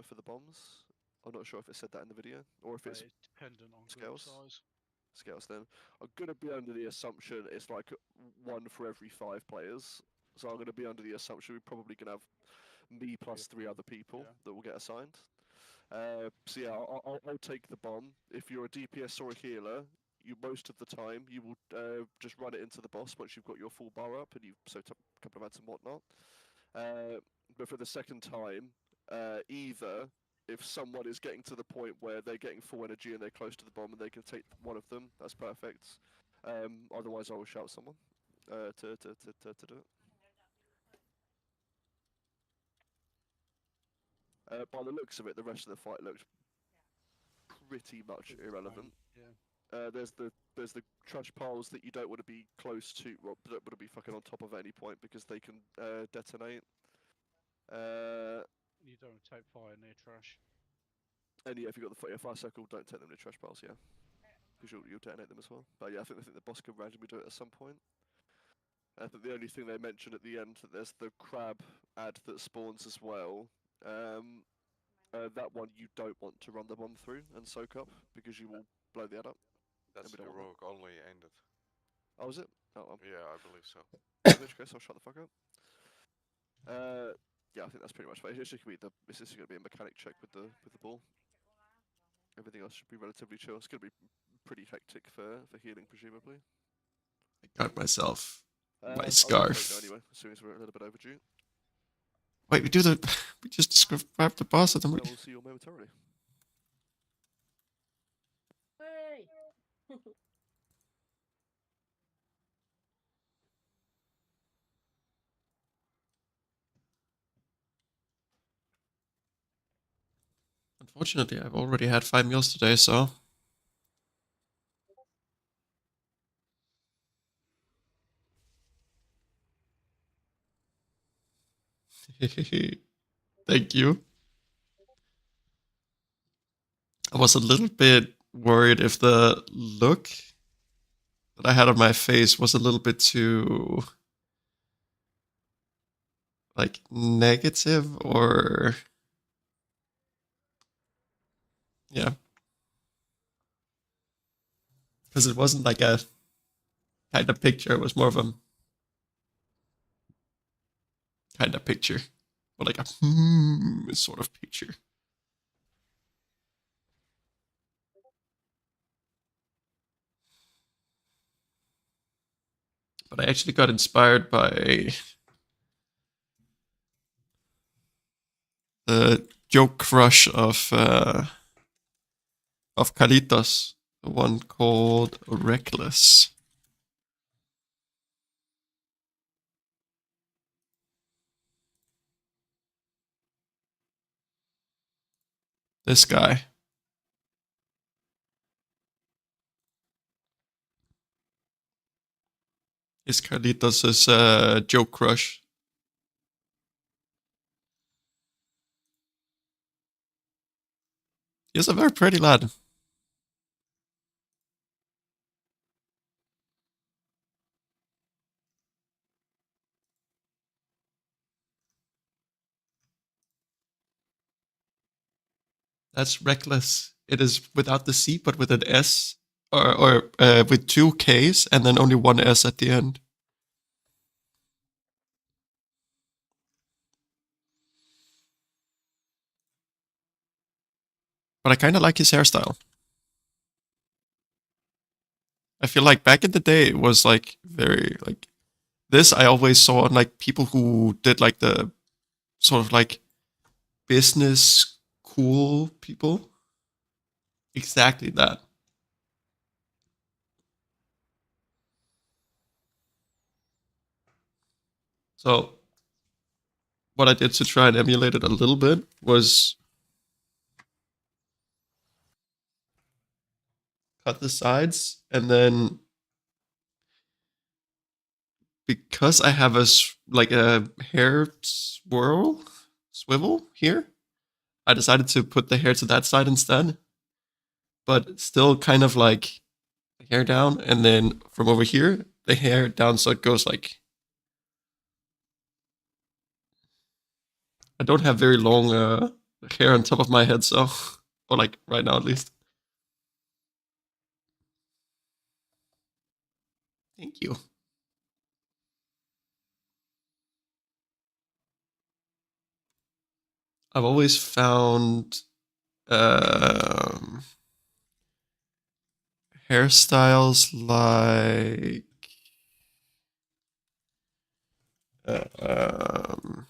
for the bombs. I'm not sure if it said that in the video or if it's dependent on scales. group size. Scales. Then I'm gonna be under the assumption it's like 1 for every 5 players. So I'm gonna be under the assumption we're probably gonna have me plus 3 other people that will get assigned. So yeah, I'll take the bomb. If you're a DPS or a healer, you most of the time you will just run it into the boss once you've got your full bar up and you've soaked up a couple of ads and whatnot. But for the second time, either if someone is getting to the point where they're getting full energy and they're close to the bomb and they can take one of them, that's perfect. Otherwise, I will shout someone to do it. By the looks of it, the rest of the fight looked pretty much irrelevant. There's the trash piles that you don't want to be close to, well, don't want to be fucking on top of at any point because they can detonate. You don't take fire near trash. And yeah, if you've got the fire circle, don't take them to trash piles, yeah. Because you'll detonate them as well. But yeah, I think the boss can randomly do it at some point. I think the only thing they mentioned at the end, that there's the crab ad that spawns as well. That one you don't want to run the bomb through and soak up because you will blow the ad up. That's heroic only, ain't it? Oh, is it? Oh, yeah, I believe so. In which case, I'll shut the fuck up. Yeah, I think that's pretty much fine. It's just gonna be a mechanic check with the ball. Everything else should be relatively chill. It's gonna be pretty hectic for healing, presumably. I got myself my I'll scarf. go anyway, as soon as we're a little bit overdue. Wait, we just described the boss of the movie. We'll see you momentarily. Hey. Unfortunately, I've already had 5 meals today, so. Thank you. I was a little bit worried if the look that I had on my face was a little bit too, like, negative or. Yeah. Because it wasn't like a kind of picture, it was more of a kind of picture. Or like a sort of picture. But I actually got inspired by the joke crush of Carlitos, the one called Reckless. This guy. Is Carlitos' joke crush. He's a very pretty lad. That's Reckless. It is without the C, but with an S, or with 2 Ks and then only 1 S at the end. But I kind of like his hairstyle. I feel like back in the day it was like very like this I always saw on like people who did like the sort of like business cool people. Exactly that. So what I did to try and emulate it a little bit was cut the sides and then because I have like a hair swivel here, I decided to put the hair to that side instead. But still kind of like the hair down and then from over here, the hair down so it goes like. I don't have very long hair on top of my head, so. Or like right now at least. Thank you. I've always found hairstyles like um,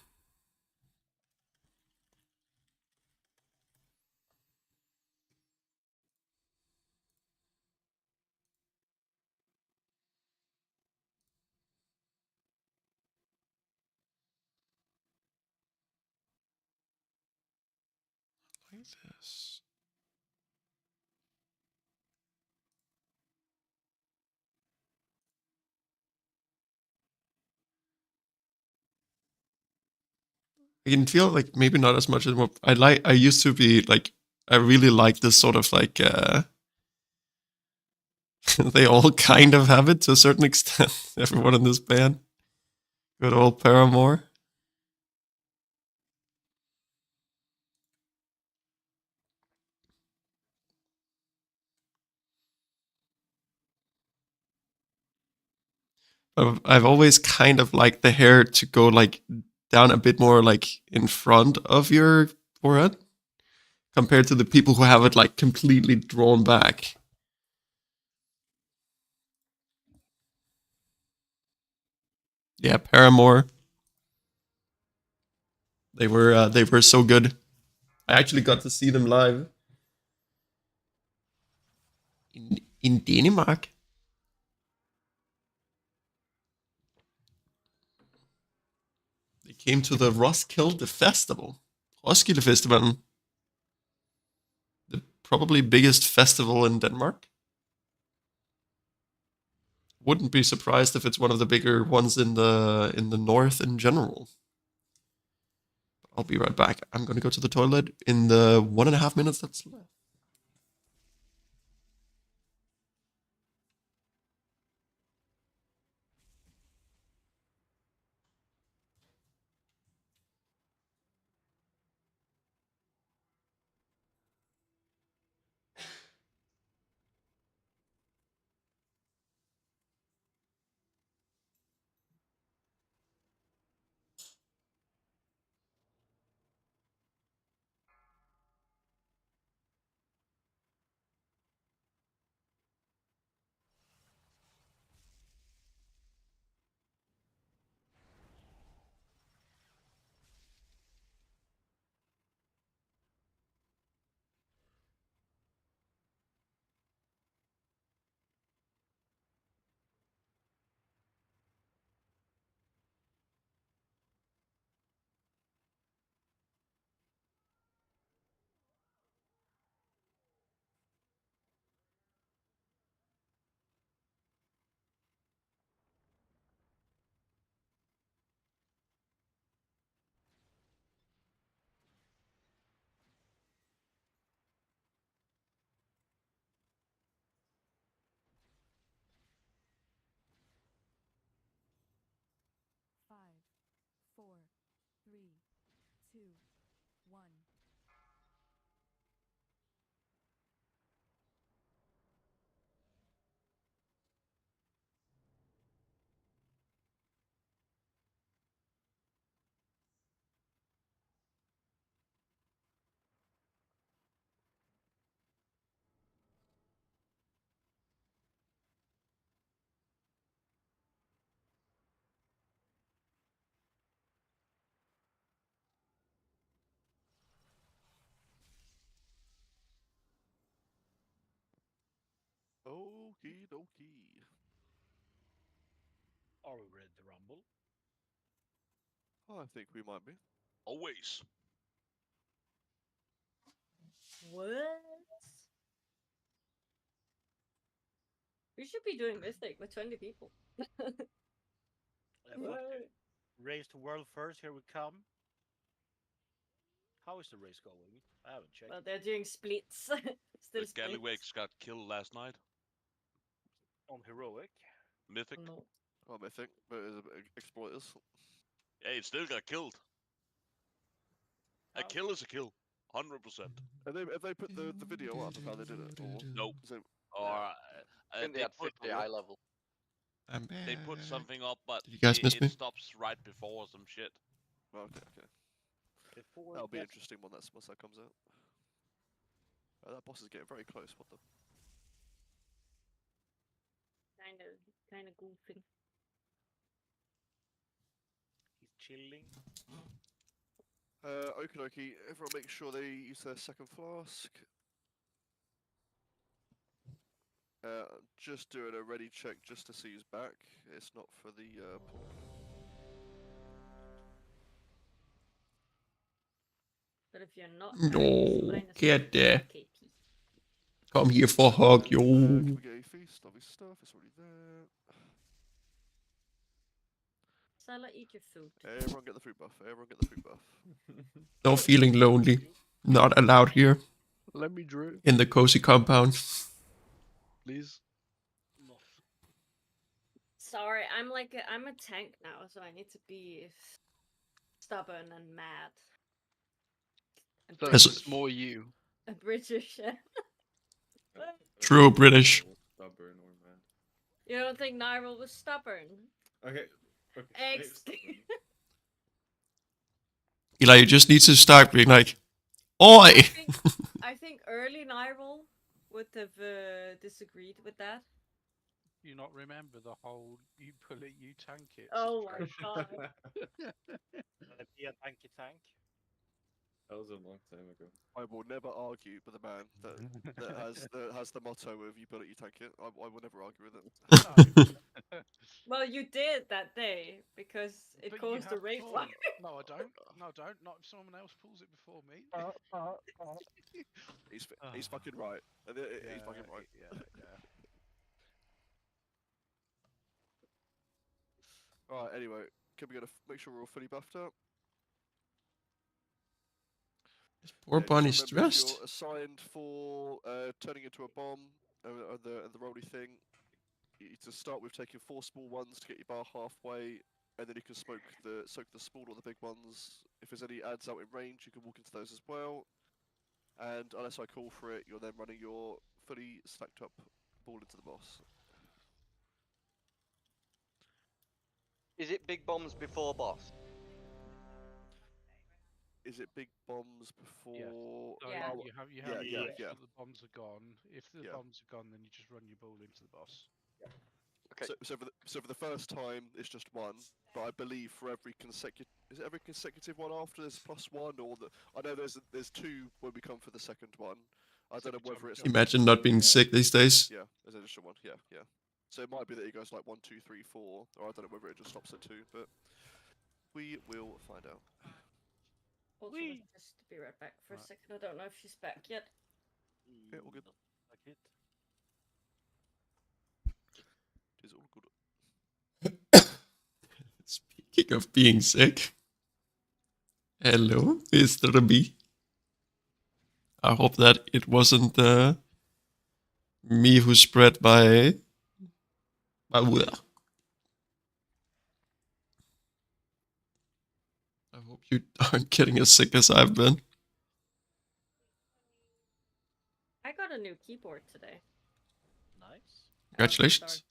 like this. I can feel like maybe not as much as what I like. I used to be like, I really like this sort of like, they all kind of have it to a certain extent. Everyone in this band. Good old Paramore. I've always kind of liked the hair to go like down a bit more like in front of your forehead compared to the people who have it like completely drawn back. Yeah, Paramore. They were so good. I actually got to see them live in Denmark. They came to the Roskilde Festival. Roskilde Festival. The probably biggest festival in Denmark. Wouldn't be surprised if it's one of the bigger ones in the north in general. I'll be right back. I'm gonna go to the toilet in the 1.5 minutes that's left. Five, four, three, two, one. Okie dokie. Are we ready to rumble? I think we might be. Always. What? We should be doing Mystic with 20 people. Race to world first, here we come. How is the race going? I haven't checked. Well, they're doing splits. Still The splits. Gallywakes got killed last night. On heroic? Mythic. No. Oh, Mythic, but it's exploiters. Hey, it still got killed. A kill is a kill. 100%. Have they put the video up of how they did it? Or Nope. is it, Or I think they had 50 eye level. I'm back. They put something up, but Did you guys miss it me? stops right before some shit. Okay, okay. That'll be interesting when once that comes out. Oh, that boss is getting very close. What the? kind of goofing. He's chilling. Okie dokie. Everyone make sure they use their second flask. Just doing a ready check just to see who's back. It's not for the pool. But if you're not No, get there. Come here for a hug, yo. Can we get a feast? Obvious stuff. It's already there. Salah, eat your food. Everyone get the fruit buff. Everyone get the fruit buff. No feeling lonely. Not allowed here. Let me drip. In the cozy compound. Please. Sorry, I'm a tank now, so I need to be stubborn and mad. So As- it's more you. A British. True British. Stubborn or mad. You don't think Nyril was stubborn? Okay. Ex. Eli, you just need to start being like, oi! I think early Nyril would have disagreed with that. You not remember the whole you pull it, you tank it. Oh my god. Be a tanky tank. That was a long time ago. I will never argue with a man that has the motto of "you build it, you tank it." I will never argue with it. Well, you did that day because it But caused a have raid pulled. fire. No, I don't. No, I don't. Not if someone else pulls it before me. He's fucking right. He's fucking right. Yeah. Alright, anyway, can we make sure we're all fully buffed up? Poor just Bonnie's remember if stressed. you're assigned for turning into a bomb and the rolly thing, you need to start with taking 4 small ones to get your bar halfway, and then you can soak the small or the big ones. If there's any ads out in range, you can walk into those as well. And unless I call for it, you're then running your fully stacked up ball into the boss. Is it big bombs before boss? Is it big bombs before? So Yeah. you have yeah. the bombs are gone. If the bombs are gone, then you just run your ball into the boss. Okay. So for the first time, it's just 1. But I believe for every consecutive one after there's +1, or I know there's 2 when we come for the second one. I don't know whether it's Imagine not being sick these days. Yeah, there's an additional one. Yeah. So it might be that it goes like 1, 2, 3, 4, or I don't know whether it just stops at 2, but we will find out. Also, just be right back for a second. I don't know if she's back yet. Yeah, all good. It is all good. Speaking of being sick. Hello, Mr. B. I hope that it wasn't me who spread my will. I hope you aren't getting as sick as I've been. I got a new keyboard today. Nice. Congratulations.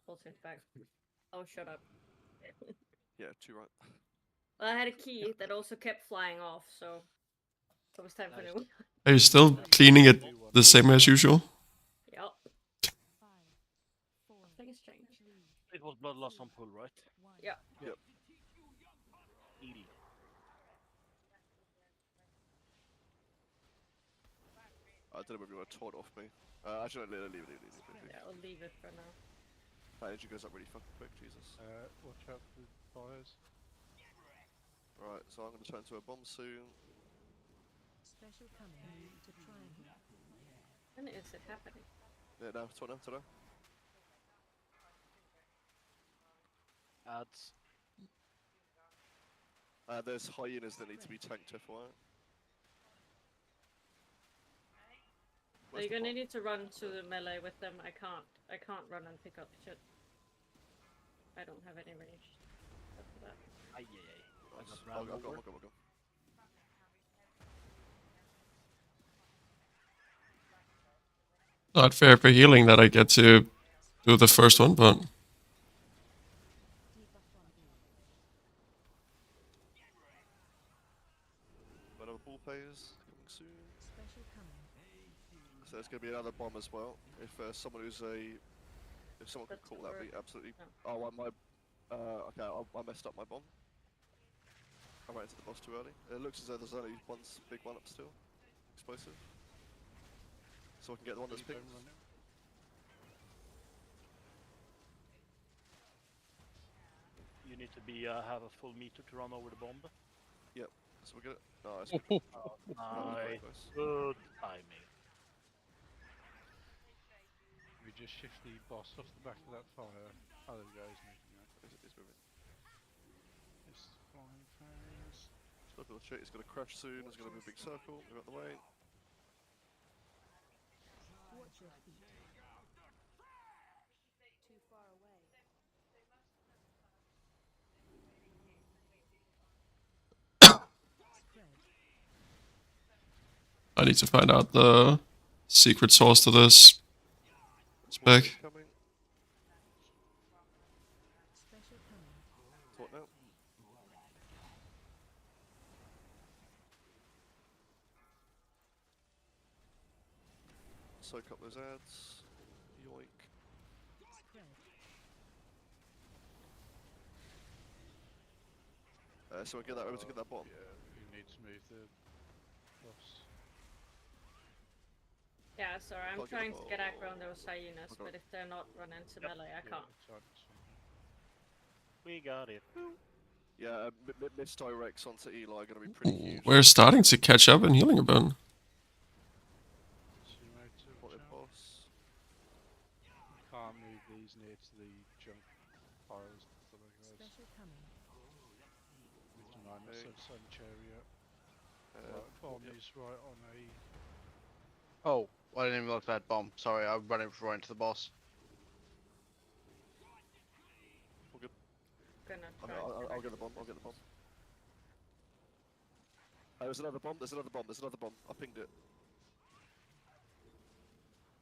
Bullshit back. Oh, shut up. Yeah, 2 right. Well, I had a key that also kept flying off, so it was time for a new one. Are you still cleaning it the same as usual? Yep. Things change. It was blood loss on pull, right? Yep. Yep. Easy. I don't know whether you want to taunt off me. Actually, no, leave it. Yeah, I'll leave it for now. That energy goes up really fucking quick, Jesus. Watch out for fires. Right, so I'm going to turn to a bomb soon. Special coming to triangle. When is it happening? Yeah, now, to now. Ads. There's hyenas that need to be tanked, FYI. So you're gonna need to run to the melee with them. I can't run and pick up shit. I don't have any range. After that. I'll go. Not fair for healing that I get to do the first one, but Another ball phase coming soon. So there's going to be another bomb as well. If someone who's If someone could That's call, that'd be correct. absolutely. No. Oh, okay, I messed up my bomb. I ran into the boss too early. It looks as though there's only one big one up still. Explosive. So I can get the one that's Please pinged. don't run it. You need to be have a full meter to run over the bomb. Yep. So we get it. Nice. Oh, nice. Good timing. We just shift the boss off the back of that fire. Oh, there we go. He's moving now. It's moving. It's flying fast. Look at the shit. It's gonna crash soon. There's gonna be a big circle. Move out the way. Watch your feet. Too far away. I need to find out the secret source to this spec. Coming. Special coming. What now? Soak up those ads. Yoink. Spread. So we get that. We're to get that bomb. Yeah, you need to move the boss. Yeah, sorry, I'm Plug it trying up. to get aggro on those hyenas, Okay. but if they're not running to melee, I can't. It's fine, it's fine. We got it. Yeah, misdirects onto Eli are gonna be pretty huge. We're starting to catch up in healing a bit. What a boss. You can't move these near to the junk piles. Special coming. We've denied myself so much area. Right, Bomb is right on a. Oh, I didn't even look at that bomb. Sorry, I ran it right into the boss. All good. Gonna Okay, try I'll get the bomb. I'll get the bomb. There's another bomb. There's another bomb. There's another bomb. I pinged it.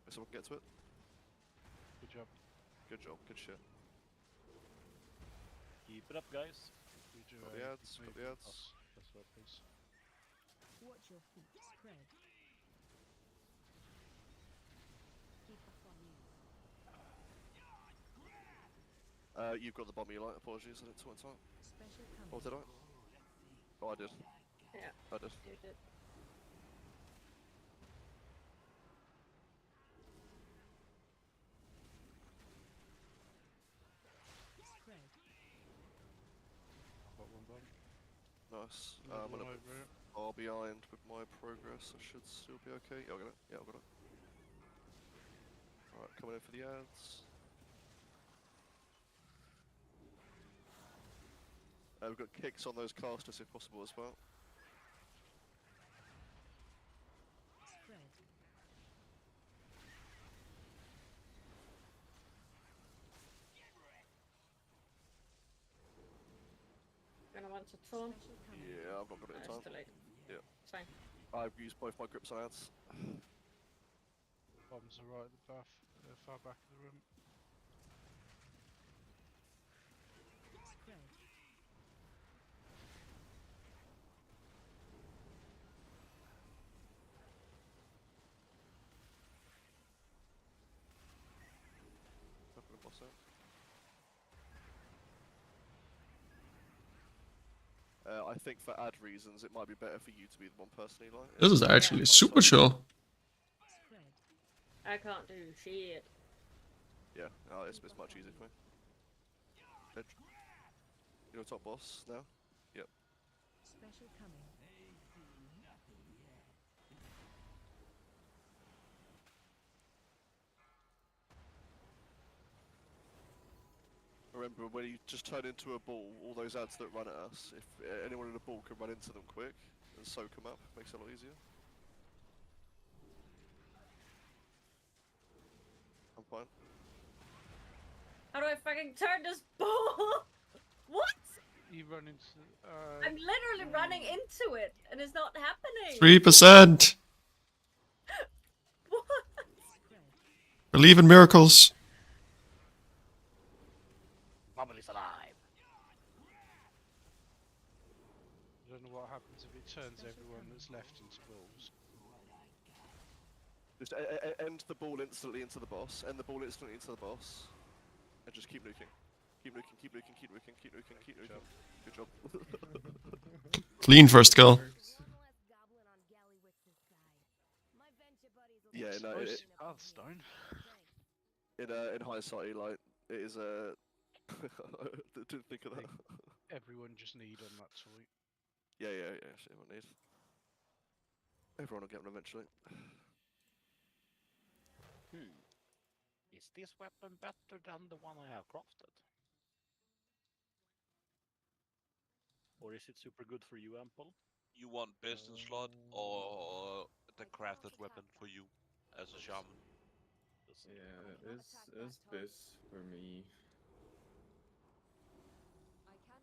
Someone can get to it. Good job. Good job. Good shit. Keep it up, guys. We do Got a the ads. Got the movement ads. boss. That's what please. Watch your feet. Spread. Keep up on you. You've got the bomb, Eli. Apologies, I didn't talk in time. Special coming. Oh, did I? Oh, I did. Yeah. I did. You did. Spread. Got one bomb. Nice. Another I'm one gonna over here. far behind with my progress. I should still be okay. Yeah, I got it. Yeah, I got it. Alright, coming in for the ads. We've got kicks on those casters if possible as well. Spread. Gonna want to taunt. Special coming. Yeah, I've not got it in It's time. too late. Yeah. It's fine. I've used both my grips on ads. Bombs are right at the back, far back of the room. Spread. Not gonna boss out. I think for ad reasons, it might be better for you to be the one person, Eli. This is actually super chill. Spread. I can't do shit. Yeah, no, it's much easier for me. Edge. You're top boss now? Yep. Special coming. Remember, when you just turn into a ball, all those ads that run at us, if anyone in a ball can run into them quick and soak them up, makes it a lot easier. I'm fine. How do I fucking turn this ball? What? You run into. I'm literally running into it, and it's not happening. 3%. What? Believe in miracles. Bubble is alive. I don't know what happens if it turns everyone that's left into balls. Just end the ball instantly into the boss. End the ball instantly into the boss. And just keep nuking. Keep nuking, keep nuking, keep nuking, keep nuking, keep nuking. Good job. Clean first kill. Yeah, no, Nice Hearthstone. in hindsight, like, it is a... didn't think of that. Everyone just need on that sweet. Yeah, everyone needs. Everyone will get one eventually. Is this weapon better than the one I have crafted? Or is it super good for you, Ample? You want business slot or the crafted weapon for you as a shaman? Yeah, is this for me?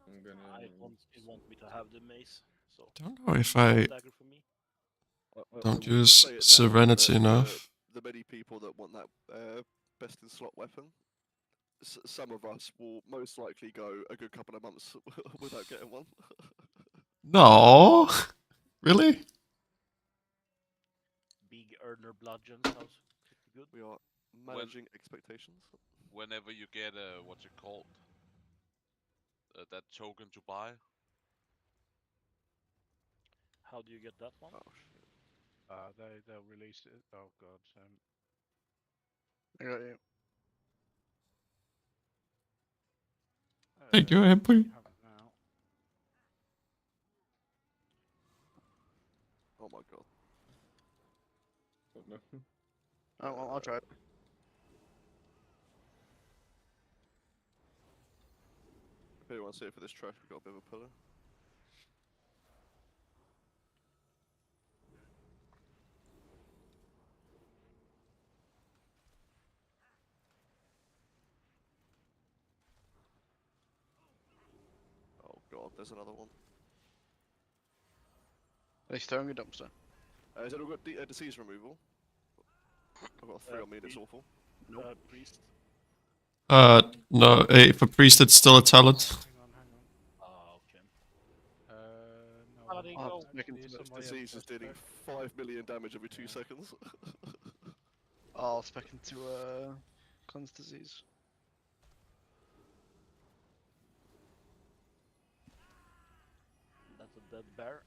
I'm gonna. I don't still want me to have the mace, so. Don't know if I Dagger for me. don't will use say it now, Serenity that enough. the many people that want that best in slot weapon, some of us will most likely go a good couple of months without getting one. No, really? Big earner bludgeon sounds pretty good. We are managing expectations. Whenever you get a what's it called? That token to buy. How do you get that one? Oh shit. They'll release it. Oh god. I got you. Hey, go ahead, please. You have it now. Oh my god. Oh, no. Oh, well, I'll try it. If anyone's here for this trash, we've got a bit of a pillar. Oh god, there's another one. Are they throwing a dumpster? Has anyone got disease removal? I've got 3 on me, that's awful. Priest. No. For priest, it's still a talent. Hang on. Oh, okay. No. How do you go? This disease is dealing 5 million damage every 2 seconds. I'll spec into cleanse disease. That's a dead bear.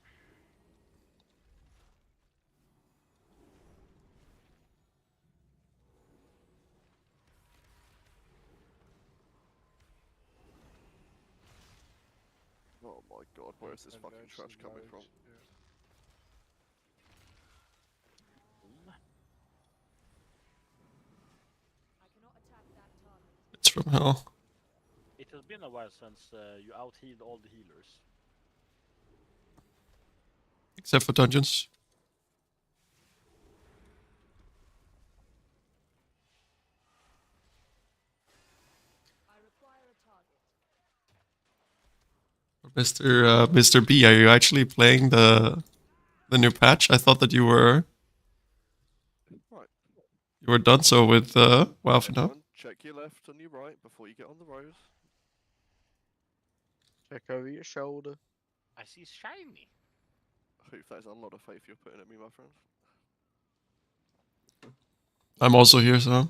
Oh my god, where is this fucking trash coming from? It's from hell. It has been a while since you out-healed all the healers. Except for dungeons. Mr. B, are you actually playing the new patch? I thought that you were done so with WoW for now. Check your left and your right before you get on the road. Check over your shoulder. I see shiny. Hoof, that is a lot of faith you're putting at me, my friend. I'm also here, so. Gotta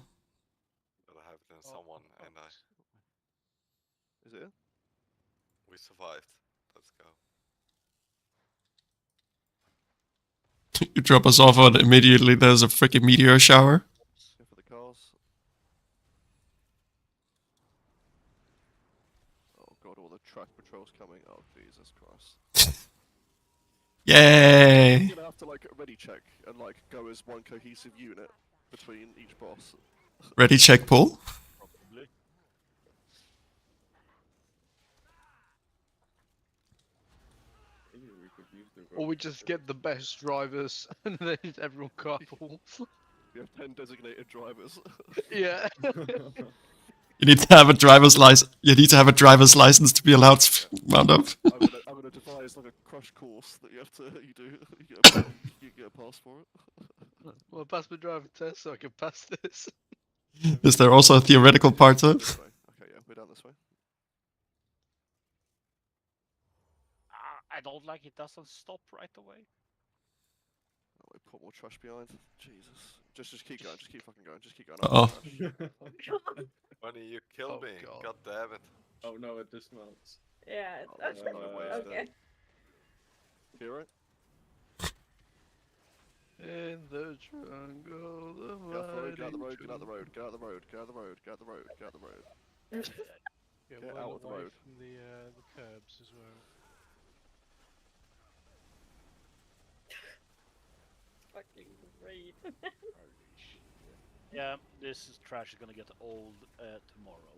have it in someone, and I. Is it? We survived. Let's go. You drop us off and immediately there's a freaking meteor shower. Go for the cars. Oh god, all the track patrols coming. Oh Jesus Christ. Yay! You're gonna have to like ready check and like go as one cohesive unit between each boss. Ready, check, pull. Probably. Maybe we could use the Or we just get the best drivers and then everyone carpool. We have 10 designated drivers. Yeah. You need to have a driver's license. You need to have a driver's license to be allowed to mount up. I'm gonna devise like a crash course that you do. You get a pass for it. Well, pass my driving test so I can pass this. Is there also a theoretical part to it? Okay, yeah, we're down this way. I don't like it doesn't stop right away. Oh, we're Put more trash behind. Jesus. Just keep going. Just keep fucking going. Just keep going. Uh-oh. Bunny, you killed me. God damn it. Oh no, it dismounts. Yeah. That's kind of waste Okay. You alright? In the jungle, the Get out the road, mighty get out the road, get out the road, get out the road, get out the road, get out the road, get out the road. Get well out of the away road. from the curbs as well. Fucking great. Yeah, this trash is gonna get old tomorrow.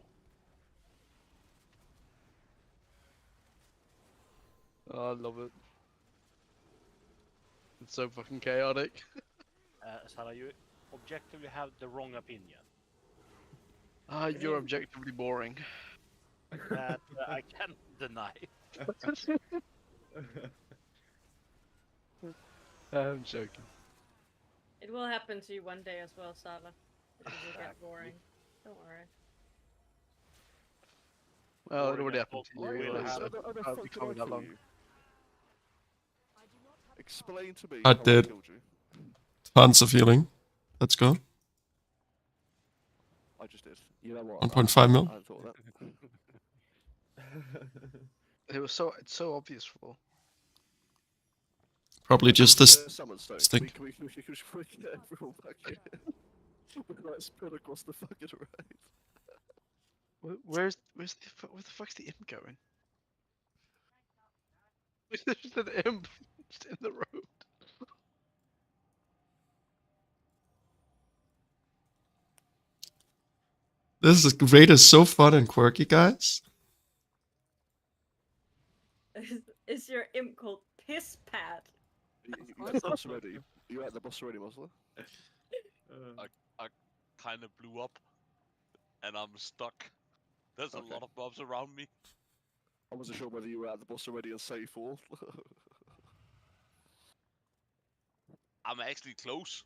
Oh, I love it. It's so fucking chaotic. Sarah, you objectively have the wrong opinion. You're objectively boring. That I can't deny. I'm joking. It will happen to you one day as well, Sala. It will get boring. Don't worry. Well, it already happened to Will you. happen. I'll be coming that long. Explain to me I how did. killed you. Tons of healing. Let's go. I just did. You know what? 1.5 mil. I thought that. It's so obvious for. Probably just this Summon stone. thing. Can we get everyone back here? We're like spread across the fucking road. Where the fuck's the imp going? There's just an imp just in the road. This raid is so fun and quirky, guys. Is your imp called Piss Pad? You at the boss already? You at the boss already, Musler? I kind of blew up, and I'm stuck. There's a lot of mobs around me. I wasn't sure whether you were at the boss already and safe or. I'm actually close.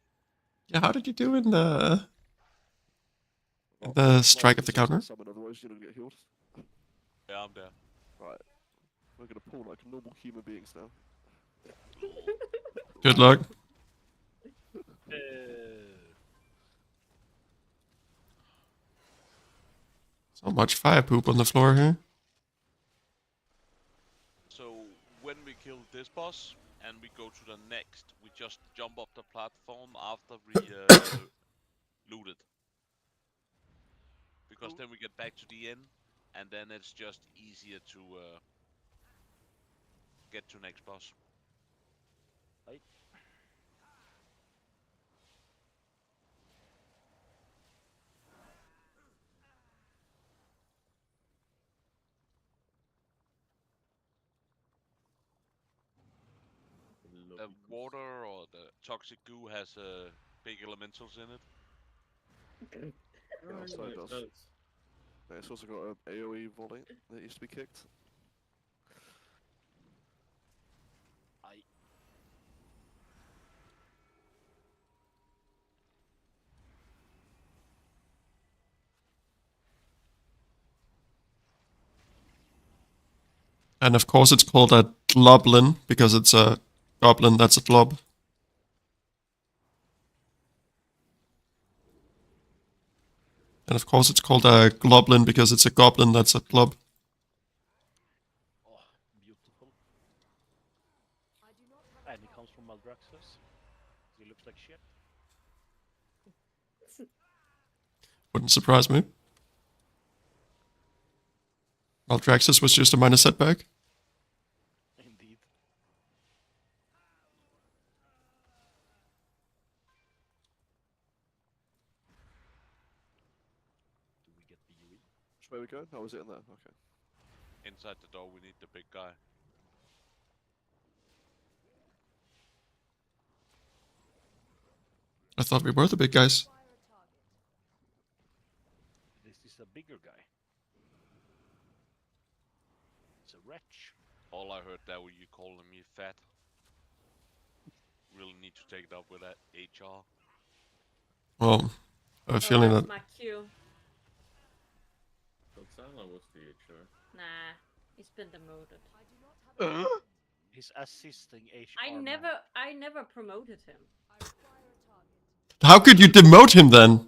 Yeah, how did you do in the strike of the counter? Summon, otherwise you're gonna get healed. Yeah, I'm there. Right. We're gonna pull like normal human beings now. Good luck. So much fire poop on the floor here. So when we kill this boss and we go to the next, we just jump up the platform after we loot it. Because then we get back to the end, and then it's just easier to get to next boss. Right. The water or the toxic goo has big elementals in it. Yeah, so it does. Yeah, it's also got an AoE volley that used to be kicked. And of course it's called a globlin, because it's a goblin that's a glob. And of course it's called a globlin, because it's a goblin that's a glob. Oh, beautiful. And it comes from Maldraxxus. He looks like shit. Wouldn't surprise me. Maldraxxus was just a minor setback. Indeed. Do we get the UE? Which way we go? Oh, was it in there? Okay. Inside the door we need the big guy. I thought we were the big guys. This is a bigger guy. It's a wretch. All I heard there were you calling me fat. Really need to take it up with that HR. Well, I have a feeling that's that... my cue. Gonzalo was the HR. Nah, he's been demoted. He's assisting HR. I never promoted him. How could you demote him then?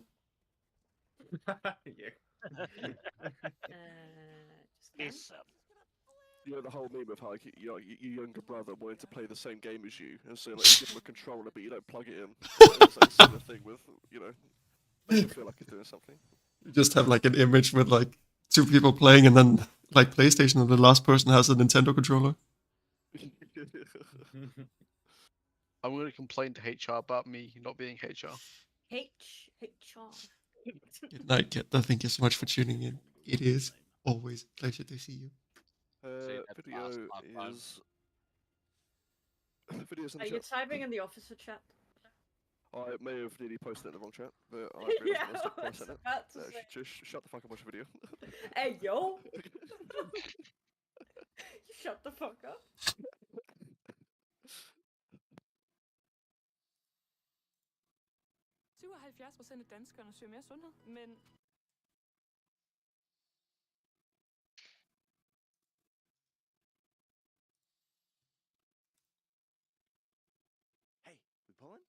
Just You know the whole meme of how like, your younger brother wanted to play the same game as you, and so like you give him a controller but you don't plug it in. It's like a similar thing with make him feel like he's doing something. You just have like an image with like 2 people playing, and then like PlayStation, and the last person has a Nintendo controller. I'm going to complain to HR about me not being HR. HR. Good night, Kat. Thank you so much for tuning in. It is always a pleasure to see you. Video is. Videos in the Are you chat. typing in the officer chat? I may have nearly posted it in the wrong chat, but I realised Yeah, I must have I pressed was it. about to say. Just shut the fuck up and watch the video. Hey, yo! You shut the fuck up. 77% af danskerne søger mere sundhed, men Hey, we pulling?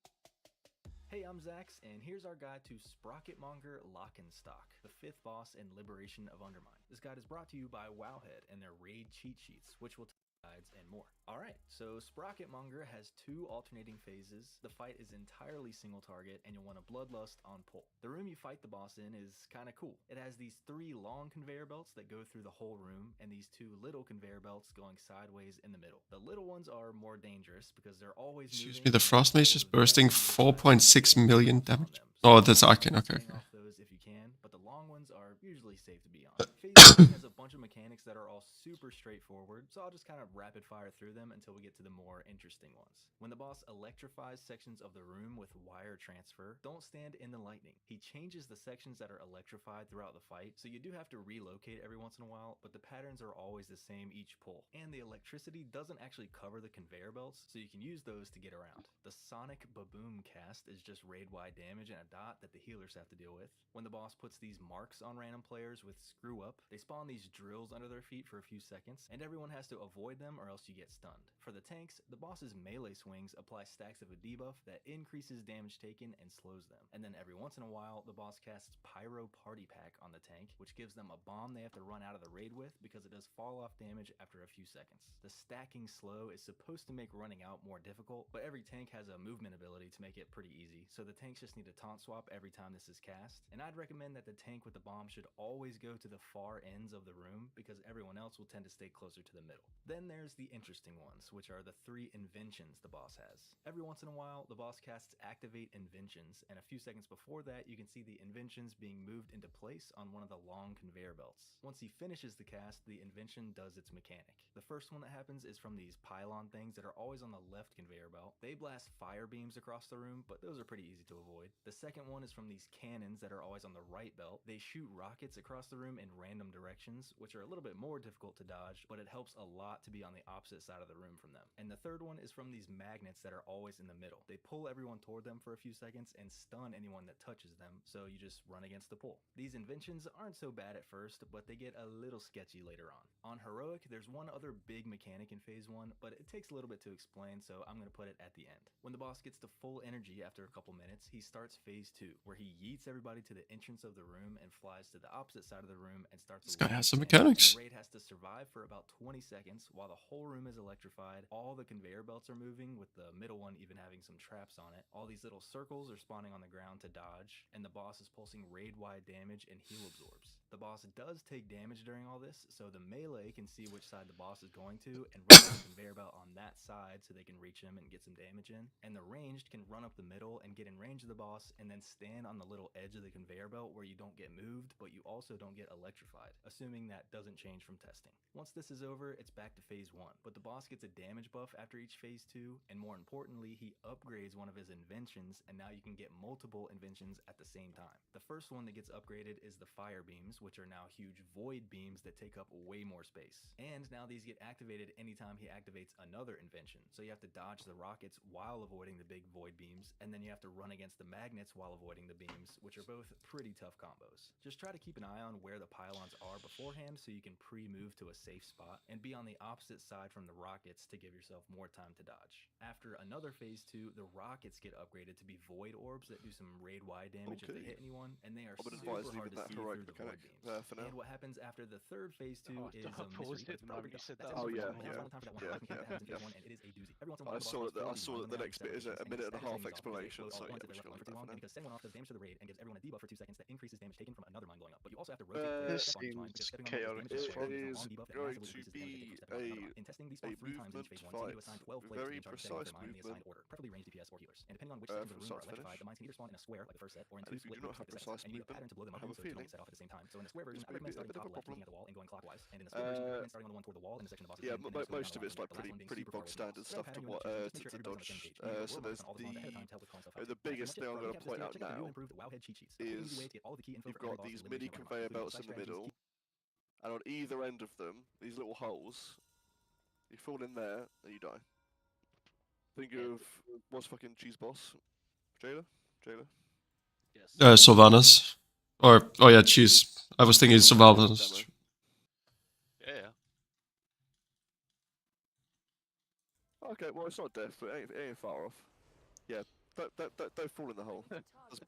Hey, I'm Zax, and here's our guide to Sprocketmonger Lockenstock, the 5th boss in Liberation of Undermine. This guide is brought to you by Wowhead and their raid cheat sheets, which will guides and more. Alright, so Sprocketmonger has 2 alternating phases. The fight is entirely single target, and you'll want a Bloodlust on pull. The room you fight the boss in is kinda cool. It has these 3 long conveyor belts that go through the whole room, and these 2 little conveyor belts going sideways in the middle. The little ones are more dangerous because they're always Excuse me, the Frost Mage is bursting 4.6 million damage. Oh, that's Arcane, okay. Off those if you can, but the long ones are usually safe to be on. Phase 1 has a bunch of mechanics that are all super straightforward, so I'll just kind of rapid fire through them until we get to the more interesting ones. When the boss electrifies sections of the room with wire transfer, don't stand in the lightning. He changes the sections that are electrified throughout the fight, so you do have to relocate every once in a while, but the patterns are always the same each pull. And the electricity doesn't actually cover the conveyor belts, so you can use those to get around. The Sonic Baboom cast is just raid-wide damage and a dot that the healers have to deal with. When the boss puts these marks on random players with Screw Up, they spawn these drills under their feet for a few seconds, and everyone has to avoid them or else you get stunned. For the tanks, the boss's melee swings apply stacks of a debuff that increases damage taken and slows them. And then every once in a while, the boss casts Pyro Party Pack on the tank, which gives them a bomb they have to run out of the raid with because it does fall off damage after a few seconds. The stacking slow is supposed to make running out more difficult, but every tank has a movement ability to make it pretty easy, so the tanks just need to taunt swap every time this is cast. And I'd recommend that the tank with the bomb should always go to the far ends of the room because everyone else will tend to stay closer to the middle. Then there's the interesting ones, which are the 3 inventions the boss has. Every once in a while, the boss casts Activate Inventions, and a few seconds before that, you can see the inventions being moved into place on one of the long conveyor belts. Once he finishes the cast, the invention does its mechanic. The first one that happens is from these pylon things that are always on the left conveyor belt. They blast fire beams across the room, but those are pretty easy to avoid. The second one is from these cannons that are always on the right belt. They shoot rockets across the room in random directions, which are a little bit more difficult to dodge, but it helps a lot to be on the opposite side of the room from them. And the third one is from these magnets that are always in the middle. They pull everyone toward them for a few seconds and stun anyone that touches them, so you just run against the pull. These inventions aren't so bad at first, but they get a little sketchy later on. On Heroic, there's one other big mechanic in Phase 1, but it takes a little bit to explain, so I'm going to put it at the end. When the boss gets to full energy after a couple minutes, he starts Phase 2, where he yeets everybody to the entrance of the room and flies to the opposite side of the room and starts This guy has some again. mechanics. The raid has to survive for about 20 seconds while the whole room is electrified, all the conveyor belts are moving, with the middle one even having some traps on it, all these little circles are spawning on the ground to dodge, and the boss is pulsing raid-wide damage and heal absorbs. The boss does take damage during all this, so the melee can see which side the boss is going to and run the conveyor belt on that side so they can reach him and get some damage in. And the ranged can run up the middle and get in range of the boss and then stand on the little edge of the conveyor belt where you don't get moved, but you also don't get electrified, assuming that doesn't change from testing. Once this is over, it's back to Phase 1, but the boss gets a damage buff after each Phase 2, and more importantly, he upgrades one of his inventions, and now you can get multiple inventions at the same time. The first one that gets upgraded is the fire beams, which are now huge void beams that take up way more space. And now these get activated anytime he activates another invention, so you have to dodge the rockets while avoiding the big void beams, and then you have to run against the magnets while avoiding the beams, which are both both pretty tough combos. Just try to keep an eye on where the pylons are beforehand so you can pre-move to a safe spot, and be on the opposite side from the rockets to give yourself more time to dodge. After another phase 2, the rockets get upgraded to be void orbs that do some raid-wide damage if they hit anyone, and they are I would super advise hard leaving to that see heroic through the void mechanic beams. for now. And what happens after the third phase 2 is I a mystery, paused but it it's now pretty when you good. said That's that. Oh it. yeah, But now it's yeah, time for that one yeah. life mechanic that happens in phase 1, and it is a doozy. Every once in a while, I the boss saw does that. I four saw beams that the on next bit them, is a and minute and a half static things off because they explanation. explode So all at yeah, once we if should they're go left leave alone for too long, that for now. and because setting one off does damage to the raid and gives everyone a debuff for 2 seconds that increases damage taken from another mine blowing up. But you also have to rotate clear This step on each mine because seems stepping on them does damage to the chaotic square as and gives a long debuff It that is massively reduces the damage taken from another mine. going to be In testing, these a spawn 3 times in each movement phase 1, so you fight, assign 12 flares very to each target setting of precise the mine in the assigned movement. order, preferably ranged DPS or healers. And depending on which From sections of the room are start to electrified, the finish. mines can either spawn in a square like the first set, or in And 2 if you split do not groups like have the second set, precise and you need a movement, pattern to blow them I up have in a so each one feeling gets set off at the same time. So in the square version, this I may recommend be a starting bit top of a left and problem. peeking at the wall and going clockwise. And in the split version, I recommend starting on the one toward the wall and the section of bosses Yeah, and then slowing most down of the it's line. like The last one being pretty super far bog away from the standard boss. Whatever stuff to pattern you what end up choosing, just make sure to everybody's on the same dodge. page. You need to So roll there's marks on all the spawns ahead of time to help with clone stuff out. the That's pretty biggest much it. thing I'm For going recaps to of this point video, out check out the new now and improved WoW Head cheat sheets. A quick and easy way is to get all of the key info you've for every got boss these is mini elimination of conveyor running, belts in including the boss strategies, middle, and on either end of them, these little holes, you fall in there and you die. Think of what's fucking cheese boss, Jailer. Yes. Sylvanas. Or, oh yeah, jeez. I was thinking Sylvanas. Yeah. Okay, well it's not death, but it ain't far off. Yeah, don't fall in the hole.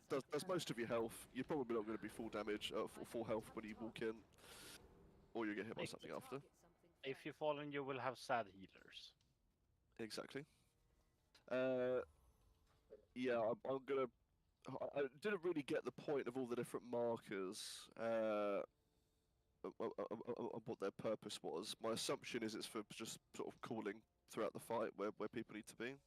That's most of your health. You're probably not going to be full damage, full health when you walk in, or you get hit by something after. If you fall in, you will have sad healers. Exactly. Yeah, I'm gonna. I didn't really get the point of all the different markers, what their purpose was. My assumption is it's for just sort of calling throughout the fight where people need to be.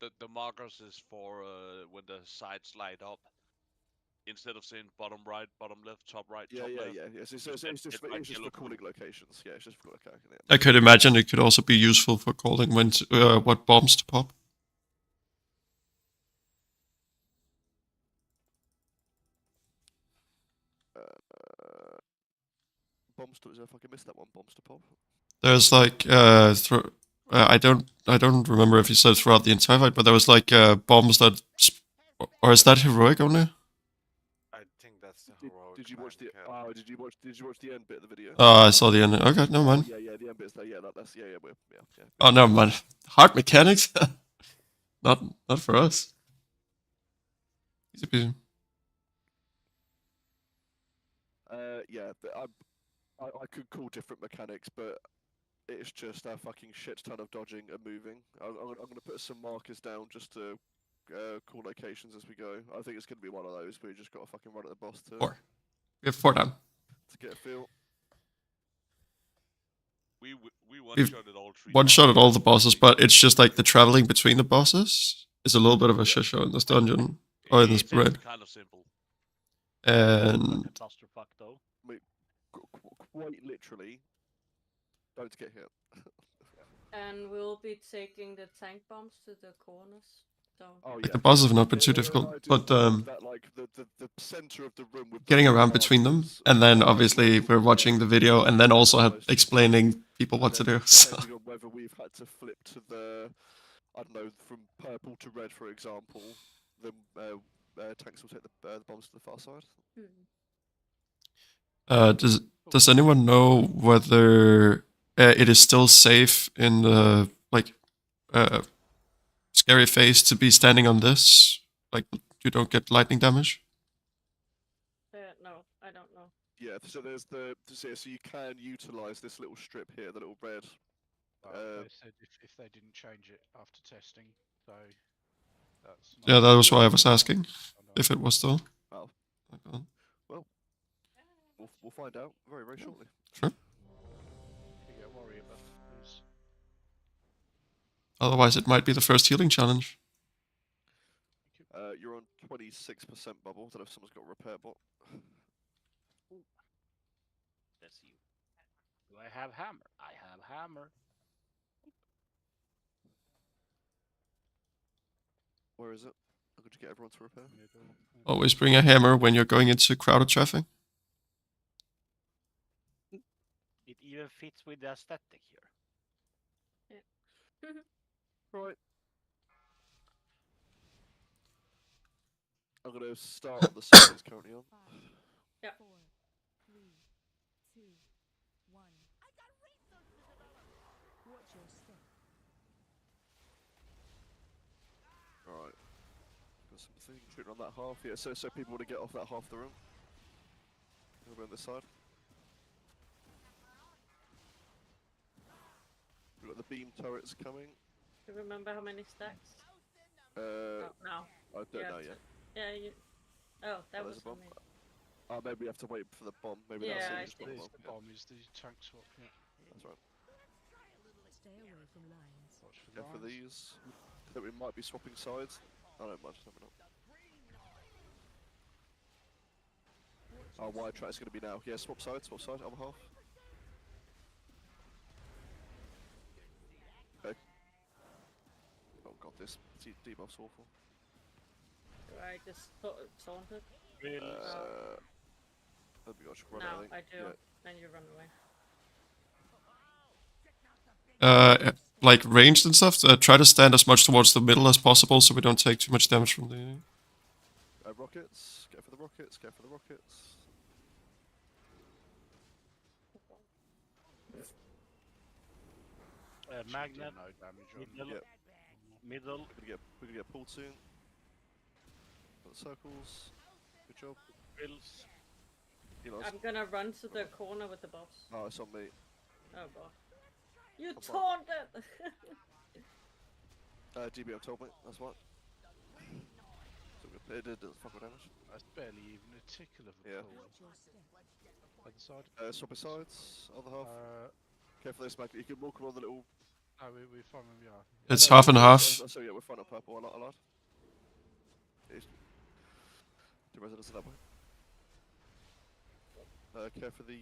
The markers is for when the sides light up. Instead of saying bottom right, bottom left, top right, top left. Yeah. It's just for calling locations. Yeah, it's just for calling. Yeah. I could imagine it could also be useful for calling when what bombs to pop. Bombs to, if I can miss that one, bombs to pop. There's like I don't remember if you said throughout the entire fight, but there was like bombs that, or is that heroic only? I think that's the heroic. Did you watch the? Did you watch the end bit of the video? I saw the end. Okay, never mind. Yeah, the end bit's there. Yeah, that's yeah. Oh, never mind. Hard mechanics, not for us. Easy peasy. Yeah, I could call different mechanics, but it's just a fucking shit ton of dodging and moving. I'm going to put some markers down just to call locations as we go. I think it's going to be one of those, but you just got to fucking run at the boss to... 4. We have 4 down. To get a feel. We We've one-shotted all 3. one-shotted all the bosses, but it's just like the traveling between the bosses is a little bit of a shit show in this dungeon. Or in this raid. Kind of simple. And... Clusterfuck though. Wait, quite literally, don't get hit. And we'll be taking the tank bombs to the corners. So. Oh, like the bosses have not been too difficult, but that, like, the center of the room with getting around between them, and then obviously we're watching the video, and then also explaining people what to do. So. Depending on whether we've had to flip to the, I don't know, from purple to red, for example, then tanks will take the bombs to the far side. Does anyone know whether it is still safe in the scary phase to be standing on this? Like you don't get lightning damage? No, I don't know. Yeah, so there's so you can utilize this little strip here, the little red. They said if they didn't change it after testing, so that's. Yeah, that was why I was asking if it was still. Oh. Well, we'll find out very shortly. Sure. You get worried about this. Otherwise, it might be the first healing challenge. You're on 26% bubble. Don't know if someone's got a repair bot. That's you. Do I have hammer? I have hammer. Where is it? How could you get everyone to repair? Always bring a hammer when you're going into crowded traffic. It even fits with the aesthetic here. Right. I'm gonna start on the side he's currently on. Yeah. 4, 3, 2, 1. Watch your step. Alright. Got something shooting on that half. Yeah, so people want to get off that half of the room. Gonna be on this side. We've got the beam turrets coming. Do you remember how many stacks? Oh, no. I don't know yet. Yeah, you. Oh, that there's was a bomb. for me. Maybe we have to wait for the bomb. Maybe Yeah, that's I it. think Just The bomb. bomb is the tank swap, yeah. That's right. Stay away from lines. Watch for Go for lines. these. I think we might be swapping sides. I don't mind, let me know. Oh, wide track's gonna be now. Yeah, swap side, other half. Okay. Oh god, this debuff's awful. Do I just taunt it? Really? Oh my gosh, run No, out, I do. Yeah. Then you run away. Like ranged and stuff. Try to stand as much towards the middle as possible, so we don't take too much damage from the. Rockets. Go for the rockets. Go for the rockets. Magnet. No damage on. Middle. Yep. Middle. We're gonna get pulled soon. Got the circles. Good job. Drills. I'm gonna run to the corner with the boss. Oh, it's on me. Oh boy. You Come taunted! DB on top, mate. That's what. It did fuck damage. That's barely even a tickle of a pull. Other side. Swap sides. Other half. Okay, for this, Mac. You can walk around the little. Oh, we're fine when we are. It's half and half. So yeah, we're front of purple. A lot. Two residents of that way. Care for the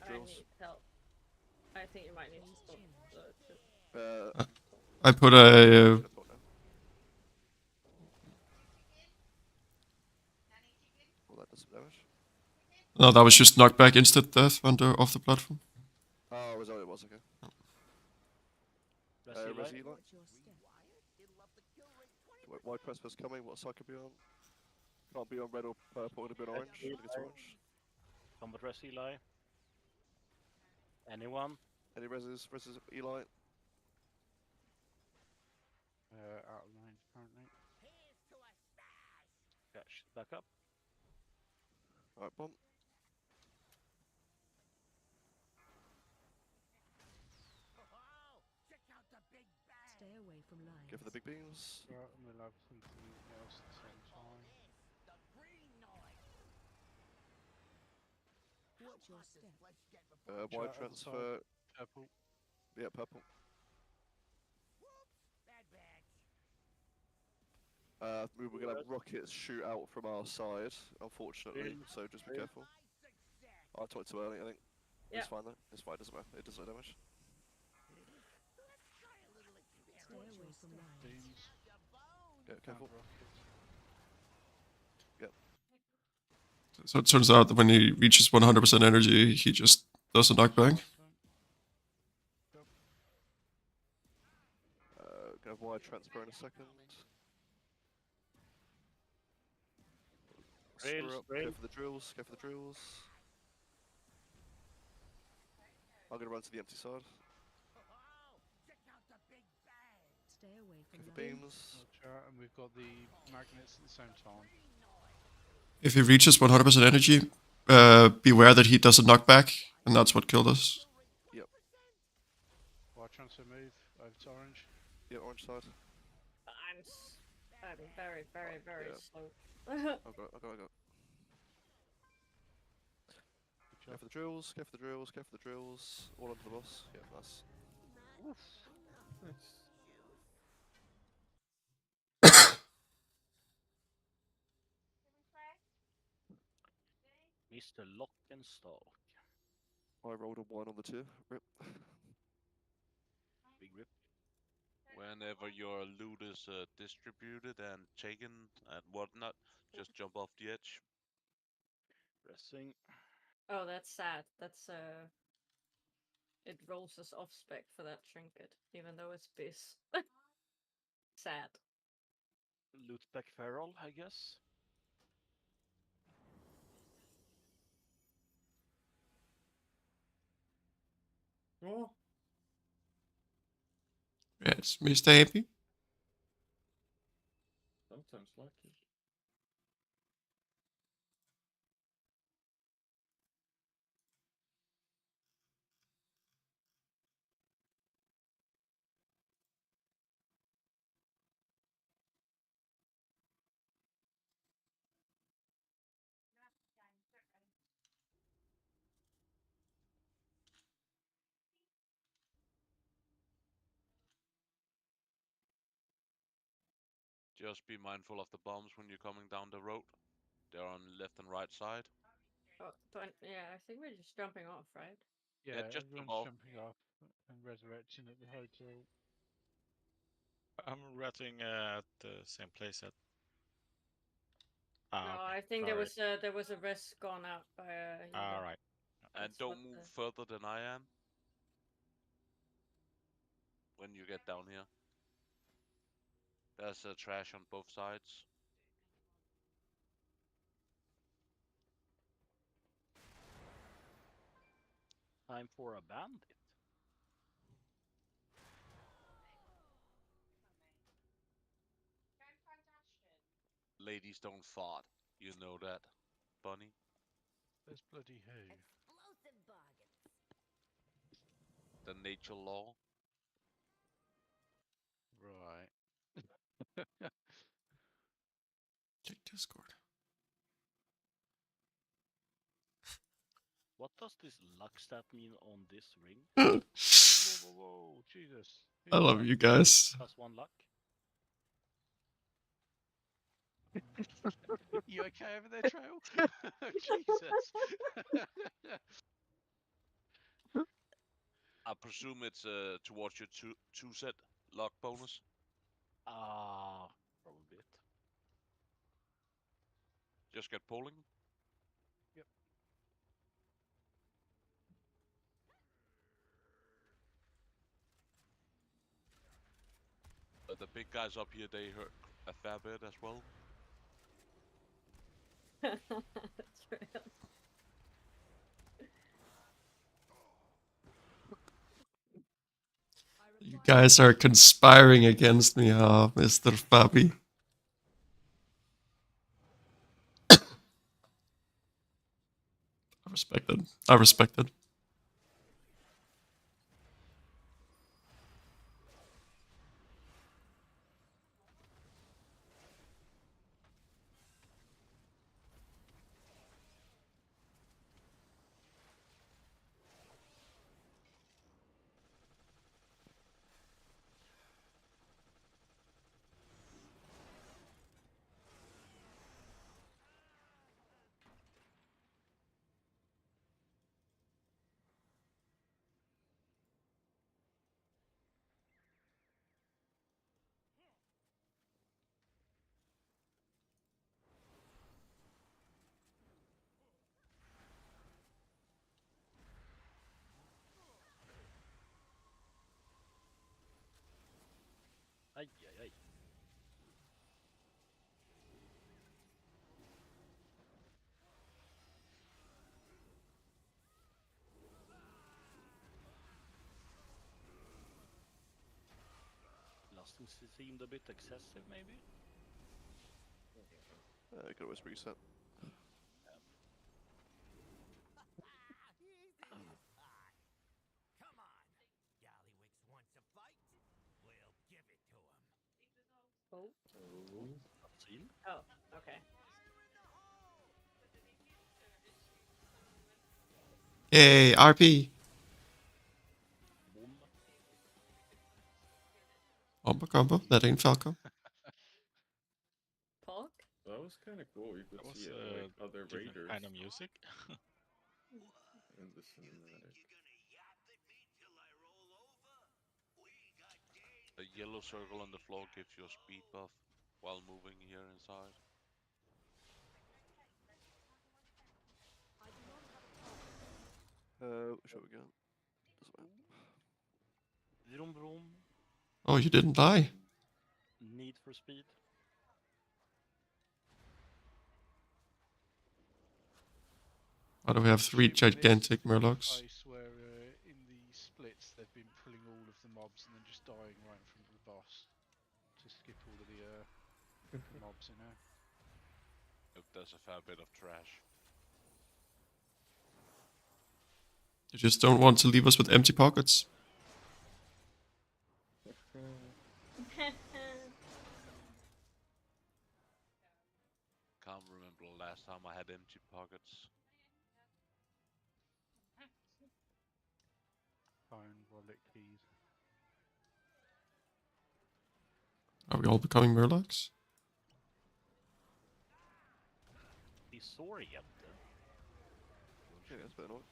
drills. I need help. I think you might need to stop. I put a. Well, that does some damage. No, that was just knockback instant death off the platform. Oh, was that what it was? Okay. Resi light. Wait, wide precipice coming. What side could be on? Can't be on red or purple. It'll be on orange. It's orange. Combat res Eli. Anyone? Any reses? Eli. Out of range apparently. Catch back up. Alright, bomb. Stay away from lines. Go for the big beams. Right, and we'll have something else at the same time. Watch your step. Wide transfer. Purple. Yeah, purple. We're gonna have rockets shoot out from our side, unfortunately. So just be careful. I talked too early, I think. Yeah. It's fine though. It's fine. Doesn't matter. It does no damage. Stay away from lines. Beams. Yeah, careful. Yep. So it turns out that when he reaches 100% energy, he just does a knockback. Go wide transfer in a second. Drills, Go for the drills. Go for the drills. I'm gonna run to the empty side. Stay away Go from for lines. beams. And we've got the magnets at the same time. If he reaches 100% energy, beware that he does a knockback, and that's what killed us. Yep. Wide transfer move over to orange. Yeah, orange side. I'm very, very, very Yeah. slow. I got it. Go for the drills. Go for the drills. Go for the drills. All under the boss. Yeah, nice. Mr. Lock and Stock. I rolled a 1 on the 2. Rip. Big rip. Whenever your loot is distributed and taken and whatnot, just jump off the edge. Pressing. Oh, that's sad. That's it rolls us off spec for that trinket, even though it's bis. Sad. Lootback Feral, I guess. Oh, Yes, Mr. Happy. sometimes lucky. Just be mindful of the bombs when you're coming down the road. They're on left and right side. Oh, yeah, I think we're just jumping off, right? Yeah, Just everyone's above. jumping off and resurrecting at the hotel. I'm retting at the same place at. No, Okay. I think Sorry. there was a rest gone out by All right. And That's don't what move the- further than I am when you get down here. There's trash on both sides. Time for a bandit. Ladies don't fart. You know that, Bunny? There's bloody who? Explosive bargains. The nature law. Right. Check Discord. What does this luck stat mean on this ring? Whoa, whoa, whoa, Jesus. I Who's love that? you guys. +1 luck. You okay over there, Trail? Jesus. I presume it's towards your two set luck bonus. Probably a bit. Just get polling. Yep. The big guys up here, they hurt a fair bit as well. Trail. You guys are conspiring against me, huh, Mr. Fabi? I respect it. I respect it. Aj, aj, aj. Lasting seemed a bit excessive, maybe? Could always reset. Come on. Gallywix wants a fight? We'll give it to him. Oh. Cutscene. Oh, okay. Yay, RP. Boom. Combo, that ain't Falco. Pork? That was kind of cool. You could That was see like other different raiders kind of music. in the cinematic. The yellow circle on the floor gives you a speed buff while moving here inside. Which way we go? This way. Vroom vroom. Oh, you didn't die. Need for speed. Why do we have 3 gigantic Murlocs? Place where in the splits they've been pulling all of the mobs and then just dying right in front of the boss to skip all of the mobs, you know. If there's a fair bit of trash. You just don't want to leave us with empty pockets. Can't remember the last time I had empty pockets. Phone, wallet, keys. Are we all becoming Murlocs? He's sore yet. Yeah, that's better not.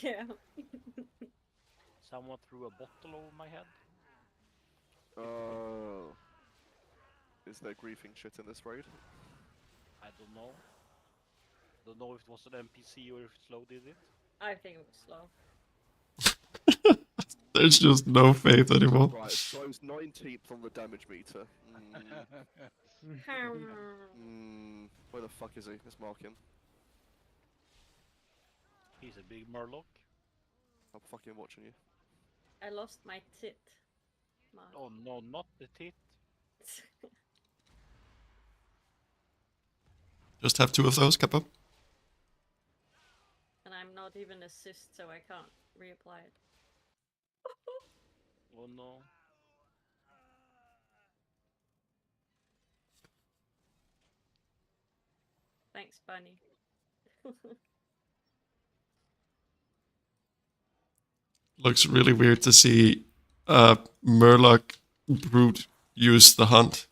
Yeah. Someone threw a bottle over my head. Oh. Is there griefing shit in this raid? I don't know. Don't know if it was an NPC or if Slow did it. I think it was Slow. There's just no faith anymore. Right, Slow's 19th on the damage meter. Where the fuck is he? Let's mark him. He's a big Murloc. I'm fucking watching you. I lost my tit. Mark. Oh no, not the tit. Just have 2 of those, Kappa. And I'm not even assist, so I can't reapply it. Oh no. Thanks, Bunny. Looks really weird to see Murloc Brute use the hunt.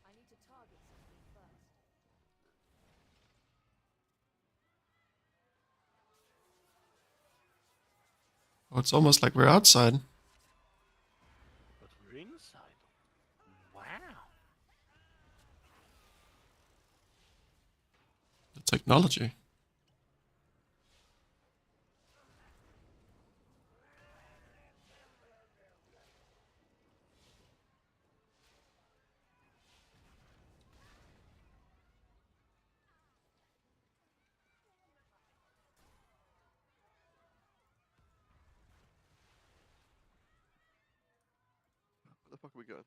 I need to target something first. Oh, it's almost like we're outside. But we're inside. Wow. The technology. Where the fuck are we going?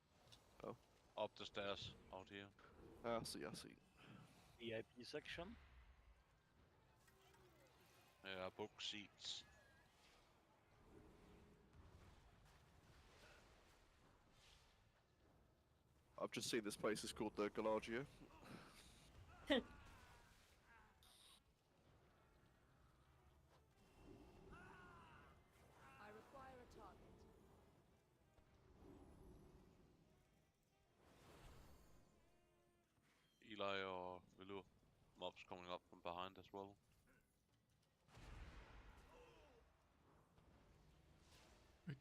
Oh. Up the stairs, out here. I see, I see. VIP section. Yeah, book seats. I've just seen this place is called the Galagio. I require a target. Eli or Vilu mobs coming up from behind as well.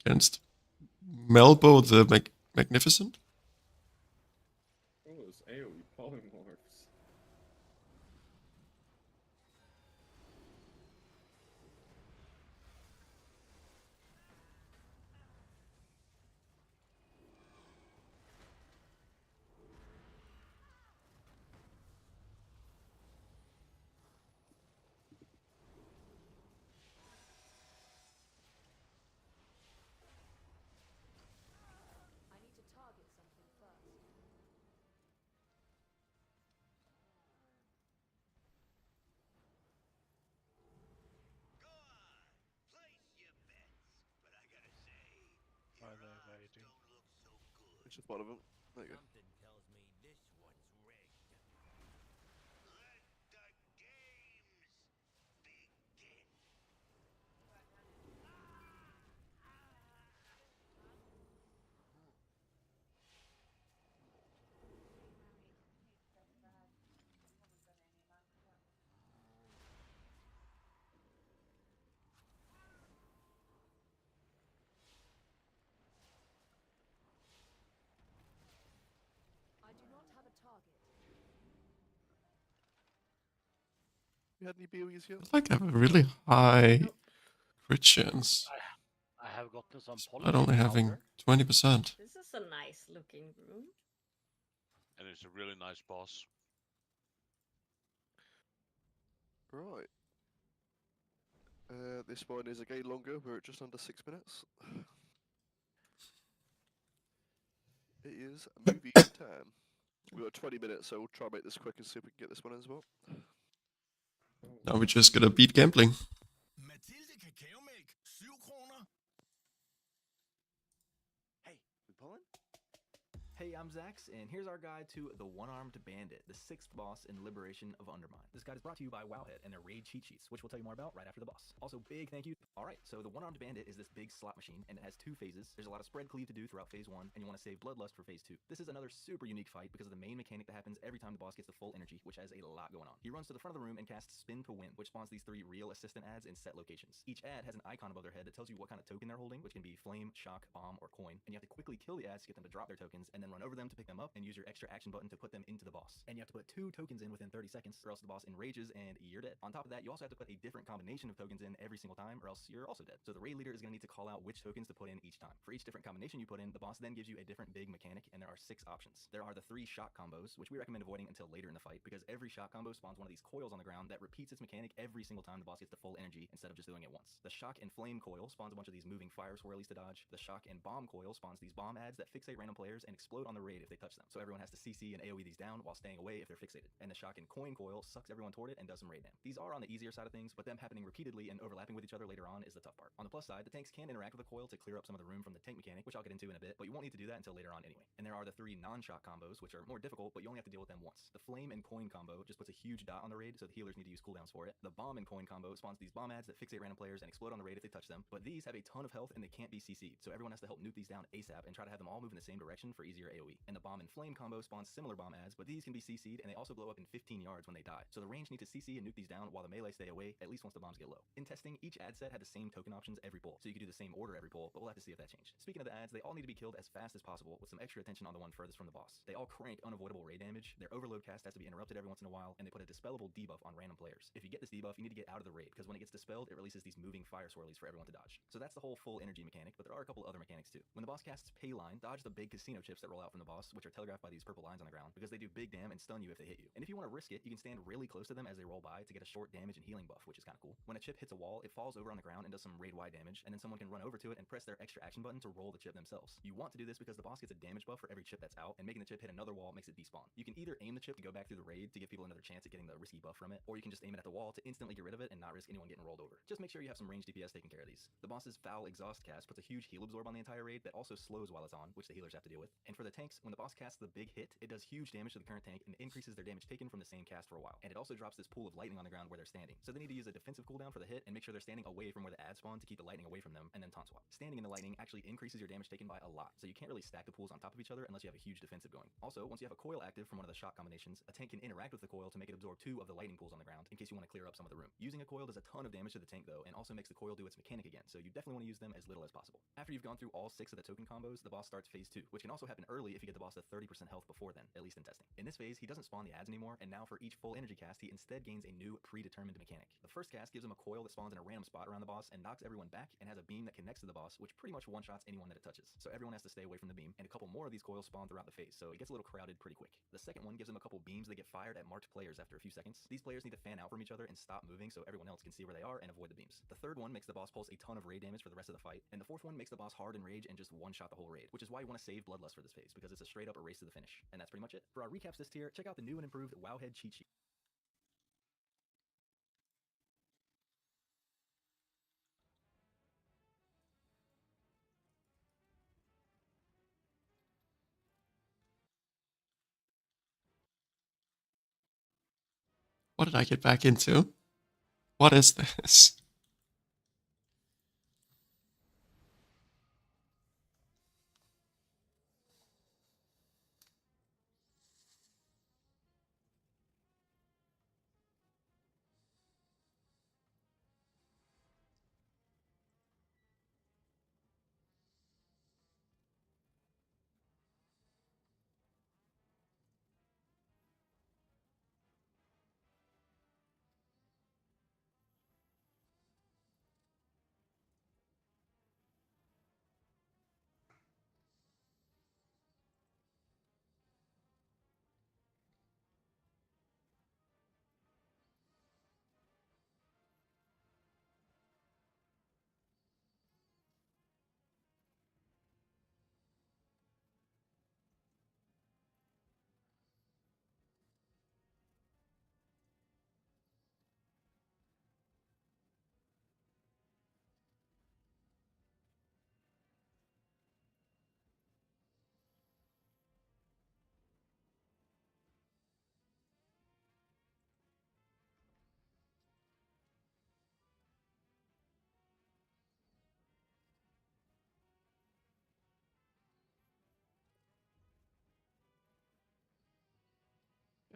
Against Melbo the Magnificent? Oh, those AoE polymorphs. I need to target something first. Why are they evading? It's just one of them. There you go. Something tells me this one's rigged. I do not have a target. You had any BOEs yet? It's like I have a really high crit chance. I have gotten some But only having 20%. This is a nice looking room. And it's a really nice boss. Right. This one is again longer. We're at just under 6 minutes. It is movie time. We've got 20 minutes, so we'll try and make this quick and see if we can get this one as well. Now we're just gonna beat gambling. Mathilde Kakaomælk, 7 kroner. Hey, we pulling? Hey, I'm Zax, and here's our guide to the One-Armed Bandit, the 6th boss in Liberation of Undermine. This guide is brought to you by Wowhead and their raid cheat sheets, which we'll tell you more about right after the boss. Also, big thank you. Alright, so the One-Armed Bandit is this big slot machine, and it has 2 phases. There's a lot of spread cleave to do throughout phase 1, and you want to save Bloodlust for phase 2. This is another super unique fight because of the main mechanic that happens every time the boss gets the full energy, which has a lot going on. He runs to the front of the room and casts Spin to Win, which spawns these 3 real assistant ads in set locations. Each ad has an icon above their head that tells you what kind of token they're holding, which can be flame, shock, bomb, or coin, and you have to quickly kill the ads to get them to drop their tokens, and then run over them to pick them up and use your extra action button to put them into the boss. And you have to put 2 tokens in within 30 seconds, or else the boss enrages and you're dead. On top of that, you also have to put a different combination of tokens in every single time, or else you're also dead. So the raid leader is going to need to call out which tokens to put in each time. For each different combination you put in, the boss then gives you a different big mechanic, and there are 6 options. There are the 3 shock combos, which we recommend avoiding until later in the fight, because every shock combo spawns one of these coils on the ground that repeats its mechanic every single time the boss gets the full energy, instead of just doing it once. The shock and flame coil spawns a bunch of these moving fire swirlies to dodge. The shock and bomb coil spawns these bomb ads that fixate random players and explode on the raid if they touch them. So everyone has to CC and AoE these down while staying away if they're fixated. And the shock and coin coil sucks everyone toward it and does some raid dam. These are on the easier side of things, but them happening repeatedly and overlapping with each other later on is the tough part. On the plus side, the tanks can interact with the coil to clear up some of the room from the tank mechanic, which I'll get into in a bit, but you won't need to do that until later on anyway. And there are the 3 non-shock combos, which are more difficult, but you only have to deal with them once. The flame and coin combo just puts a huge dot on the raid, so the healers need to use cooldowns for it. The bomb and coin combo spawns these bomb ads that fixate random players and explode on the raid if they touch them, but these have a ton of health and they can't be CC'd, so everyone has to help nuke these down ASAP and try to have them all move in the same direction for easier AoE. And the bomb and flame combo spawns similar bomb ads, but these can be CC'd and they also blow up in 15 yards when they die. So the range need to CC and nuke these down while the melee stay away, at least once the bombs get low. In testing, each ad set had the same token options every pull, so you could do the same order every pull, but we'll have to see if that changed. Speaking of the ads, they all need to be killed as fast as possible with some extra attention on the one furthest from the boss. They all crank unavoidable raid damage, their overload cast has to be interrupted every once in a while, and they put a dispellable debuff on random players. If you get this debuff, you need to get out of the raid, because when it gets dispelled, it releases these moving fire swirlies for everyone to dodge. So that's the whole full energy mechanic, but there are a couple other mechanics too. When the boss casts Payline, dodge the big casino chips that roll out from the boss, which are telegraphed by these purple lines on the ground, because they do big damage and stun you if they hit you. And if you want to risk it, you can stand really close to them as they roll by to get a short damage and healing buff, which is kind of cool. When a chip hits a wall, it falls over on the ground and does some raid-wide damage, and then someone can run over to it and press their extra action button to roll the chip themselves. You want to do this because the boss gets a damage buff for every chip that's out, and making the chip hit another wall makes it despawn. You can either aim the chip to go back through the raid to give people another chance at getting the risky buff from it, or you can just aim it at the wall to instantly get rid of it and not risk anyone getting rolled over. Just make sure you have some range DPS taking care of these. The boss's foul exhaust cast puts a huge heal absorb on the entire raid that also slows while it's on, which the healers have to deal with. And for the tanks, when the boss casts the big hit, it does huge damage to the current tank and increases their damage taken from the same cast for a while. And it also drops this pool of lightning on the ground where they're standing. So they need to use a defensive cooldown for the hit and make sure they're standing away from where the ads spawn to keep the lightning away from them, and then taunt swap. Standing in the lightning actually increases your damage taken by a lot, so you can't really stack the pools on top of each other unless you have a huge defensive going. Also, once you have a coil active from one of the shock combinations, a tank can interact with the coil to make it absorb 2 of the lightning pools on the ground in case you want to clear up some of the room. Using a coil does a ton of damage to the tank though, and also makes the coil do its mechanic again, so you definitely want to use them as little as possible. After you've gone through all 6 of the token combos, the boss starts phase 2, which can also happen early if you get the boss to 30% health before then, at least in testing. In this phase, he doesn't spawn the ads anymore, and now for each full energy cast, he instead gains a new predetermined mechanic. The first cast gives him a coil that spawns in a random spot around the boss and knocks everyone back, and has a beam that connects to the boss, which pretty much one-shots anyone that it touches. So everyone has to stay away from the beam, and a couple more of these coils spawn throughout the phase, so it gets a little crowded pretty quick. The second one gives him a couple beams that get fired at marked players after a few seconds. These players need to fan out from each other and stop moving so everyone else can see where they are and avoid the beams. The third one makes the boss pulse a ton of raid damage for the rest of the fight, and the fourth one makes the boss hard and rage and just one-shot the whole raid, which is why you want to save Bloodlust for this phase, because it's a straight up a race to the finish. And that's pretty much it. For our recaps this tier, check out the new and improved Wowhead cheat sheet. What did I get back into? What is this?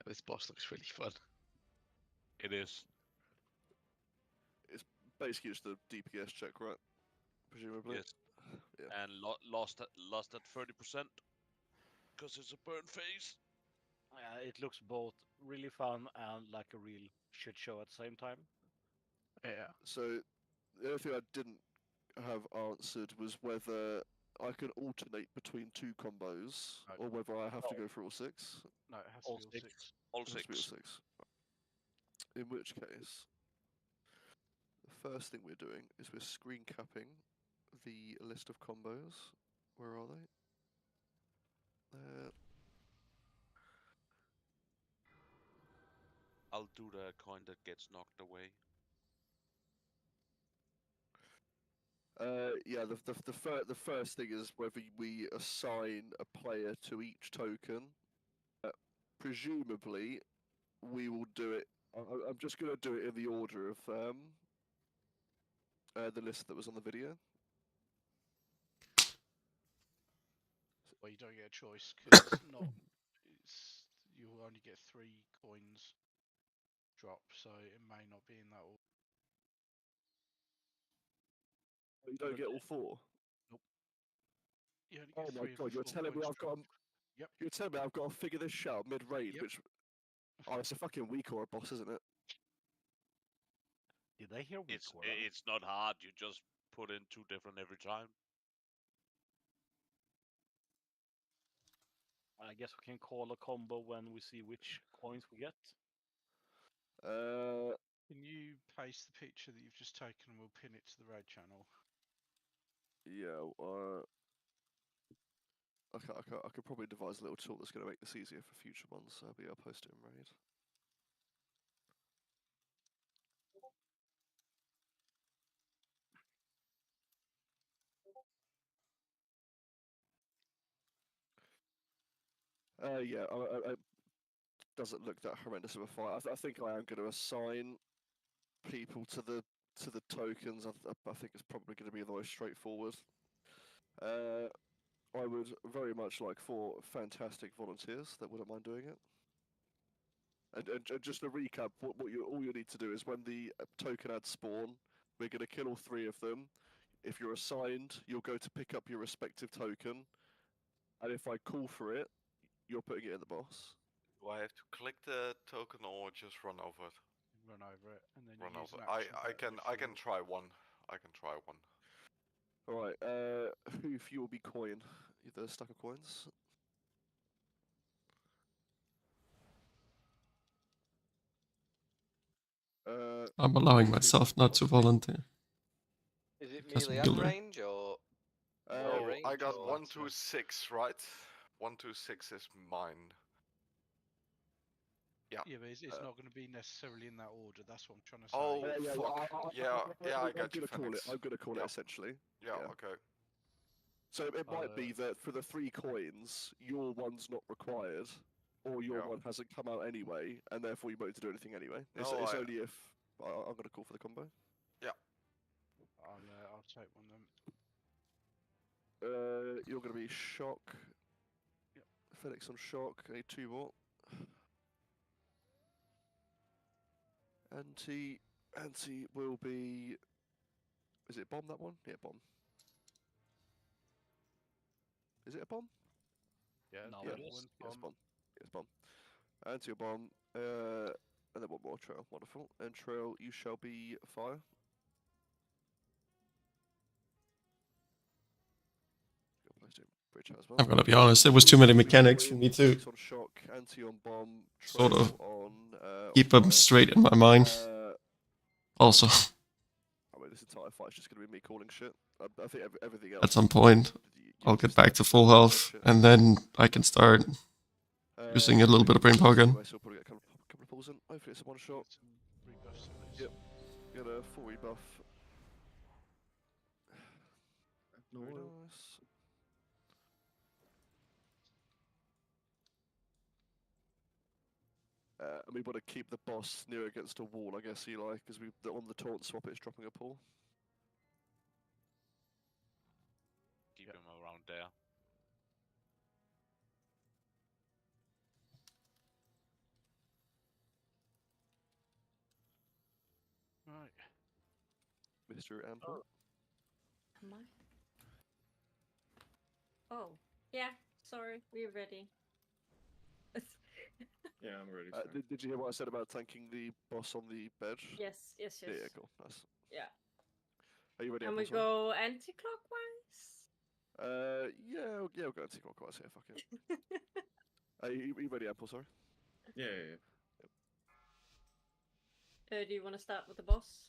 This boss looks really fun. It is. It's basically just a DPS check, right? Presumably. Yes. Yeah. And lost at 30% because it's a burn phase. It looks both really fun and like a real shit show at the same time. Yeah. So the only thing I didn't have answered was whether I can alternate between 2 combos, or whether I have to go for all 6. No, it has All to be all 6. All It has to be all 6. 6. In which case, the first thing we're doing is we're screen capping the list of combos. Where are they? There. I'll do the coin that gets knocked away. Yeah, the first thing is whether we assign a player to each token. Presumably, we will do it. I'm just going to do it in the order of the list that was on the video. Well, you don't get a choice because it's not. You only get 3 coins drop, so it may not be in that order. You don't get all 4. Nope. You only Oh get my 3 of god! the You're 4 telling me coins I've got. dropped. Yep. You're telling me I've got to figure this shit out mid raid, Yep. which. Oh, it's a fucking weak or a boss, isn't it? Did they hear weak aura? It's not hard. You just put in 2 different every time. I guess we can call a combo when we see which coins we get. Can you paste the picture that you've just taken and we'll pin it to the raid channel? Yeah. I could probably devise a little tool that's going to make this easier for future ones. So I'll post it in raid. Yeah, it doesn't look that horrendous of a fight. I think I am going to assign people to the tokens. I think it's probably going to be the most straightforward. I would very much like 4 fantastic volunteers that wouldn't mind doing it. And just to recap, all you need to do is when the token ads spawn, we're going to kill all 3 of them. If you're assigned, you'll go to pick up your respective token, and if I call for it, you're putting it in the boss. Do I have to click the token or just run over it? Run over it and then Run you use over. an action button I if can you- try one. I can try one. All right. Who for you will be coin? Either stack of coins. I'm allowing myself not to volunteer. Is it Because melee and melee. range or? Oh, range I got or- 1 to 6, right? 1 to 6 is mine. Yeah. Yeah, but it's not going to be necessarily in that order. That's what I'm trying to say. Oh, fuck. I I'm got you, gonna call it. Phoenix. I'm gonna call it Yeah. essentially. Yeah, okay. So it might be that for the 3 coins, your one's not required, or your one hasn't come out anyway, and therefore you won't need to do anything anyway. It's No, only if I'm gonna call for the combo. Yeah. I'll take one then. You're gonna be shock. Yep. Phoenix on shock. I need 2 more. Anti will be. Is it bomb that one? Yeah, bomb. Is it a bomb? Yeah, No, yeah, it is. Yes, bomb. Yes, bomb. Anti or bomb. And then one more trail. Wonderful. And trail, you shall be fire. Bridge as well. I'm gonna be honest, there was too many mechanics for me to On shock, anti on bomb, sort of on, keep them straight in my mind. Also, I mean, this entire fight's just gonna be me calling shit. I think everything else. at some point, I'll get back to full health, and then I can start using a little bit of brain power again. So probably get a couple of pulls in. Hopefully it's a one shot. Rebuffs at least. Yep. Get a full rebuff. Very nice. And we want to keep the boss near against a wall, I guess, Eli, because on the taunt swap it's dropping a pull. Keep him around there. Right. Mr. Ample. Am I? Oh, yeah. Sorry, we're ready. Yeah, I'm ready. Did you hear what I said about tanking the boss on the bed? Yes, yes, yes. Yeah, cool. Nice. Yeah. Are you ready, And we Ample? go anti-clockwise? Yeah, we'll go anti-clockwise here, fuck it. Are you ready, Ample, sorry? Yeah. Do you want to start with the boss?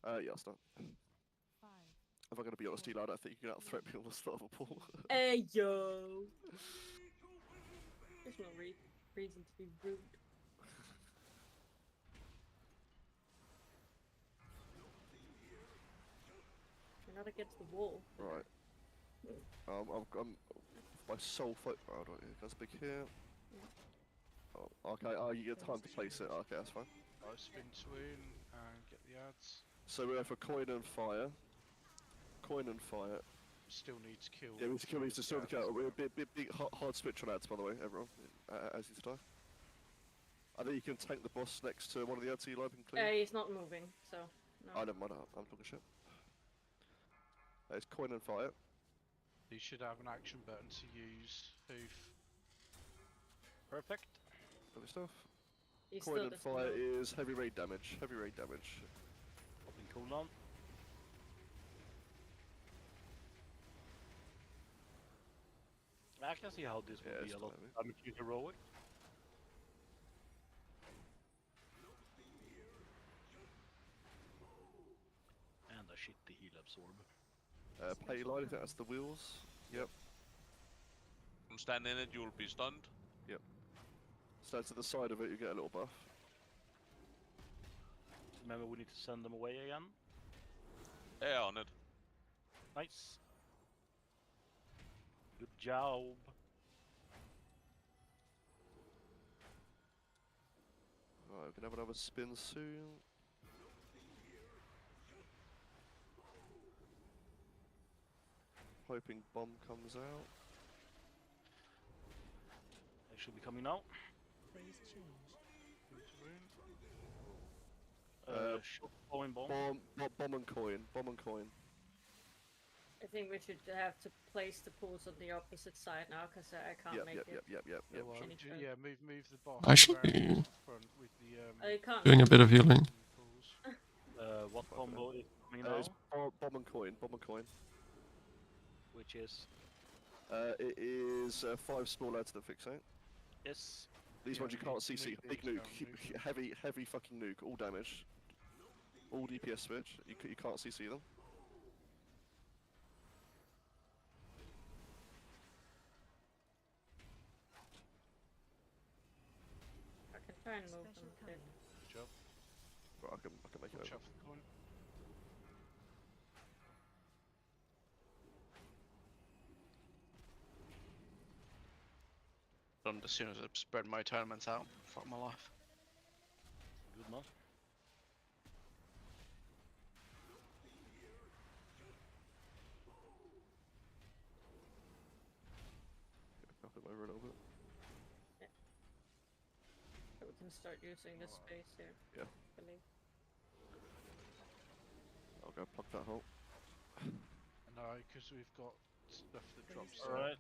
Yeah, I'll start. If I'm going to be honest, Eli, I don't think you can out-threat me on the start of a pool. Hey, yo! There's no reason to be rude. You're not against the wall. Right. I'm my soul fight. Oh, that's big here. Oh, okay. Oh, you get time to place it. Okay, that's fine. Right, spin to win and get the ads. So we go for coin and fire. Coin and fire. Still need to kill. Yeah, we need to kill. We need to still kill. We're a big hard switch on ads, by the way, everyone. As you die. I think you can tank the boss next to one of the ads. Eli, clear. He's not moving, so no. I don't mind. I'm talking shit. It's coin and fire. You should have an action button to use hoof. Perfect. Lovely stuff. He Coin still and doesn't fire move. is heavy raid damage. Heavy raid damage. Popping cooldown. I can see how this would be a lot of damage in heroic. And a shitty heal absorb. Pay line, I think that's the wheels. Yep. Stand in it, you'll be stunned. Yep. Stand to the side of it, you get a little buff. Remember, we need to send them away again. Yeah, on it. Nice. Good job. Right, we can have another spin soon. Hoping bomb comes out. They should be coming now. Bomb and coin. Bomb and coin. I think we should have to place the pools on the opposite side now, because I can't make it. Yep. Yeah, well, yeah, move the boss. I should around be front with the, Oh, you can't doing a move bit it. of healing. What combo is coming now? It's bomb and coin. Bomb and coin. Which is? It is 5 small ads that fixate. Yes. These ones you can't CC. Big nuke. Heavy fucking nuke. All damage. All DPS switch. You can't CC them. I can try and move them a bit. Good job. Right, I can make it Watch over. out for the coin. Done as soon as I spread my tournaments out. Fuck my life. Good enough. Knock it over a little bit. So we can start using this space here. Yeah. I believe. I'll go plug that hole. No, because we've got stuff that drops. Alright.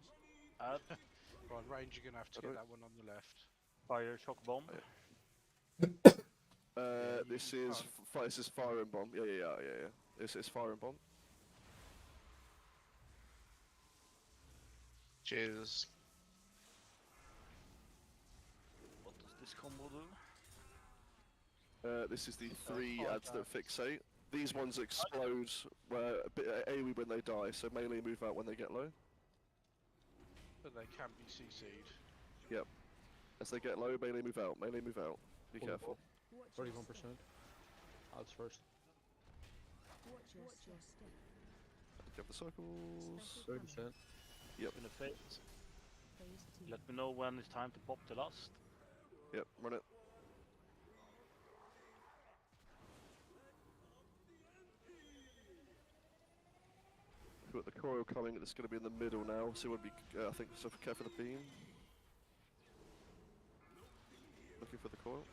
Add. Right, range, you're gonna have to get that one on the left. Fire shock bomb. This is fire and bomb. Yeah. This is fire and bomb. Cheers. What does this combo do? This is the 3 ads that fixate. These ones explode AoE when they die, so melee move out when they get low. But they can be CC'd. Yep. As they get low, melee move out. Melee move out. Be careful. 31%. Odds first. Get the circles. 30%. Yep. In the face. Let me know when it's time to pop the last. Yep, run it. We've got the coil coming, it's going to be in the middle now, so we'll be, I think, so careful for the beam. Looking for the coil.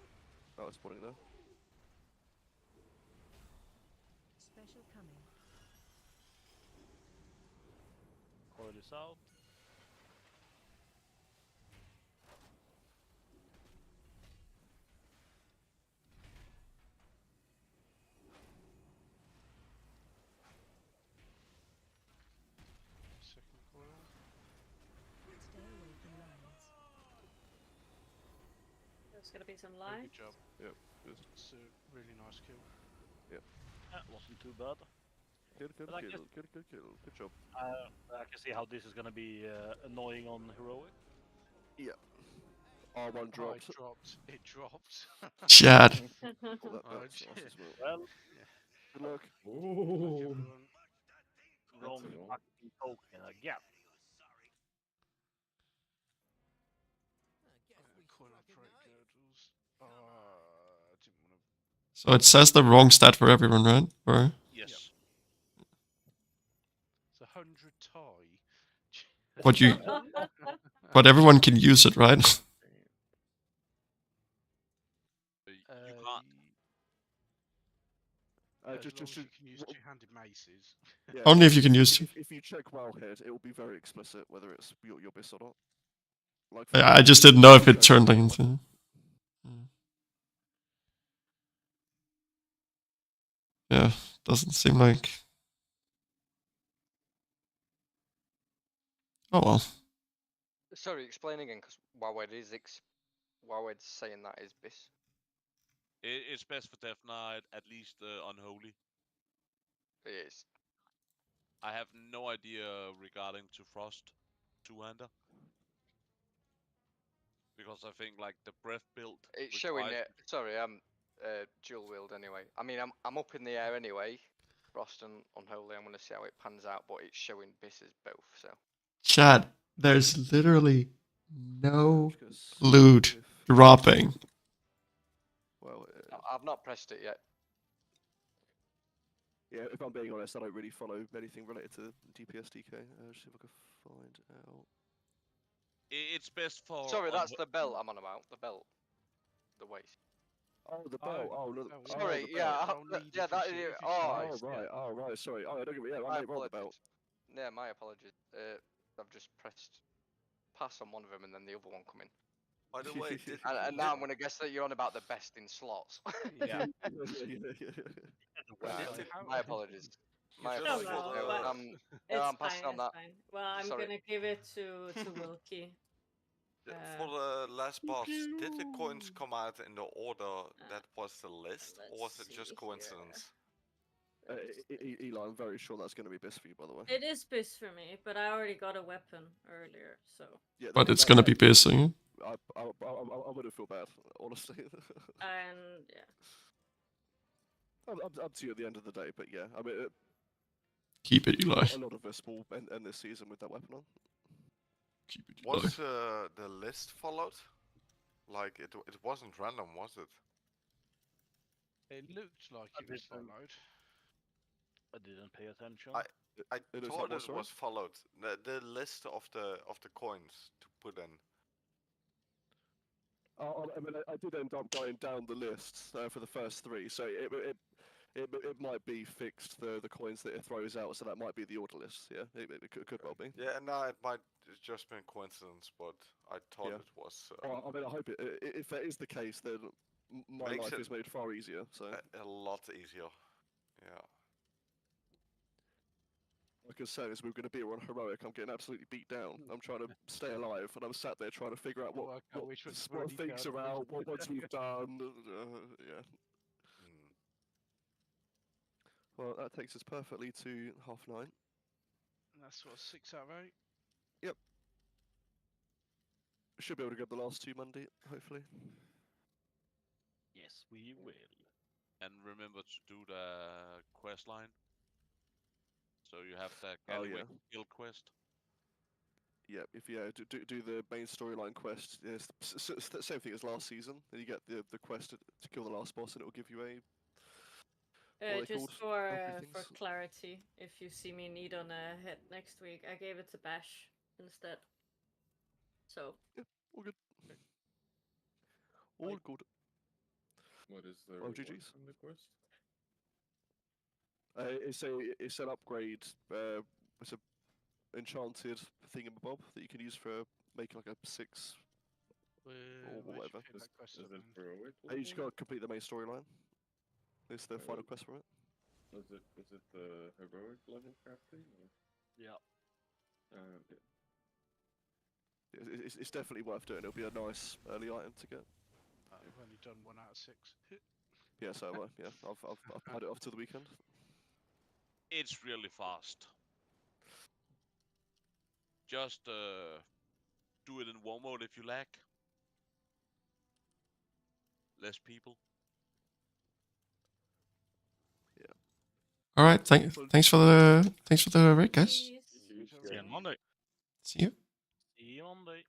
Oh, it's spawning now. Special coming. Coil is out. Second coil. Stay away from lines. There's gonna be some Very line. good job. Yep. Good. It's a really nice kill. Yep. That wasn't too bad. Good But I kill. guess- Good kill. Good job. I can see how this is gonna be annoying on heroic. Yeah. R1 Oh, dropped. it dropped. It dropped. Chad. Oh, that Oh, that's nice as well. Well, Good luck. Good luck, everyone. wrong wrong. fucking token again. Coin operate girdles. I didn't want to. So it says the wrong stat for everyone, right? Or Yes. It's 100 tie. what you? But everyone can use it, right? You can't. As Just long as you can use two-handed maces. Yeah, Only if you can use. If you check Wowhead, it will be very explicit whether it's your bis or not. Like I just didn't know if it turned into. Yeah, doesn't seem like. Oh well. Sorry, explain again, because Wowed is Wowed's saying that is bis. It's best for Death Knight, at least unholy. It is. I have no idea regarding to Frost two-hander. Because I think like the breath build. It's showing it. Sorry, I'm dual wield anyway. I mean, I'm up in the air anyway. Frost and Unholy. I'm gonna see how it pans out, but it's showing bis as both. So. Chad, there's literally no loot dropping. Well, I've not pressed it yet. yeah, if I'm being honest, I don't really follow anything related to DPS DK. Just see if I can find out. It's best for. Sorry, that's the belt I'm on about. The belt. The waist. Oh, the belt. Oh, no. Sorry, the yeah, belt. yeah, that is. Oh, right. Oh, right. Sorry. Oh, don't get me. Yeah, I made wrong the belt. Yeah, my apologies. I've just pressed pass on one of them and then the other one come in. By the way, and now I'm gonna guess that you're on about the best in slots. Yeah. My apologies. My just apologies. for No, the- I'm It's passing fine, on that. fine. Well, I'm Sorry. gonna give it to Wilkie. For the last boss, did the coins come out in the order that was the list, or was it just coincidence? Eli, I'm very sure that's going to be bis for you, by the way. It is bis for me, but I already got a weapon earlier, so. Yeah, But it's gonna be busy. I wouldn't feel bad, honestly. And yeah. Up to you at the end of the day, but yeah, I mean, Keep it, Eli. a lot of us will end this season with that weapon on. Keep it, Eli. Was the list followed? Like it wasn't random, was it? It looked like it was followed. I didn't pay attention. I thought it was followed. The list of the coins to put in. I mean, I did end up going down the list for the first three, so it might be fixed the coins that it throws out, so that might be the order list. Yeah, it could well be. Yeah, no, it might just been coincidence, but I thought it was. Well, I mean, I hope if that is the case, then my Makes life it is made far easier. So a lot easier. Yeah. like I was saying, as we're going to be on heroic, I'm getting absolutely beat down. I'm trying to stay alive, and I'm sat there trying to figure out what things are out, what ones we've done. Yeah. Well, that takes us perfectly to 9:30. And that's what, 6 out of 8? Yep. Should be able to get the last two Monday, hopefully. Yes, we will. And remember to do the quest line. So you have the Galloway Guild quest. Yeah, if you do the main storyline quest, it's the same thing as last season. Then you get the quest to kill the last boss, and it will give you a. Just for clarity, if you see me need on a head next week, I gave it to Bash instead. So. Yeah, all good. All good. What is the Oh, reward GG's. from the quest? It's an upgrade. It's a enchanted thingamabob that you can use for making like a 6 or whatever. Is it heroic? You just gotta complete the main storyline. It's the final quest from it. Is it the heroic level crafting? Or? Yeah. Okay. It's definitely worth doing. It'll be a nice early item to get. I've only done 1 out of 6. Yeah, so have I. Yeah, I've had it off to the weekend. It's really fast. Just do it in war mode if you like. Less people. Yeah. All right. Thanks for the raid, guys. See you on Monday. See you. See you Monday.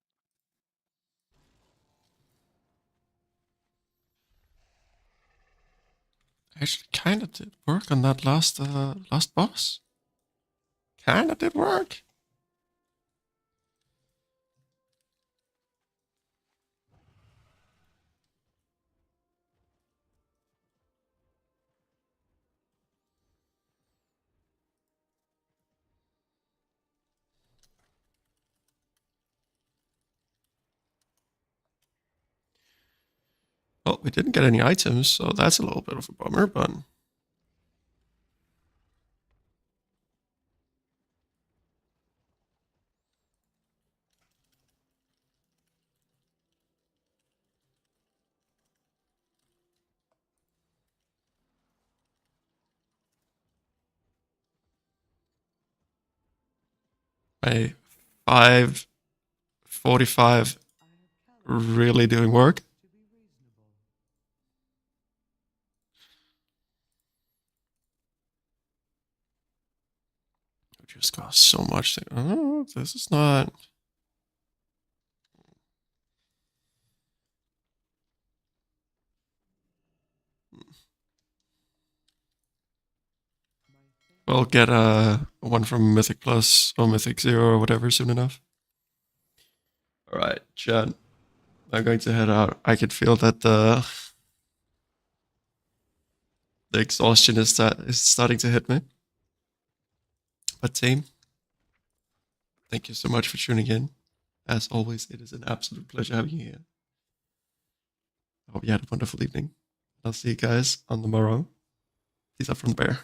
Actually, kind of did work on that last boss. Kind of did work. Well, we didn't get any items, so that's a little bit of a bummer, but... Hey, 5:45 really doing work. It just costs so much. Oh, this is not... We'll get one from Mythic Plus or Mythic Zero or whatever soon enough. All right, chat. I'm going to head out. I can feel that the exhaustion is starting to hit me. But team, thank you so much for tuning in. As always, it is an absolute pleasure having you here. I hope you had a wonderful evening. I'll see you guys on the morrow. Peace out from the bear.